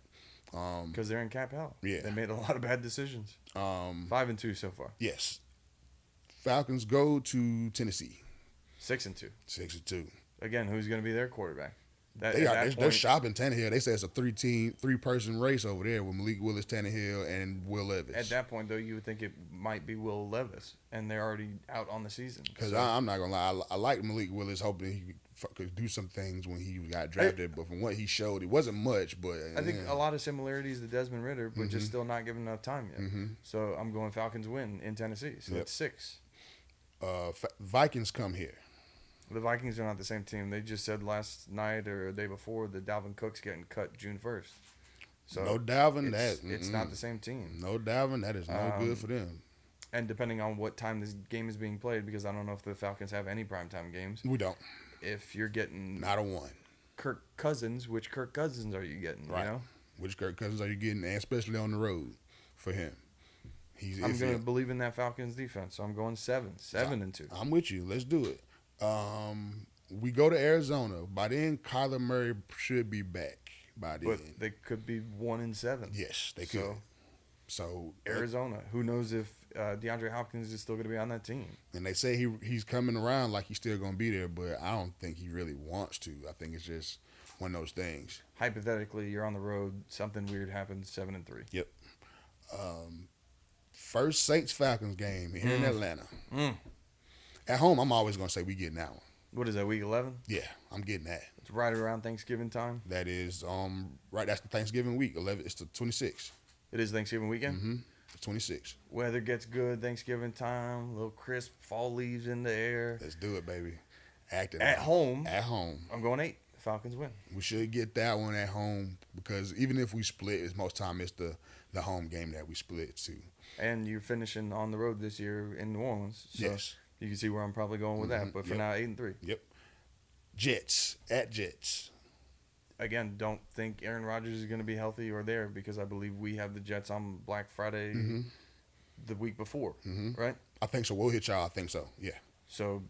[SPEAKER 2] Because they're in cap hell.
[SPEAKER 3] Yeah.
[SPEAKER 2] They made a lot of bad decisions. 5-2 so far.
[SPEAKER 3] Yes. Falcons go to Tennessee.
[SPEAKER 2] 6-2.
[SPEAKER 3] 6-2.
[SPEAKER 2] Again, who's going to be their quarterback?
[SPEAKER 3] They're shopping Tannehill. They say it's a 3-person race over there with Malik Willis, Tannehill, and Will Levis.
[SPEAKER 2] At that point, though, you would think it might be Will Levis, and they're already out on the season.
[SPEAKER 3] Because
[SPEAKER 2] So-
[SPEAKER 3] I'm not gonna lie, I like Malik Willis, hoping he could do some things when he got drafted. But from what he showed, it wasn't much. But
[SPEAKER 2] I think a lot of similarities to Desmond Ridder, but just still not given enough time yet. So I'm going Falcons win in Tennessee. So
[SPEAKER 3] Yep.
[SPEAKER 2] it's 6.
[SPEAKER 3] Vikings come here.
[SPEAKER 2] The Vikings are not the same team. They just said last night or the day before that Dalvin Cook's getting cut June 1st. So
[SPEAKER 3] No Dalvin,
[SPEAKER 2] it's not the same team.
[SPEAKER 3] No Dalvin, that is no good for them.
[SPEAKER 2] And depending on what time this game is being played, because I don't know if the Falcons have any primetime games.
[SPEAKER 3] We don't.
[SPEAKER 2] If you're getting
[SPEAKER 3] Not a one.
[SPEAKER 2] Kirk Cousins, which Kirk Cousins are you getting?
[SPEAKER 3] Right.
[SPEAKER 2] You know?
[SPEAKER 3] Which Kirk Cousins are you getting, and especially on the road for him?
[SPEAKER 2] I'm going to believe in that Falcons defense, so I'm going 7-2.
[SPEAKER 3] I'm with you. Let's do it. We go to Arizona. By then, Kyler Murray should be back. By then,
[SPEAKER 2] But they could be 1-7.
[SPEAKER 3] yes, they could. So
[SPEAKER 2] Arizona, who knows if DeAndre Hopkins is still going to be on that team?
[SPEAKER 3] and they say he's coming around like he's still going to be there, but I don't think he really wants to. I think it's just one of those things.
[SPEAKER 2] Hypothetically, you're on the road, something weird happens, 7-3.
[SPEAKER 3] Yep. First Saints Falcons game here in Atlanta. At home, I'm always going to say we getting that one.
[SPEAKER 2] What is that, week 11?
[SPEAKER 3] Yeah, I'm getting that.
[SPEAKER 2] It's right around Thanksgiving time.
[SPEAKER 3] That is right. That's the Thanksgiving week. 11. It's the 26th.
[SPEAKER 2] It is Thanksgiving weekend.
[SPEAKER 3] The 26th.
[SPEAKER 2] Weather gets good Thanksgiving time, little crisp fall leaves in the air.
[SPEAKER 3] Let's do it, baby. Acting
[SPEAKER 2] At home,
[SPEAKER 3] At home.
[SPEAKER 2] I'm going 8. Falcons win.
[SPEAKER 3] We should get that one at home because even if we split, it's most time it's the home game that we split to.
[SPEAKER 2] And you're finishing on the road this year in New Orleans. So
[SPEAKER 3] Yes.
[SPEAKER 2] you can see where I'm probably going with that. But for
[SPEAKER 3] Yep.
[SPEAKER 2] now, 8-3.
[SPEAKER 3] Yep. Jets at Jets.
[SPEAKER 2] Again, don't think Aaron Rodgers is going to be healthy or there because I believe we have the Jets on Black Friday the week before, right?
[SPEAKER 3] I think so. We'll hit y'all. I think so. Yeah.
[SPEAKER 2] So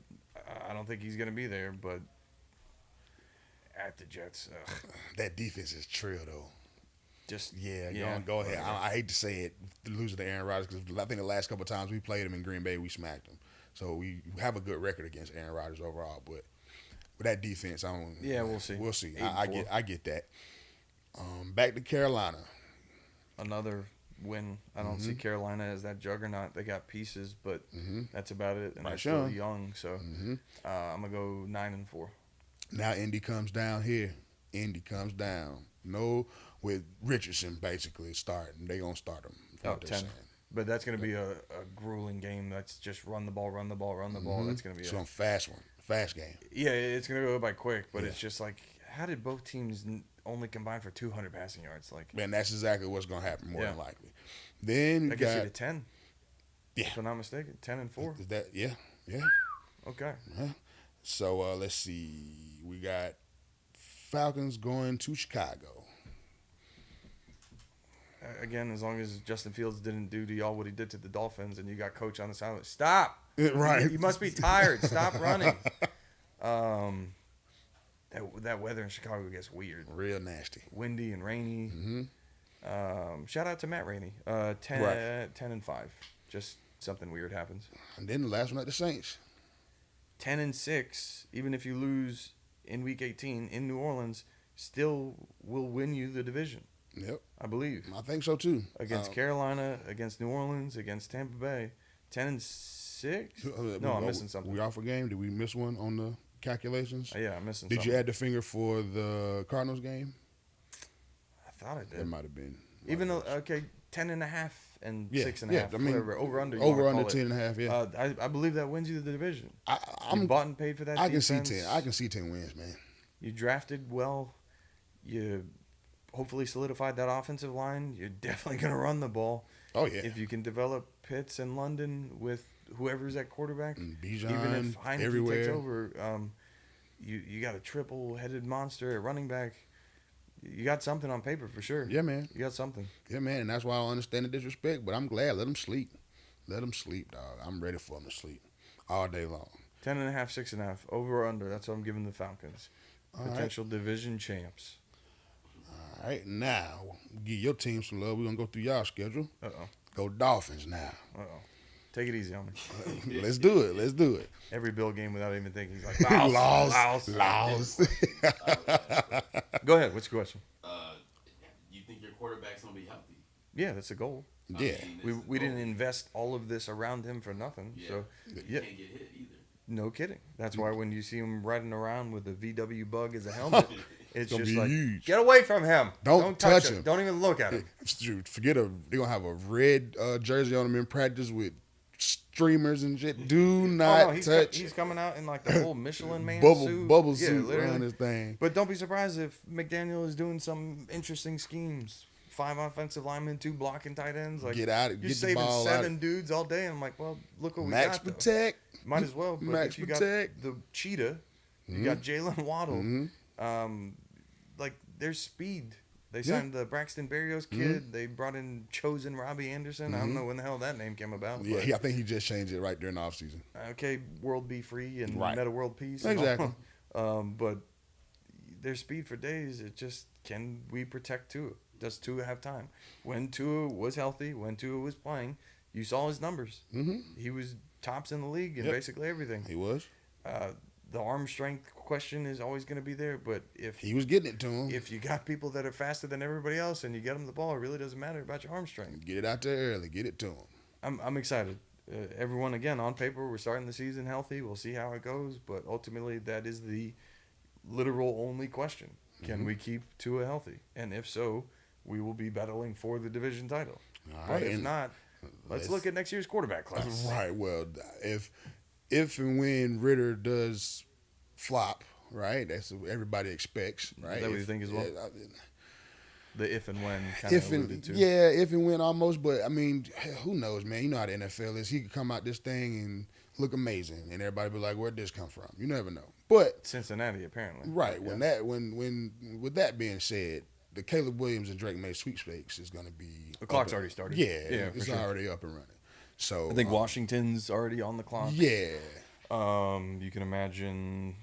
[SPEAKER 2] I don't think he's going to be there, but at the Jets,
[SPEAKER 3] That defense is trill though.
[SPEAKER 2] just
[SPEAKER 3] Yeah. Go ahead. I hate to say it, losing to Aaron Rodgers because I think the last couple of times we played him in Green Bay, we smacked him. So we have a good record against Aaron Rodgers overall, but with that defense, I don't.
[SPEAKER 2] Yeah, we'll see.
[SPEAKER 3] We'll see.
[SPEAKER 2] 8-4.
[SPEAKER 3] I get that. Back to Carolina.
[SPEAKER 2] another win. I don't see Carolina as that juggernaut. They got pieces, but that's about it. And they're
[SPEAKER 3] Right,
[SPEAKER 2] still
[SPEAKER 3] Sean.
[SPEAKER 2] young, so I'm gonna go 9-4.
[SPEAKER 3] Now Indy comes down here. Indy comes down. No, with Richardson basically starting. They gonna start him.
[SPEAKER 2] Oh, 10. But that's going to be a grueling game. That's just run the ball, run the ball, run the ball. That's going to be
[SPEAKER 3] It's a fast game.
[SPEAKER 2] yeah, it's going to go by quick, but it's just like, how did both teams only combine for 200 passing yards? Like,
[SPEAKER 3] Man, that's exactly what's gonna happen more
[SPEAKER 2] Yeah.
[SPEAKER 3] than likely. Then you
[SPEAKER 2] that gets you to
[SPEAKER 3] got
[SPEAKER 2] 10.
[SPEAKER 3] Yeah.
[SPEAKER 2] If I'm not mistaken, 10-4.
[SPEAKER 3] is that yeah.
[SPEAKER 2] Okay.
[SPEAKER 3] So let's see. We got Falcons going to Chicago.
[SPEAKER 2] Again, as long as Justin Fields didn't do to y'all what he did to the Dolphins, and you got coach on the sideline, stop.
[SPEAKER 3] Right.
[SPEAKER 2] You must be tired. Stop running. That weather in Chicago gets weird.
[SPEAKER 3] Real nasty.
[SPEAKER 2] Windy and rainy. Shout out to Matt Rainey. 10
[SPEAKER 3] Right.
[SPEAKER 2] 10-5. Just something weird happens.
[SPEAKER 3] And then the last one at the Saints.
[SPEAKER 2] 10-6. Even if you lose in Week 18 in New Orleans, still will win you the division.
[SPEAKER 3] Yep,
[SPEAKER 2] I believe.
[SPEAKER 3] I think so too.
[SPEAKER 2] Against Carolina, against New Orleans, against Tampa Bay. 10-6? No, I'm missing something.
[SPEAKER 3] We off a game? Did we miss one on the calculations?
[SPEAKER 2] Yeah, I'm missing
[SPEAKER 3] Did
[SPEAKER 2] something.
[SPEAKER 3] you add the finger for the Cardinals game?
[SPEAKER 2] I thought I did.
[SPEAKER 3] It might have been.
[SPEAKER 2] Even though, okay, 10.5 and
[SPEAKER 3] Yeah,
[SPEAKER 2] 6.5.
[SPEAKER 3] yeah, I mean,
[SPEAKER 2] whatever. Over under.
[SPEAKER 3] Over under 10.5. Yeah,
[SPEAKER 2] I believe that wins you the division. You
[SPEAKER 3] I'm.
[SPEAKER 2] bought and paid for that.
[SPEAKER 3] I can see
[SPEAKER 2] defense.
[SPEAKER 3] 10. I can see 10 wins, man.
[SPEAKER 2] You drafted well. You hopefully solidified that offensive line. You're definitely going to run the ball.
[SPEAKER 3] Oh yeah.
[SPEAKER 2] If you can develop Pitts and London with whoever's at quarterback,
[SPEAKER 3] And
[SPEAKER 2] even
[SPEAKER 3] Bijan
[SPEAKER 2] if Heineke
[SPEAKER 3] everywhere.
[SPEAKER 2] takes over, you got a triple-headed monster at running back. You got something on paper for sure.
[SPEAKER 3] Yeah, man.
[SPEAKER 2] You got something.
[SPEAKER 3] Yeah, man. And that's why I don't understand the disrespect. But I'm glad. Let them sleep. Let them sleep, dog. I'm ready for them to sleep all day long.
[SPEAKER 2] 10.5, 6.5, over or under. That's what I'm giving the Falcons.
[SPEAKER 3] All right.
[SPEAKER 2] Potential division champs.
[SPEAKER 3] All right, now give your team some love. We're gonna go through y'all schedule.
[SPEAKER 2] Uh-oh.
[SPEAKER 3] Go Dolphins now.
[SPEAKER 2] Uh-oh. Take it easy on me.
[SPEAKER 3] Let's do it. Let's do it.
[SPEAKER 2] Every Bill game without even thinking. He's like,
[SPEAKER 3] Lost.
[SPEAKER 2] Go ahead. What's your question?
[SPEAKER 1] You think your quarterback's gonna be healthy?
[SPEAKER 2] Yeah, that's a goal.
[SPEAKER 1] I
[SPEAKER 3] Yeah.
[SPEAKER 1] mean,
[SPEAKER 2] We
[SPEAKER 1] it's a
[SPEAKER 2] we didn't
[SPEAKER 1] goal.
[SPEAKER 2] invest all of this around him for nothing.
[SPEAKER 1] Yeah.
[SPEAKER 2] So,
[SPEAKER 1] You
[SPEAKER 2] yeah,
[SPEAKER 1] can't get hit either.
[SPEAKER 2] no kidding. That's why when you see him riding around with a VW bug as a helmet, it's
[SPEAKER 3] gonna
[SPEAKER 2] just
[SPEAKER 3] be
[SPEAKER 2] like,
[SPEAKER 3] huge.
[SPEAKER 2] get away from him.
[SPEAKER 3] Don't touch him.
[SPEAKER 2] Don't even look at him.
[SPEAKER 3] Dude, forget they're gonna have a red jersey on them in practice with streamers and shit. Do not
[SPEAKER 2] Oh, no,
[SPEAKER 3] touch.
[SPEAKER 2] he's coming out in like the whole Michelin man suit.
[SPEAKER 3] bubble
[SPEAKER 2] Yeah,
[SPEAKER 3] suit
[SPEAKER 2] literally.
[SPEAKER 3] around this thing.
[SPEAKER 2] But don't be surprised if McDaniel is doing some interesting schemes. 5 offensive linemen, 2 blocking tight ends. Like,
[SPEAKER 3] Get out.
[SPEAKER 2] you're
[SPEAKER 3] Get the
[SPEAKER 2] saving
[SPEAKER 3] ball
[SPEAKER 2] 7
[SPEAKER 3] out.
[SPEAKER 2] dudes all day. And I'm like, well, look what we
[SPEAKER 3] Max
[SPEAKER 2] got. though.
[SPEAKER 3] protect.
[SPEAKER 2] Might as well. But
[SPEAKER 3] Max
[SPEAKER 2] if you
[SPEAKER 3] protect.
[SPEAKER 2] got the cheetah, you got Jalen Waddle. Like, there's speed. They
[SPEAKER 3] Yeah.
[SPEAKER 2] signed the Braxton Berrios kid. They brought in chosen Robbie Anderson. I don't know when the hell that name came about.
[SPEAKER 3] Yeah,
[SPEAKER 2] but,
[SPEAKER 3] I think he just changed it right during the offseason.
[SPEAKER 2] okay, world be free and
[SPEAKER 3] Right.
[SPEAKER 2] meta world peace.
[SPEAKER 3] Exactly.
[SPEAKER 2] But their speed for days, it just, can we protect Tua? Does Tua have time? When Tua was healthy, when Tua was playing, you saw his numbers. He was tops in the league in
[SPEAKER 3] Yep.
[SPEAKER 2] basically everything.
[SPEAKER 3] He was.
[SPEAKER 2] The arm strength question is always going to be there, but
[SPEAKER 3] He was getting it to him.
[SPEAKER 2] if you got people that are faster than everybody else and you get them the ball, it really doesn't matter about your arm strength.
[SPEAKER 3] Get it out there early. Get it to him.
[SPEAKER 2] I'm excited. Everyone, again, on paper, we're starting the season healthy. We'll see how it goes, but ultimately, that is the literal only question. Can we keep Tua healthy? And if so, we will be battling for the division title.
[SPEAKER 3] All
[SPEAKER 2] But
[SPEAKER 3] right,
[SPEAKER 2] if
[SPEAKER 3] and
[SPEAKER 2] not, let's look at next year's quarterback class.
[SPEAKER 3] Right. Well, if and when Ritter does flop, right? That's what everybody expects, right?
[SPEAKER 2] that what you think as well?
[SPEAKER 3] Yeah, I mean,
[SPEAKER 2] The if and when kind of alluded to.
[SPEAKER 3] yeah, if and when almost, but I mean, who knows, man? You know how the NFL is. He could come out this thing and look amazing, and everybody be like, "Where'd this come from?" You never know. But
[SPEAKER 2] Cincinnati, apparently.
[SPEAKER 3] right when with that being said, the Caleb Williams and Drake May sweepstakes is going to be
[SPEAKER 2] The clock's already started.
[SPEAKER 3] Yeah,
[SPEAKER 2] Yeah, for
[SPEAKER 3] it's
[SPEAKER 2] sure.
[SPEAKER 3] already up and running. So
[SPEAKER 2] I think Washington's already on the clock.
[SPEAKER 3] Yeah,
[SPEAKER 2] You can imagine,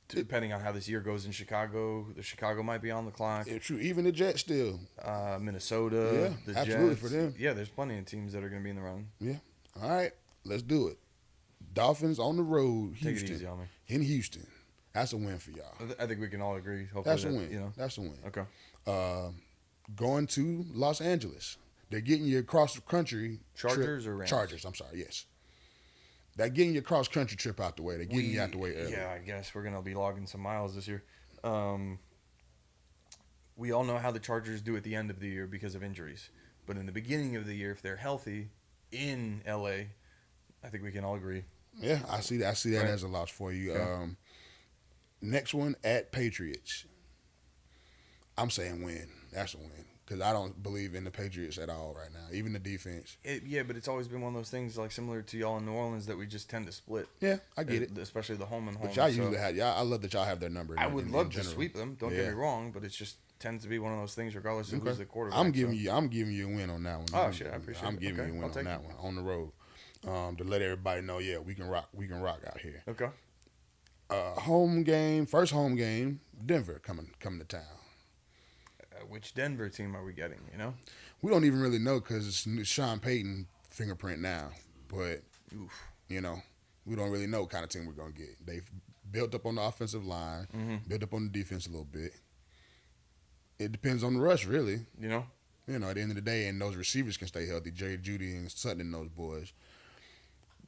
[SPEAKER 2] depending on how this year goes in Chicago, the Chicago might be on the clock.
[SPEAKER 3] it's true. Even the Jets still.
[SPEAKER 2] Minnesota,
[SPEAKER 3] Yeah,
[SPEAKER 2] the
[SPEAKER 3] absolutely
[SPEAKER 2] Jets.
[SPEAKER 3] for them.
[SPEAKER 2] Yeah, there's plenty of teams that are going to be in the run.
[SPEAKER 3] Yeah. All right, let's do it. Dolphins on the road,
[SPEAKER 2] Take
[SPEAKER 3] Houston.
[SPEAKER 2] it easy on me.
[SPEAKER 3] In Houston. That's a win for y'all.
[SPEAKER 2] I think we can all agree. Hopefully
[SPEAKER 3] That's a
[SPEAKER 2] that,
[SPEAKER 3] win.
[SPEAKER 2] You know.
[SPEAKER 3] That's a win.
[SPEAKER 2] Okay.
[SPEAKER 3] Going to Los Angeles. They're getting you across the country.
[SPEAKER 2] Chargers
[SPEAKER 3] trip.
[SPEAKER 2] or Rams?
[SPEAKER 3] Chargers, I'm sorry, yes. They're getting your cross country trip out the way. They're getting you out the way early.
[SPEAKER 2] Yeah, I guess we're going to be logging some miles this year. We all know how the Chargers do at the end of the year because of injuries. But in the beginning of the year, if they're healthy in LA, I think we can all agree.
[SPEAKER 3] Yeah, I see that. I see that
[SPEAKER 2] Right.
[SPEAKER 3] as a loss for you.
[SPEAKER 2] Okay.
[SPEAKER 3] Next one at Patriots. I'm saying win. That's a win because I don't believe in the Patriots at all right now. Even the defense.
[SPEAKER 2] Yeah, but it's always been one of those things like similar to y'all in New Orleans that we just tend to split.
[SPEAKER 3] Yeah, I get it.
[SPEAKER 2] Especially the home and home.
[SPEAKER 3] But y'all
[SPEAKER 2] so
[SPEAKER 3] usually have. I love that y'all have their number.
[SPEAKER 2] I would
[SPEAKER 3] in
[SPEAKER 2] love to
[SPEAKER 3] general.
[SPEAKER 2] sweep them. Don't
[SPEAKER 3] Yeah.
[SPEAKER 2] get me wrong, but it just tends to be one of those things, regardless of
[SPEAKER 3] Okay.
[SPEAKER 2] who's the quarterback.
[SPEAKER 3] I'm giving you a win on that one.
[SPEAKER 2] Oh, shit, I appreciate
[SPEAKER 3] I'm
[SPEAKER 2] it.
[SPEAKER 3] giving
[SPEAKER 2] Okay,
[SPEAKER 3] you a win
[SPEAKER 2] I'll
[SPEAKER 3] on
[SPEAKER 2] take
[SPEAKER 3] that
[SPEAKER 2] it.
[SPEAKER 3] one on the road. To let everybody know, yeah, we can rock out here.
[SPEAKER 2] Okay.
[SPEAKER 3] First home game, Denver coming to town.
[SPEAKER 2] Which Denver team are we getting? You know.
[SPEAKER 3] We don't even really know because it's Sean Payton fingerprint now, but you know, we don't really know what kind of team we're gonna get. They've built up on the offensive line, built up on the defense a little bit. It depends on the rush, really.
[SPEAKER 2] You know,
[SPEAKER 3] You know, at the end of the day, and those receivers can stay healthy. Jerry Judy and Sutton and those boys.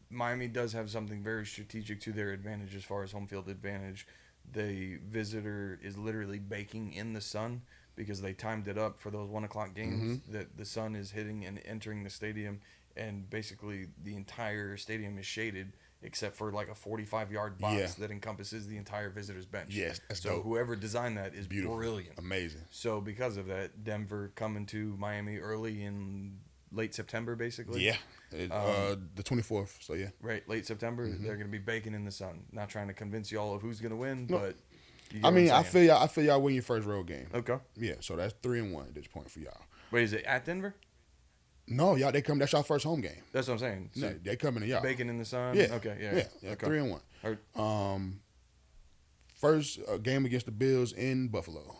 [SPEAKER 2] Miami does have something very strategic to their advantage as far as home field advantage. The visitor is literally baking in the sun because they timed it up for those 1:00 games that the sun is hitting and entering the stadium, and basically the entire stadium is shaded except for like a 45-yard box
[SPEAKER 3] Yeah.
[SPEAKER 2] that encompasses the entire visitor's bench.
[SPEAKER 3] Yes, that's
[SPEAKER 2] so
[SPEAKER 3] dope.
[SPEAKER 2] whoever designed that is
[SPEAKER 3] Beautiful.
[SPEAKER 2] brilliant.
[SPEAKER 3] Amazing.
[SPEAKER 2] So because of that, Denver coming to Miami early in late September, basically.
[SPEAKER 3] Yeah. The 24th. So, yeah.
[SPEAKER 2] Right, late September,
[SPEAKER 3] Mm-hmm.
[SPEAKER 2] they're going to be baking in the sun. Not trying to convince y'all of who's going to win, but you get
[SPEAKER 3] I
[SPEAKER 2] what
[SPEAKER 3] mean,
[SPEAKER 2] I'm
[SPEAKER 3] I
[SPEAKER 2] saying.
[SPEAKER 3] feel y'all win your first road game.
[SPEAKER 2] Okay.
[SPEAKER 3] Yeah, so that's 3-1 at this point for y'all.
[SPEAKER 2] Wait, is it at Denver?
[SPEAKER 3] No, y'all, that's y'all first home game.
[SPEAKER 2] That's what I'm saying. So
[SPEAKER 3] No, they coming to y'all.
[SPEAKER 2] baking in the sun.
[SPEAKER 3] Yeah.
[SPEAKER 2] Okay. Yeah.
[SPEAKER 3] Yeah.
[SPEAKER 2] Okay.
[SPEAKER 3] 3-1.
[SPEAKER 2] Or-
[SPEAKER 3] First game against the Bills in Buffalo.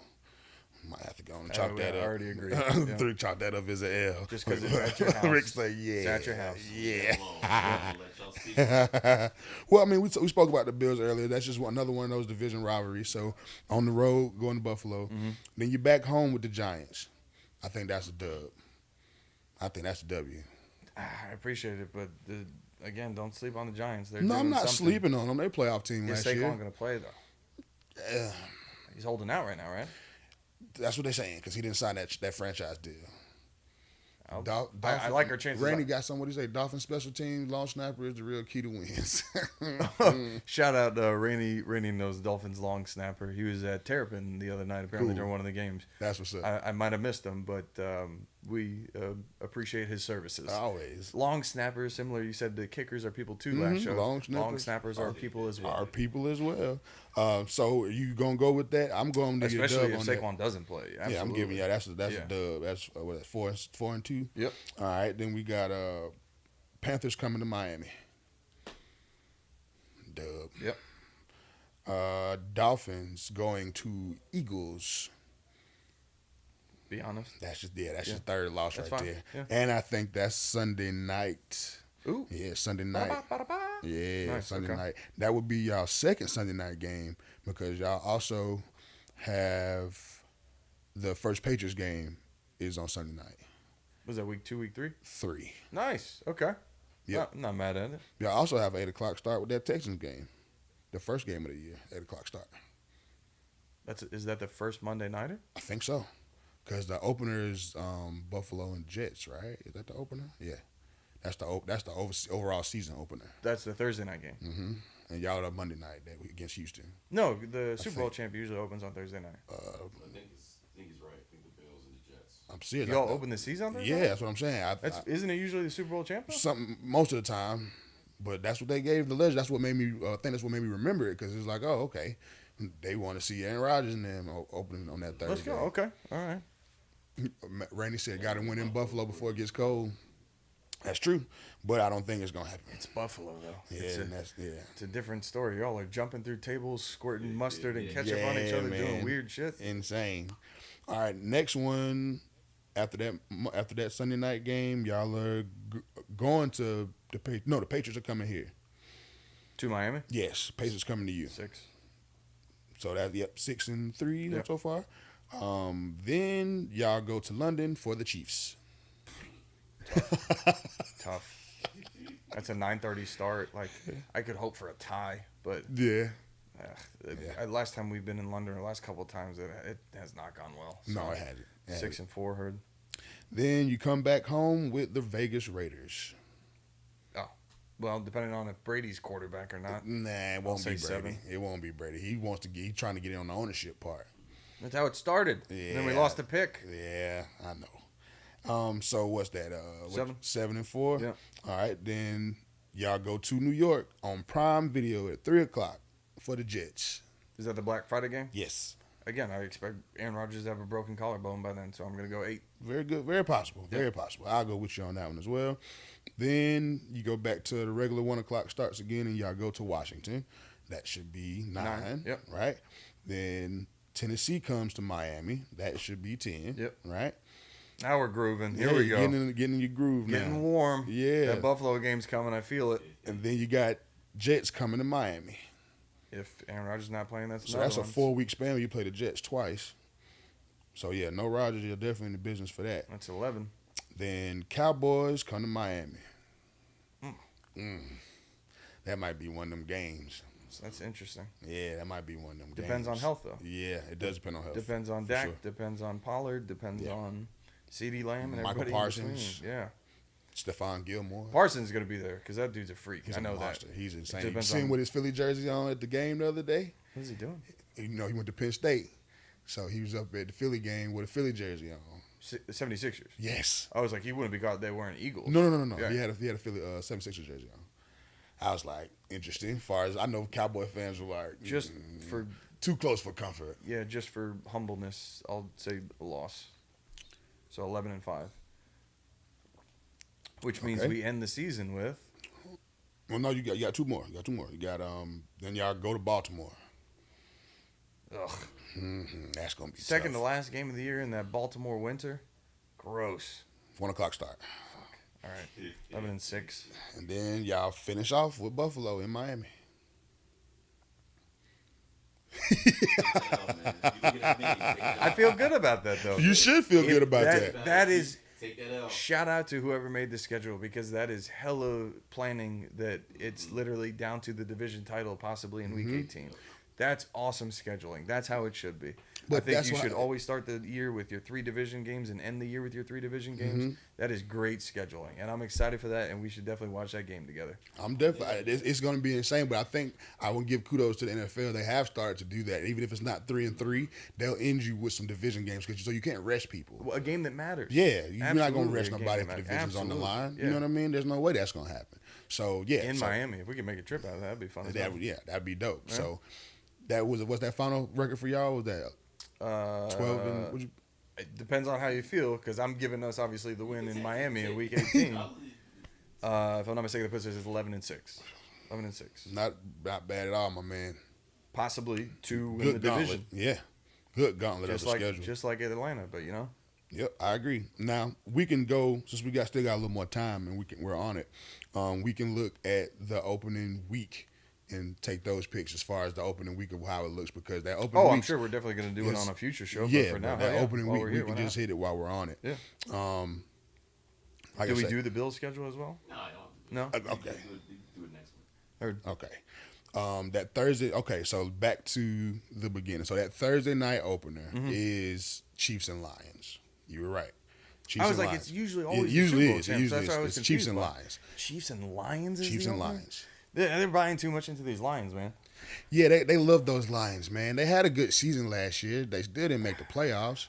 [SPEAKER 3] Might have to go and chalk that
[SPEAKER 2] I
[SPEAKER 3] up.
[SPEAKER 2] already agree. Yeah.
[SPEAKER 3] Chalk that up as an L.
[SPEAKER 2] Just 'cause it's at your house.
[SPEAKER 3] Rick say, yeah.
[SPEAKER 2] It's at your house.
[SPEAKER 3] Yeah.
[SPEAKER 1] Let y'all speak.
[SPEAKER 3] Well, I mean, we spoke about the Bills earlier. That's just another one of those division rivalries. So on the road, going to Buffalo. Then you're back home with the Giants. I think that's a dub. I think that's a W.
[SPEAKER 2] I appreciate it, but again, don't sleep on the Giants. They're
[SPEAKER 3] No, I'm
[SPEAKER 2] doing
[SPEAKER 3] not
[SPEAKER 2] something.
[SPEAKER 3] sleeping on them. They playoff team
[SPEAKER 2] Is
[SPEAKER 3] last year.
[SPEAKER 2] Saquon going to play though? He's holding out right now, right?
[SPEAKER 3] That's what they're saying because he didn't sign that franchise deal.
[SPEAKER 2] I like our chances.
[SPEAKER 3] Randy got somebody say Dolphin special teams, long snapper is the real key to wins.
[SPEAKER 2] Shout out Randy knows Dolphins long snapper. He was at Terrapin the other night apparently
[SPEAKER 3] Cool.
[SPEAKER 2] during one of the games.
[SPEAKER 3] That's what's up.
[SPEAKER 2] I might have missed him, but we appreciate his services.
[SPEAKER 3] Always.
[SPEAKER 2] Long snappers, similar. You said the kickers are people too last show.
[SPEAKER 3] Long
[SPEAKER 2] Long
[SPEAKER 3] snappers
[SPEAKER 2] snappers are people as well.
[SPEAKER 3] Our people as well. So you gonna go with that? I'm going to
[SPEAKER 2] Especially
[SPEAKER 3] get a
[SPEAKER 2] if
[SPEAKER 3] dub on
[SPEAKER 2] Saquon doesn't play.
[SPEAKER 3] that. Yeah, I'm
[SPEAKER 2] Absolutely.
[SPEAKER 3] giving you that's a
[SPEAKER 2] Yeah.
[SPEAKER 3] dub. That's what 4-2.
[SPEAKER 2] Yep.
[SPEAKER 3] All right, then we got Panthers coming to Miami. Dub.
[SPEAKER 2] Yep.
[SPEAKER 3] Dolphins going to Eagles.
[SPEAKER 2] Be honest.
[SPEAKER 3] That's your third loss
[SPEAKER 2] That's
[SPEAKER 3] right
[SPEAKER 2] fine.
[SPEAKER 3] there.
[SPEAKER 2] Yeah.
[SPEAKER 3] And I think that's Sunday night.
[SPEAKER 2] Ooh.
[SPEAKER 3] Yeah, Sunday night.
[SPEAKER 2] Ba-da-ba.
[SPEAKER 3] Yeah,
[SPEAKER 2] Nice,
[SPEAKER 3] Sunday
[SPEAKER 2] okay.
[SPEAKER 3] night. That would be y'all second Sunday night game because y'all also have the first Patriots game is on Sunday night.
[SPEAKER 2] Was that week 2, week 3?
[SPEAKER 3] 3.
[SPEAKER 2] Nice. Okay.
[SPEAKER 3] Yep.
[SPEAKER 2] Not mad at it.
[SPEAKER 3] Y'all also have an 8 o'clock start with that Texans game. The first game of the year, 8 o'clock start.
[SPEAKER 2] Is that the first Monday nighter?
[SPEAKER 3] I think so. Because the opener is Buffalo and Jets, right? Is that the opener? Yeah. That's the overall season opener.
[SPEAKER 2] That's the Thursday night game.
[SPEAKER 3] Mm-hmm. And y'all are Monday night that week against Houston.
[SPEAKER 2] No, the Super Bowl champ usually opens on Thursday night.
[SPEAKER 1] I think he's right. I think the Bills and the Jets.
[SPEAKER 3] I'm serious.
[SPEAKER 2] Y'all open the season on Thursday
[SPEAKER 3] Yeah,
[SPEAKER 2] night?
[SPEAKER 3] that's what I'm saying.
[SPEAKER 2] Isn't it usually the Super Bowl champ? though?
[SPEAKER 3] Something most of the time, but that's what they gave the legend. That's what made me think. That's what made me remember it because it's like, oh, okay, they want to see Aaron Rodgers and them opening on that Thursday.
[SPEAKER 2] Let's go. Okay. All right.
[SPEAKER 3] Randy said, "Got to win in Buffalo before it gets cold." That's true, but I don't think it's gonna happen.
[SPEAKER 2] It's Buffalo though.
[SPEAKER 3] Yeah,
[SPEAKER 2] It's a,
[SPEAKER 3] and that's
[SPEAKER 2] it's a different story. Y'all are jumping through tables, squirting mustard and ketchup on each
[SPEAKER 3] Yeah,
[SPEAKER 2] other, doing
[SPEAKER 3] man.
[SPEAKER 2] weird shit.
[SPEAKER 3] insane. All right, next one after that Sunday night game, y'all are going to the Patriots are coming here.
[SPEAKER 2] To Miami.
[SPEAKER 3] Yes, Patriots coming to you.
[SPEAKER 2] 6.
[SPEAKER 3] So that 6-3
[SPEAKER 2] Yep.
[SPEAKER 3] so far. Then y'all go to London for the Chiefs.
[SPEAKER 2] Tough. That's a 9:30 start. Like I could hope for a tie, but
[SPEAKER 3] Yeah.
[SPEAKER 2] last time we've been in London, the last couple of times, it has not gone well. So
[SPEAKER 3] No, it hasn't.
[SPEAKER 2] 6-4 heard.
[SPEAKER 3] Then you come back home with the Vegas Raiders.
[SPEAKER 2] Oh, well, depending on if Brady's quarterback or not.
[SPEAKER 3] Nah, it won't
[SPEAKER 2] say
[SPEAKER 3] be Brady.
[SPEAKER 2] 7.
[SPEAKER 3] It won't be Brady. He's trying to get in on the ownership part.
[SPEAKER 2] That's how it started. And then we
[SPEAKER 3] Yeah.
[SPEAKER 2] lost a pick.
[SPEAKER 3] Yeah, I know. So what's that?
[SPEAKER 2] 7.
[SPEAKER 3] 7-4.
[SPEAKER 2] Yeah.
[SPEAKER 3] All right, then y'all go to New York on Prime Video at 3:00 for the Jets.
[SPEAKER 2] Is that the Black Friday game?
[SPEAKER 3] Yes.
[SPEAKER 2] Again, I expect Aaron Rodgers to have a broken collarbone by then, so I'm going to go 8.
[SPEAKER 3] Very good. Very possible. Very possible. I'll go with you on that one as well. Then you go back to the regular 1:00 starts again, and y'all go to Washington. That should be 9.
[SPEAKER 2] Yep.
[SPEAKER 3] Right. Then Tennessee comes to Miami. That should be 10.
[SPEAKER 2] Yep.
[SPEAKER 3] Right.
[SPEAKER 2] Now we're grooving. Here
[SPEAKER 3] Yeah,
[SPEAKER 2] we go.
[SPEAKER 3] Getting in your groove now.
[SPEAKER 2] Getting warm.
[SPEAKER 3] Yeah.
[SPEAKER 2] That Buffalo game's coming. I feel it.
[SPEAKER 3] And then you got Jets coming to Miami.
[SPEAKER 2] If Aaron Rodgers is not playing, that's
[SPEAKER 3] So
[SPEAKER 2] another
[SPEAKER 3] that's a
[SPEAKER 2] one.
[SPEAKER 3] 4-week span where you play the Jets twice. So yeah, no Rodgers. You're definitely in the business for that.
[SPEAKER 2] That's 11.
[SPEAKER 3] Then Cowboys come to Miami. That might be one of them games.
[SPEAKER 2] So that's interesting.
[SPEAKER 3] Yeah, that might be one of them
[SPEAKER 2] Depends
[SPEAKER 3] games.
[SPEAKER 2] on health, though.
[SPEAKER 3] Yeah, it does depend on health.
[SPEAKER 2] Depends on
[SPEAKER 3] for
[SPEAKER 2] Dak.
[SPEAKER 3] sure.
[SPEAKER 2] Depends on Pollard. Depends on CeeDee Lamb and
[SPEAKER 3] Michael
[SPEAKER 2] everybody
[SPEAKER 3] Parsons.
[SPEAKER 2] in between. Yeah.
[SPEAKER 3] Stephon Gilmore.
[SPEAKER 2] Parsons is going to be there because that dude's a freak.
[SPEAKER 3] He's
[SPEAKER 2] I know
[SPEAKER 3] a monster.
[SPEAKER 2] that.
[SPEAKER 3] He's insane.
[SPEAKER 2] It
[SPEAKER 3] You
[SPEAKER 2] depends
[SPEAKER 3] seen
[SPEAKER 2] on-
[SPEAKER 3] with his Philly jersey on at the game the other day?
[SPEAKER 2] What is he doing?
[SPEAKER 3] You know, he went to Penn State. So he was up at the Philly game with a Philly jersey on.
[SPEAKER 2] The 76ers.
[SPEAKER 3] Yes.
[SPEAKER 2] I was like, he wouldn't be caught there wearing Eagles.
[SPEAKER 3] No.
[SPEAKER 2] Yeah.
[SPEAKER 3] He had a Philly 76ers jersey on. I was like, interesting. As far as I know, Cowboy fans were like,
[SPEAKER 2] Just for
[SPEAKER 3] too close for comfort.
[SPEAKER 2] just for humbleness, I'll say a loss. So 11-5, which means
[SPEAKER 3] Okay.
[SPEAKER 2] we end the season with.
[SPEAKER 3] Well, no, you got two more. You got then y'all go to Baltimore.
[SPEAKER 2] Ugh.
[SPEAKER 3] That's gonna be
[SPEAKER 2] Second to
[SPEAKER 3] tough.
[SPEAKER 2] last game of the year in that Baltimore winter. Gross.
[SPEAKER 3] 1:00 start,
[SPEAKER 2] All right. 11-6.
[SPEAKER 3] and then y'all finish off with Buffalo in Miami.
[SPEAKER 2] I feel good about that though.
[SPEAKER 3] You should feel good about that.
[SPEAKER 2] That is
[SPEAKER 1] Take that out.
[SPEAKER 2] shout out to whoever made the schedule because that is hella planning that it's literally down to the division title possibly in
[SPEAKER 3] Mm-hmm.
[SPEAKER 2] week 18. That's awesome scheduling. That's how it should be.
[SPEAKER 3] But
[SPEAKER 2] I think
[SPEAKER 3] that's
[SPEAKER 2] you
[SPEAKER 3] why-
[SPEAKER 2] should always start the year with your 3 division games and end the year with your 3 division games.
[SPEAKER 3] Mm-hmm.
[SPEAKER 2] That is great scheduling, and I'm excited for that. And we should definitely watch that game together.
[SPEAKER 3] I'm definitely. It's going to be insane, but I think I will give kudos to the NFL. They have started to do that. Even if it's not 3-3, they'll end you with some division games so you can't rest people.
[SPEAKER 2] Well, a game that matters.
[SPEAKER 3] Yeah, you're not going to
[SPEAKER 2] Absolutely
[SPEAKER 3] rest
[SPEAKER 2] a game
[SPEAKER 3] nobody
[SPEAKER 2] that
[SPEAKER 3] if the
[SPEAKER 2] matters.
[SPEAKER 3] division's on the
[SPEAKER 2] Absolutely.
[SPEAKER 3] line.
[SPEAKER 2] Yeah.
[SPEAKER 3] You know what I mean? There's no way that's going to happen. So yeah,
[SPEAKER 2] In
[SPEAKER 3] so
[SPEAKER 2] Miami, if we can make a trip out of that, that'd be fun. as hell.
[SPEAKER 3] that'd be dope. So what's that final record for y'all? Was that 12? And, what'd you,
[SPEAKER 2] It depends on how you feel, because I'm giving us obviously the win in Miami in Week 18. If I'm not mistaken, the puts us at 11-6. 11-6.
[SPEAKER 3] not bad at all, my man.
[SPEAKER 2] Possibly 2 in
[SPEAKER 3] Good
[SPEAKER 2] the
[SPEAKER 3] gauntlet.
[SPEAKER 2] division,
[SPEAKER 3] Yeah, good gauntlet
[SPEAKER 2] just
[SPEAKER 3] of the
[SPEAKER 2] like
[SPEAKER 3] schedule.
[SPEAKER 2] just like Atlanta. But you know,
[SPEAKER 3] Yep, I agree. Now we can go since we still got a little more time and we're on it. We can look at the opening week and take those picks as far as the opening week of how it looks because that opening week.
[SPEAKER 2] I'm sure we're definitely going to do it
[SPEAKER 3] is-
[SPEAKER 2] on a future show.
[SPEAKER 3] Yeah,
[SPEAKER 2] but for now,
[SPEAKER 3] that
[SPEAKER 2] yeah,
[SPEAKER 3] opening
[SPEAKER 2] while
[SPEAKER 3] week
[SPEAKER 2] we're
[SPEAKER 3] we
[SPEAKER 2] here,
[SPEAKER 3] can
[SPEAKER 2] why
[SPEAKER 3] just
[SPEAKER 2] not?
[SPEAKER 3] hit it while we're on it.
[SPEAKER 2] Yeah.
[SPEAKER 3] Like
[SPEAKER 2] Do
[SPEAKER 3] I
[SPEAKER 2] we
[SPEAKER 3] said-
[SPEAKER 2] do the Bills schedule as well?
[SPEAKER 1] No, I don't.
[SPEAKER 2] No?
[SPEAKER 3] Okay.
[SPEAKER 1] Do it next one.
[SPEAKER 2] Or
[SPEAKER 3] Okay. That Thursday. Okay, so back to the beginning. So that Thursday night opener is Chiefs and Lions. You were right. Chiefs
[SPEAKER 2] I was
[SPEAKER 3] and
[SPEAKER 2] like,
[SPEAKER 3] Lions.
[SPEAKER 2] it's usually
[SPEAKER 3] It
[SPEAKER 2] always
[SPEAKER 3] usually
[SPEAKER 2] the Super Bowl
[SPEAKER 3] is. It
[SPEAKER 2] champs.
[SPEAKER 3] usually
[SPEAKER 2] That's why I
[SPEAKER 3] is.
[SPEAKER 2] was
[SPEAKER 3] It's Chiefs
[SPEAKER 2] confused
[SPEAKER 3] and
[SPEAKER 2] by.
[SPEAKER 3] Lions.
[SPEAKER 2] Chiefs and Lions is
[SPEAKER 3] Chiefs
[SPEAKER 2] the
[SPEAKER 3] and
[SPEAKER 2] opener?
[SPEAKER 3] Lions.
[SPEAKER 2] They're buying too much into these Lions, man.
[SPEAKER 3] Yeah, they love those Lions, man. They had a good season last year. They still didn't make the playoffs.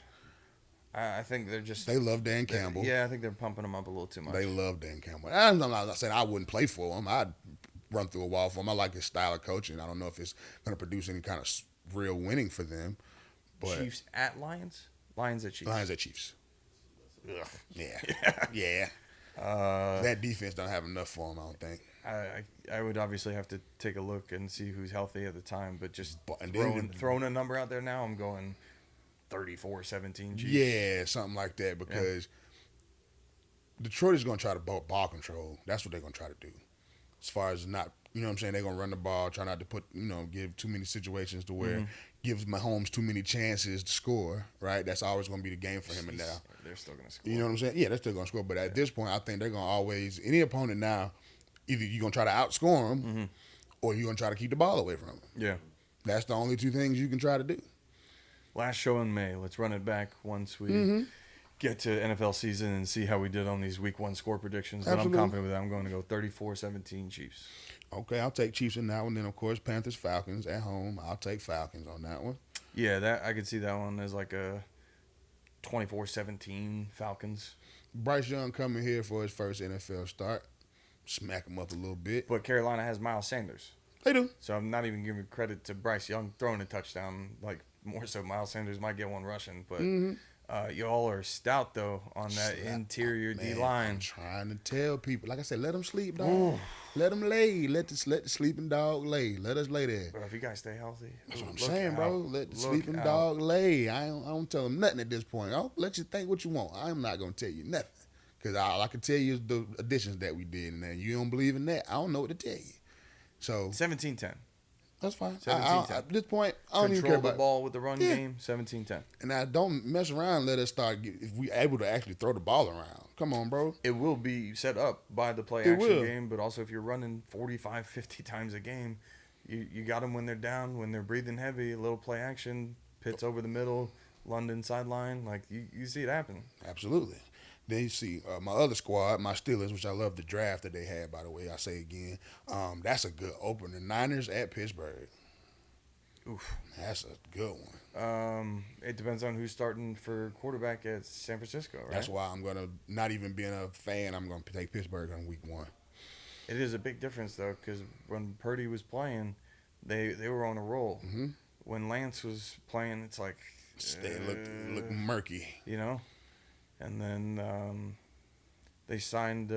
[SPEAKER 2] I think they're just.
[SPEAKER 3] They love Dan Campbell.
[SPEAKER 2] Yeah, I think they're pumping them up a little too much.
[SPEAKER 3] They love Dan Campbell. I'm not saying I wouldn't play for him. I'd run through a wall for him. I like his style of coaching. I don't know if it's going to produce any kind of real winning for them. But
[SPEAKER 2] Chiefs at Lions? Lions at Chiefs.
[SPEAKER 3] Lions at Chiefs.
[SPEAKER 2] Ugh.
[SPEAKER 3] Yeah. Yeah. That defense don't have enough for him, I don't think.
[SPEAKER 2] I would obviously have to take a look and see who's healthy at the time, but just
[SPEAKER 3] And then-
[SPEAKER 2] throwing a number out there now, I'm going 34-17 Chiefs.
[SPEAKER 3] Yeah, something like that because Detroit is going to try to ball control. That's what they're going to try to do. As far as not, you know what I'm saying, they're going to run the ball, try not to give too many situations to where gives Mahomes too many chances to score, right? That's always going to be the game for him and now.
[SPEAKER 2] They're still going to score.
[SPEAKER 3] You know what I'm saying? Yeah, they're still going to score. But at this point, I think they're going to always, any opponent now, either you're going to try to outscore them or you're going to try to keep the ball away from them.
[SPEAKER 2] Yeah.
[SPEAKER 3] That's the only two things you can try to do.
[SPEAKER 2] Last show in May. Let's run it back once we get to NFL season and see how we did on these week 1 score predictions. But
[SPEAKER 3] Absolutely.
[SPEAKER 2] I'm confident with that. I'm going to go 34-17 Chiefs.
[SPEAKER 3] Okay, I'll take Chiefs in that one. Then, of course, Panthers, Falcons at home. I'll take Falcons on that one.
[SPEAKER 2] Yeah, that I could see that one as like a 24-17 Falcons.
[SPEAKER 3] Bryce Young coming here for his first NFL start. Smack him up a little bit.
[SPEAKER 2] But Carolina has Miles Sanders.
[SPEAKER 3] They do.
[SPEAKER 2] So I'm not even giving credit to Bryce Young throwing a touchdown. Like, more so Miles Sanders might get one rushing. But y'all are stout, though, on that interior
[SPEAKER 3] Man, I'm
[SPEAKER 2] D-line.
[SPEAKER 3] trying to tell people. Like I said, let them sleep, dog. Let them lay. Let the sleeping dog lay. Let us lay there.
[SPEAKER 2] But if you guys stay healthy.
[SPEAKER 3] That's what I'm
[SPEAKER 2] look
[SPEAKER 3] saying, bro.
[SPEAKER 2] out.
[SPEAKER 3] Let the
[SPEAKER 2] Look
[SPEAKER 3] sleeping
[SPEAKER 2] out.
[SPEAKER 3] dog lay. I don't tell them nothing at this point. I'll let you think what you want. I'm not going to tell you nothing. Because all I can tell you is the additions that we did. And then you don't believe in that, I don't know what to tell you. So,
[SPEAKER 2] 17-10.
[SPEAKER 3] That's fine.
[SPEAKER 2] 17-10.
[SPEAKER 3] At this point, I don't even care
[SPEAKER 2] Control the
[SPEAKER 3] about
[SPEAKER 2] ball with the run
[SPEAKER 3] Yeah.
[SPEAKER 2] game, 17-10.
[SPEAKER 3] And I don't mess around. Let us start if we able to actually throw the ball around. Come on, bro.
[SPEAKER 2] It will be set up by the play
[SPEAKER 3] It
[SPEAKER 2] action
[SPEAKER 3] will.
[SPEAKER 2] game, but also if you're running 45, 50 times a game, you got them when they're down, when they're breathing heavy, a little play action, Pitts over the middle, London sideline. Like, you see it happen.
[SPEAKER 3] Absolutely. Then you see my other squad, my Steelers, which I love the draft that they had, by the way. I say again, that's a good opener. Niners at Pittsburgh.
[SPEAKER 2] Oof.
[SPEAKER 3] That's a good one.
[SPEAKER 2] It depends on who's starting for quarterback at San Francisco, right?
[SPEAKER 3] That's why I'm gonna not even being a fan. I'm gonna take Pittsburgh on week 1.
[SPEAKER 2] It is a big difference, though, because when Purdy was playing, they were on a roll.
[SPEAKER 3] Mm-hmm.
[SPEAKER 2] When Lance was playing, it's like...
[SPEAKER 3] They look murky.
[SPEAKER 2] You know? And then they signed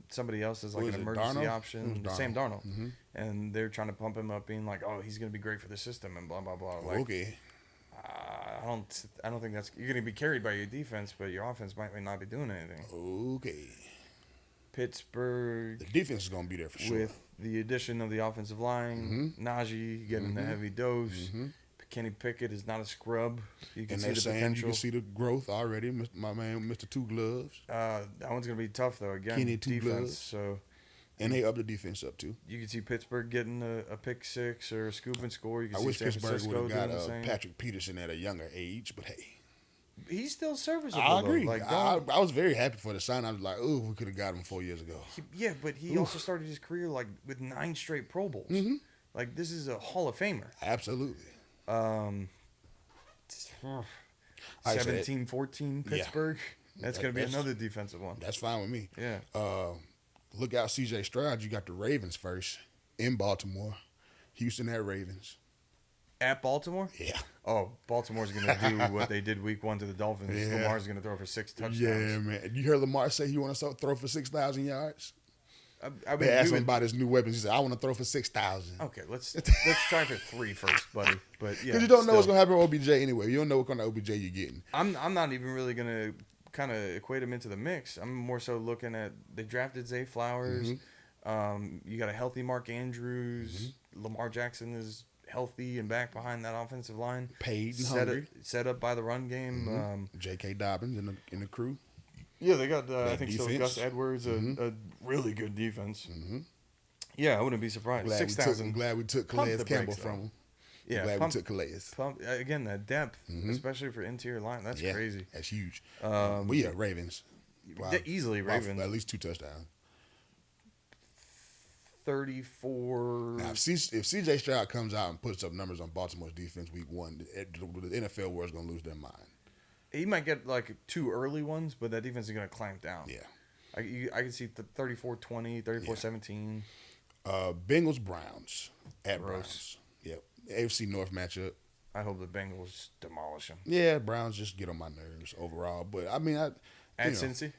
[SPEAKER 2] somebody else as like
[SPEAKER 3] Who
[SPEAKER 2] an
[SPEAKER 3] is it,
[SPEAKER 2] emergency
[SPEAKER 3] Darnold?
[SPEAKER 2] option.
[SPEAKER 3] Who's
[SPEAKER 2] Sam Darnold.
[SPEAKER 3] Mm-hmm.
[SPEAKER 2] And they're trying to pump him up, being like, "Oh, he's going to be great for the system," and blah blah blah. Like,
[SPEAKER 3] Okay.
[SPEAKER 2] I don't think that's you're going to be carried by your defense, but your offense might not be doing anything.
[SPEAKER 3] Okay.
[SPEAKER 2] Pittsburgh
[SPEAKER 3] The defense is gonna be there for sure.
[SPEAKER 2] with the addition of the offensive line, Najee getting the heavy dose. Kenny Pickett is not a scrub. You can
[SPEAKER 3] And
[SPEAKER 2] see
[SPEAKER 3] they're
[SPEAKER 2] the
[SPEAKER 3] saying
[SPEAKER 2] potential.
[SPEAKER 3] you can see the growth already. My man, Mr. Two Gloves.
[SPEAKER 2] That one's going to be tough, though. Again,
[SPEAKER 3] Kenny Two
[SPEAKER 2] defense.
[SPEAKER 3] Gloves.
[SPEAKER 2] So
[SPEAKER 3] And they up the defense up too.
[SPEAKER 2] you can see Pittsburgh getting a pick six or a scoop and score. You can
[SPEAKER 3] I
[SPEAKER 2] see
[SPEAKER 3] wish
[SPEAKER 2] San
[SPEAKER 3] Pittsburgh
[SPEAKER 2] Francisco
[SPEAKER 3] would have
[SPEAKER 2] doing
[SPEAKER 3] got
[SPEAKER 2] the same.
[SPEAKER 3] Patrick Peterson at a younger age, but hey,
[SPEAKER 2] He's still serviceable.
[SPEAKER 3] I
[SPEAKER 2] though.
[SPEAKER 3] agree.
[SPEAKER 2] Like,
[SPEAKER 3] I
[SPEAKER 2] don't,
[SPEAKER 3] was very happy for the sign. I was like, oh, we could have got him 4 years ago.
[SPEAKER 2] yeah, but he also started his career like with 9 straight Pro Bowls. Like, this is a Hall of Famer.
[SPEAKER 3] Absolutely. I said-
[SPEAKER 2] 17-14
[SPEAKER 3] Yeah.
[SPEAKER 2] Pittsburgh. That's going to be
[SPEAKER 3] That's-
[SPEAKER 2] another defensive one.
[SPEAKER 3] That's fine with me.
[SPEAKER 2] Yeah.
[SPEAKER 3] Look out, C.J. Stroud. You got the Ravens first in Baltimore. Houston at Ravens.
[SPEAKER 2] At Baltimore?
[SPEAKER 3] Yeah.
[SPEAKER 2] Oh, Baltimore's going to do what they did week 1 to the Dolphins.
[SPEAKER 3] Yeah.
[SPEAKER 2] Lamar's going to throw for 6 touchdowns.
[SPEAKER 3] Yeah, man. You heard Lamar say he want to throw for 6,000 yards?
[SPEAKER 2] I mean,
[SPEAKER 3] They asked
[SPEAKER 2] we
[SPEAKER 3] him
[SPEAKER 2] would-
[SPEAKER 3] about his new weapons. He said, I want to throw for 6,000.
[SPEAKER 2] Okay, let's try for 3 first, buddy. But yeah,
[SPEAKER 3] Because you don't know what's
[SPEAKER 2] still.
[SPEAKER 3] going to happen with OBJ anyway. You don't know what kind of OBJ you're getting.
[SPEAKER 2] I'm not even really gonna kind of equate him into the mix. I'm more so looking at they drafted Zay Flowers. You got a healthy Mark Andrews. Lamar Jackson is healthy and back behind that offensive line.
[SPEAKER 3] Paid and hungry.
[SPEAKER 2] Set up by the run game.
[SPEAKER 3] J.K. Dobbins in the crew.
[SPEAKER 2] Yeah, they got I think so.
[SPEAKER 3] defense.
[SPEAKER 2] Gus Edwards, a really good defense. Yeah, I wouldn't be surprised.
[SPEAKER 3] Glad
[SPEAKER 2] 6,000.
[SPEAKER 3] we took
[SPEAKER 2] Pump
[SPEAKER 3] Calais
[SPEAKER 2] the
[SPEAKER 3] Campbell
[SPEAKER 2] brakes,
[SPEAKER 3] from him.
[SPEAKER 2] Yeah,
[SPEAKER 3] Glad
[SPEAKER 2] pump-
[SPEAKER 3] we took Calais.
[SPEAKER 2] Again, that depth, especially for interior line, that's
[SPEAKER 3] Yeah,
[SPEAKER 2] crazy.
[SPEAKER 3] That's huge. But yeah, Ravens. Wow.
[SPEAKER 2] Easily
[SPEAKER 3] Wow,
[SPEAKER 2] Ravens.
[SPEAKER 3] At least 2 touchdowns.
[SPEAKER 2] 34.
[SPEAKER 3] Now, if C.J. Stroud comes out and puts up numbers on Baltimore's defense week 1, the NFL world's going to lose their mind.
[SPEAKER 2] He might get like 2 early ones, but that defense is going to clamp down.
[SPEAKER 3] Yeah.
[SPEAKER 2] I can see 34-20, 34-17.
[SPEAKER 3] Bengals Browns at
[SPEAKER 2] Gross.
[SPEAKER 3] Browns. Yep. AFC North matchup.
[SPEAKER 2] I hope the Bengals demolish him.
[SPEAKER 3] Yeah, Browns just get on my nerves overall. But I mean,
[SPEAKER 2] At Cincy,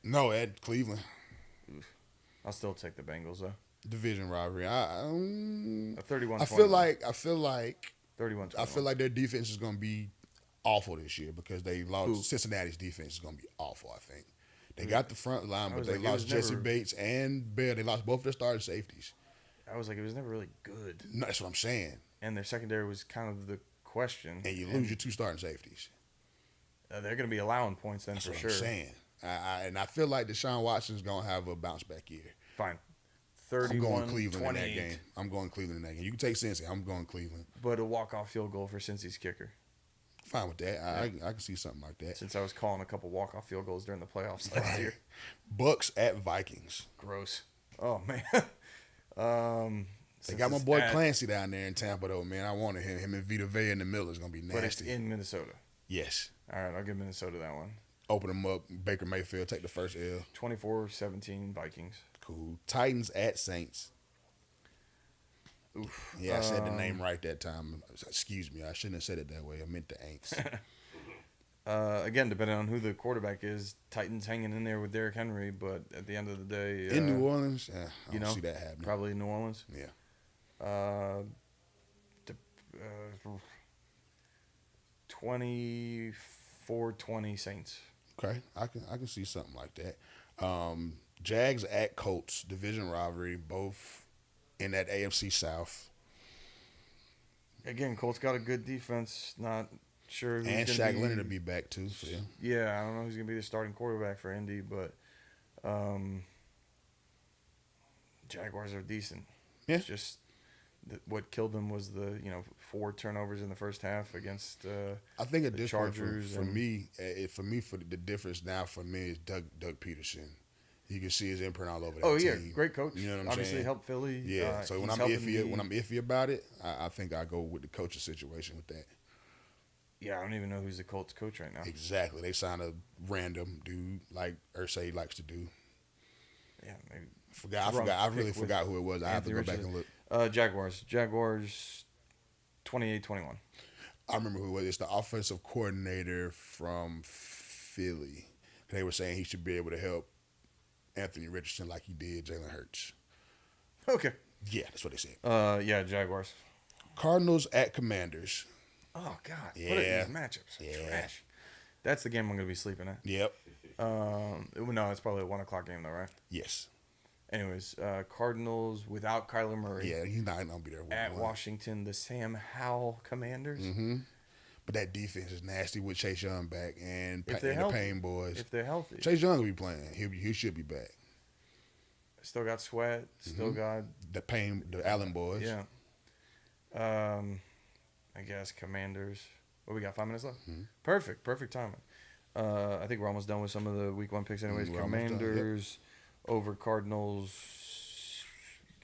[SPEAKER 3] no, at Cleveland.
[SPEAKER 2] I'll still take the Bengals though.
[SPEAKER 3] Division rivalry. I
[SPEAKER 2] 31-20.
[SPEAKER 3] I feel like
[SPEAKER 2] 31-21.
[SPEAKER 3] their defense is going to be awful this year because they lost.
[SPEAKER 2] Who?
[SPEAKER 3] Cincinnati's defense is going to be awful. I think they got the front line, but
[SPEAKER 2] was
[SPEAKER 3] they
[SPEAKER 2] like, it
[SPEAKER 3] lost
[SPEAKER 2] was
[SPEAKER 3] Jesse
[SPEAKER 2] never-
[SPEAKER 3] Bates and Bear. They lost both their starting safeties.
[SPEAKER 2] I was like, it was never really good,
[SPEAKER 3] No, that's what I'm saying.
[SPEAKER 2] and their secondary was kind of the question.
[SPEAKER 3] And you lose your 2 starting safeties.
[SPEAKER 2] They're going to be allowing points then
[SPEAKER 3] That's
[SPEAKER 2] for
[SPEAKER 3] what
[SPEAKER 2] sure.
[SPEAKER 3] I'm saying. And I feel like Deshaun Watson's going to have a bounce back year.
[SPEAKER 2] Fine.
[SPEAKER 3] I'm
[SPEAKER 2] 31,
[SPEAKER 3] going Cleveland in that
[SPEAKER 2] 28,
[SPEAKER 3] game. I'm going Cleveland in that game. You can take Cincy. I'm going Cleveland.
[SPEAKER 2] but a walk-off field goal for Cincy's kicker.
[SPEAKER 3] Fine with that. I can see something like that.
[SPEAKER 2] Since I was calling a couple walk-off field goals during the playoffs last year.
[SPEAKER 3] Bucks at Vikings.
[SPEAKER 2] Gross. Oh man.
[SPEAKER 3] They got my boy Clancy down there in Tampa, though, man. I wanted him. Him and Vita Vea in the middle is going to be
[SPEAKER 2] But it's
[SPEAKER 3] nasty.
[SPEAKER 2] in Minnesota.
[SPEAKER 3] Yes.
[SPEAKER 2] All right, I'll give Minnesota that one.
[SPEAKER 3] Open them up. Baker Mayfield take the first L.
[SPEAKER 2] 24-17 Vikings.
[SPEAKER 3] Cool. Titans at Saints.
[SPEAKER 2] Oof.
[SPEAKER 3] Yeah, I said the name right that time. Excuse me. I shouldn't have said it that way. I meant the Aints.
[SPEAKER 2] Again, depending on who the quarterback is, Titans hanging in there with Derrick Henry, but at the end of the day,
[SPEAKER 3] in New Orleans, I
[SPEAKER 2] you
[SPEAKER 3] don't
[SPEAKER 2] know,
[SPEAKER 3] see that happening.
[SPEAKER 2] probably New Orleans.
[SPEAKER 3] Yeah.
[SPEAKER 2] 24-20 Saints.
[SPEAKER 3] Okay, I can see something like that. Jags at Colts, division rivalry, both in that AFC South.
[SPEAKER 2] Again, Colts got a good defense. Not sure who's
[SPEAKER 3] And
[SPEAKER 2] gonna
[SPEAKER 3] Shaq
[SPEAKER 2] be,
[SPEAKER 3] Leonard to be back too. So yeah.
[SPEAKER 2] Yeah, I don't know who's gonna be the starting quarterback for Indy, but Jaguars are decent.
[SPEAKER 3] Yeah.
[SPEAKER 2] It's just what killed them was the 4 turnovers in the first half against.
[SPEAKER 3] I think at
[SPEAKER 2] the
[SPEAKER 3] this point
[SPEAKER 2] Chargers
[SPEAKER 3] for
[SPEAKER 2] and-
[SPEAKER 3] me, for the difference now for me is Doug Peterson. You can see his imprint all over that
[SPEAKER 2] Oh yeah,
[SPEAKER 3] team.
[SPEAKER 2] great coach.
[SPEAKER 3] You know what I'm
[SPEAKER 2] Obviously
[SPEAKER 3] saying?
[SPEAKER 2] helped Philly.
[SPEAKER 3] Yeah. So when
[SPEAKER 2] he's
[SPEAKER 3] I'm
[SPEAKER 2] helping
[SPEAKER 3] iffy about it, I think I go with the coaching situation with that.
[SPEAKER 2] Yeah, I don't even know who's the Colts coach right now.
[SPEAKER 3] Exactly. They signed a random dude like Irsay likes to do.
[SPEAKER 2] Yeah, maybe.
[SPEAKER 3] I really forgot who it was. I have to
[SPEAKER 2] Anthony
[SPEAKER 3] go back and
[SPEAKER 2] Richardson.
[SPEAKER 3] look.
[SPEAKER 2] Jaguars 28-21.
[SPEAKER 3] I remember who it was. It's the offensive coordinator from Philly. They were saying he should be able to help Anthony Richardson like he did Jalen Hurts.
[SPEAKER 2] Okay.
[SPEAKER 3] Yeah, that's what they said.
[SPEAKER 2] Yeah, Jaguars.
[SPEAKER 3] Cardinals at Commanders.
[SPEAKER 2] Oh God. What
[SPEAKER 3] Yeah.
[SPEAKER 2] are these matchups?
[SPEAKER 3] Yeah.
[SPEAKER 2] Trash. That's the game I'm gonna be sleeping at.
[SPEAKER 3] Yep.
[SPEAKER 2] No, it's probably a 1:00 game though, right?
[SPEAKER 3] Yes.
[SPEAKER 2] Anyways, Cardinals without Kyler Murray
[SPEAKER 3] Yeah, he's not gonna be there.
[SPEAKER 2] at
[SPEAKER 3] one.
[SPEAKER 2] Washington. The Sam Howell Commanders.
[SPEAKER 3] Mm-hmm. But that defense is nasty with Chase Young back and,
[SPEAKER 2] If
[SPEAKER 3] and
[SPEAKER 2] they're
[SPEAKER 3] the
[SPEAKER 2] healthy.
[SPEAKER 3] Payne boys.
[SPEAKER 2] If they're healthy,
[SPEAKER 3] Chase Young will be playing. He should be back.
[SPEAKER 2] still got Sweat. Still got
[SPEAKER 3] The Allen boys.
[SPEAKER 2] yeah. I guess Commanders. What we got? 5 minutes left.
[SPEAKER 3] Mm-hmm.
[SPEAKER 2] Perfect timing. I think we're almost done with some of the week 1 picks. Anyways,
[SPEAKER 3] We're almost done, yep.
[SPEAKER 2] Commanders over Cardinals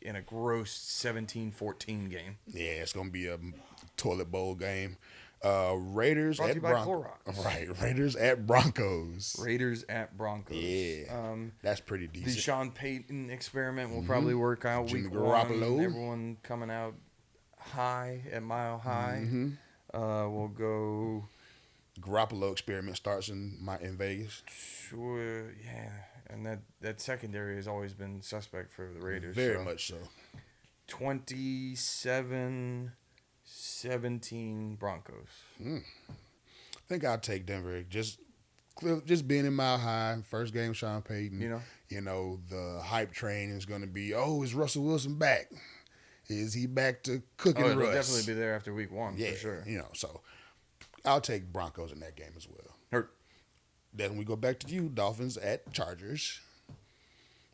[SPEAKER 2] in a gross 17-14 game.
[SPEAKER 3] Yeah, it's gonna be a toilet bowl game. Raiders
[SPEAKER 2] Brought to
[SPEAKER 3] at
[SPEAKER 2] you by
[SPEAKER 3] Broncos.
[SPEAKER 2] Clorox.
[SPEAKER 3] Right, Raiders at Broncos.
[SPEAKER 2] Raiders at Broncos.
[SPEAKER 3] Yeah, that's pretty
[SPEAKER 2] The
[SPEAKER 3] decent.
[SPEAKER 2] Sean Payton experiment will probably work out
[SPEAKER 3] Jimmy
[SPEAKER 2] week
[SPEAKER 3] Garoppolo.
[SPEAKER 2] 1. Everyone coming out high at Mile High. We'll go.
[SPEAKER 3] Garoppolo experiment starts in Vegas.
[SPEAKER 2] Sure, yeah, and that secondary has always been suspect for the Raiders.
[SPEAKER 3] Very
[SPEAKER 2] so.
[SPEAKER 3] much so.
[SPEAKER 2] 27-17 Broncos.
[SPEAKER 3] I think I'll take Denver. Just being in Mile High, first game Sean Payton.
[SPEAKER 2] You know?
[SPEAKER 3] The hype train is going to be, is Russell Wilson back? Is he back to cooking
[SPEAKER 2] He'll
[SPEAKER 3] Russ?
[SPEAKER 2] definitely be there after week 1
[SPEAKER 3] Yeah,
[SPEAKER 2] for sure.
[SPEAKER 3] So I'll take Broncos in that game as well.
[SPEAKER 2] Hurt.
[SPEAKER 3] Then we go back to you, Dolphins at Chargers.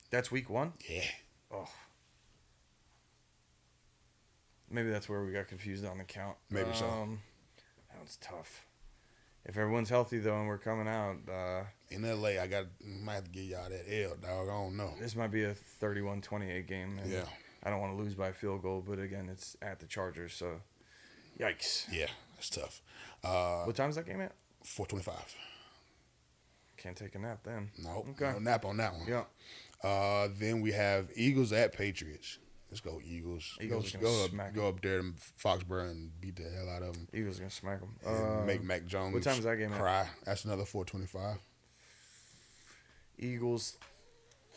[SPEAKER 2] That's week 1.
[SPEAKER 3] Yeah.
[SPEAKER 2] Oh. Maybe that's where we got confused on the count.
[SPEAKER 3] Maybe so.
[SPEAKER 2] That was tough. If everyone's healthy though, and we're coming out,
[SPEAKER 3] In LA, might have to give y'all that L, dog. I don't know.
[SPEAKER 2] this might be a 31-28 game. And
[SPEAKER 3] Yeah.
[SPEAKER 2] I don't want to lose by a field goal, but again, it's at the Chargers, so yikes.
[SPEAKER 3] Yeah, that's tough.
[SPEAKER 2] What time is that game at?
[SPEAKER 3] 4:25.
[SPEAKER 2] Can't take a nap then.
[SPEAKER 3] No,
[SPEAKER 2] Okay.
[SPEAKER 3] no nap on that one.
[SPEAKER 2] Yeah.
[SPEAKER 3] Then we have Eagles at Patriots. Let's go Eagles.
[SPEAKER 2] Eagles are
[SPEAKER 3] go
[SPEAKER 2] gonna
[SPEAKER 3] up,
[SPEAKER 2] smack
[SPEAKER 3] go up there to Foxborough and beat the hell out of them.
[SPEAKER 2] Eagles are gonna smack them.
[SPEAKER 3] And make Mac Jones
[SPEAKER 2] what time is that game at?
[SPEAKER 3] cry. That's another 4:25.
[SPEAKER 2] Eagles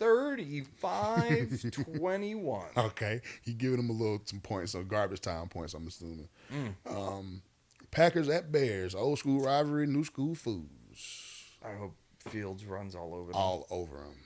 [SPEAKER 2] 35-21.
[SPEAKER 3] Okay, he giving them some points, some garbage time points. I'm assuming. Packers at Bears, old school rivalry, new school fools.
[SPEAKER 2] I hope Fields runs all over them.
[SPEAKER 3] All over them.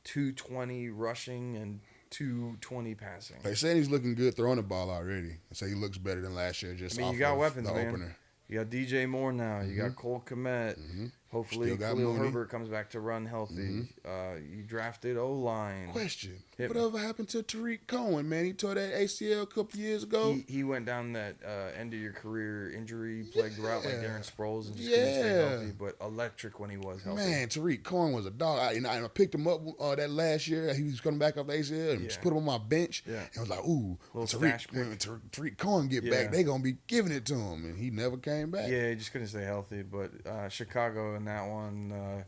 [SPEAKER 2] 220 rushing and 220 passing.
[SPEAKER 3] They said he's looking good throwing the ball already. They say he looks better than last year. Just
[SPEAKER 2] You
[SPEAKER 3] off
[SPEAKER 2] got
[SPEAKER 3] of
[SPEAKER 2] weapons,
[SPEAKER 3] the
[SPEAKER 2] man.
[SPEAKER 3] opener.
[SPEAKER 2] You got DJ Moore now. You got Cole Kmet. Hopefully,
[SPEAKER 3] Still got
[SPEAKER 2] Khalil
[SPEAKER 3] Mooney.
[SPEAKER 2] Herbert comes back to run healthy. You drafted O-line.
[SPEAKER 3] Question:
[SPEAKER 2] Hit me.
[SPEAKER 3] whatever happened to Tariq Cohen? Man, he tore that ACL a couple years ago.
[SPEAKER 2] He went down that end of your career injury plagued route like Darren Sproles and just couldn't stay
[SPEAKER 3] Yeah.
[SPEAKER 2] healthy, but electric when he was healthy.
[SPEAKER 3] Man, Tariq Cohen was a dog. I picked him up that last year. He was coming back off the ACL and just
[SPEAKER 2] Yeah.
[SPEAKER 3] put him on my bench.
[SPEAKER 2] Yeah.
[SPEAKER 3] And I was like, ooh,
[SPEAKER 2] Little
[SPEAKER 3] Tariq,
[SPEAKER 2] stash pick.
[SPEAKER 3] when Tariq Cohen get
[SPEAKER 2] Yeah.
[SPEAKER 3] back, they going to be giving it to him. And he never came back.
[SPEAKER 2] Yeah, he just couldn't stay healthy. But Chicago in that one,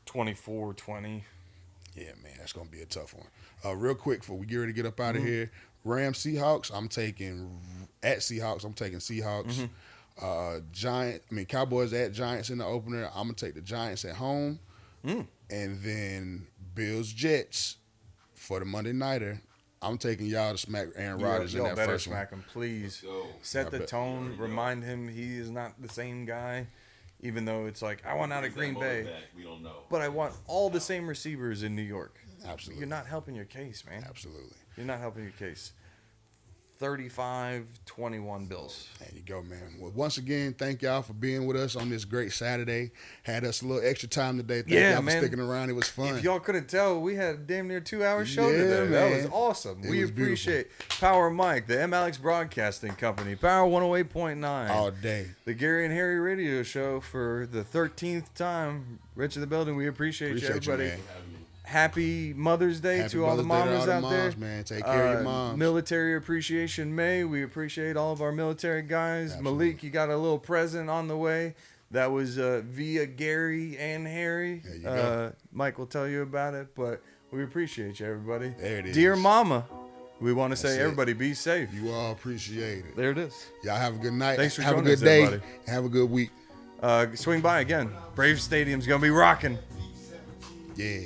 [SPEAKER 2] 24-20.
[SPEAKER 3] Yeah, man, that's going to be a tough one. Real quick, before we get ready to get up out of
[SPEAKER 2] Mm-hmm.
[SPEAKER 3] here, Rams Seahawks, I'm taking Seahawks. Cowboys at Giants in the opener. I'm going to take the Giants at home. And then Bills Jets for the Monday Nighter. I'm taking y'all to smack Aaron Rodgers in
[SPEAKER 2] Y'all
[SPEAKER 3] that
[SPEAKER 2] better
[SPEAKER 3] first
[SPEAKER 2] smack him, please.
[SPEAKER 1] Go.
[SPEAKER 2] Set
[SPEAKER 3] I
[SPEAKER 2] the
[SPEAKER 3] bet.
[SPEAKER 2] tone. Remind him he is not the same guy. Even though it's like, I want out of
[SPEAKER 1] Is that
[SPEAKER 2] Green
[SPEAKER 1] Mullen
[SPEAKER 2] Bay,
[SPEAKER 1] back? We don't know.
[SPEAKER 2] but I want all the same receivers in New York.
[SPEAKER 3] Absolutely.
[SPEAKER 2] You're not helping your case, man.
[SPEAKER 3] Absolutely.
[SPEAKER 2] You're not helping your case. 35-21 Bills.
[SPEAKER 3] There you go, man. Well, once again, thank y'all for being with us on this great Saturday. Had us a little extra time today. Thank y'all for sticking around. It was fun.
[SPEAKER 2] If y'all couldn't tell, we had a damn near 2-hour show
[SPEAKER 3] Yeah,
[SPEAKER 2] today.
[SPEAKER 3] man.
[SPEAKER 2] That was awesome.
[SPEAKER 3] It
[SPEAKER 2] We
[SPEAKER 3] was
[SPEAKER 2] appreciate Power Mike, the MLX Broadcasting Company, Power 108.9.
[SPEAKER 3] All day.
[SPEAKER 2] The Gary and Harry Radio Show for the 13th time. Rich in the building. We appreciate you, everybody.
[SPEAKER 3] man.
[SPEAKER 2] Happy Mother's Day
[SPEAKER 3] Happy
[SPEAKER 2] to all the
[SPEAKER 3] Mother's Day to
[SPEAKER 2] mamas
[SPEAKER 3] all the
[SPEAKER 2] out there.
[SPEAKER 3] moms, man. Take care of your moms.
[SPEAKER 2] Military Appreciation May. We appreciate all of our military guys.
[SPEAKER 3] Absolutely.
[SPEAKER 2] Malik, you got a little present on the way. That was via Gary and Harry.
[SPEAKER 3] There you go.
[SPEAKER 2] Mike will tell you about it, but we appreciate you, everybody.
[SPEAKER 3] There it is.
[SPEAKER 2] Dear Mama, we want to
[SPEAKER 3] That's
[SPEAKER 2] say,
[SPEAKER 3] it.
[SPEAKER 2] everybody, be safe.
[SPEAKER 3] You all appreciate it.
[SPEAKER 2] There it is.
[SPEAKER 3] Y'all have a good night.
[SPEAKER 2] Thanks for
[SPEAKER 3] have a
[SPEAKER 2] joining
[SPEAKER 3] good
[SPEAKER 2] us,
[SPEAKER 3] day.
[SPEAKER 2] everybody.
[SPEAKER 3] Have a good week.
[SPEAKER 2] Swing by again. Brave Stadium's going to be rocking.
[SPEAKER 3] Yeah.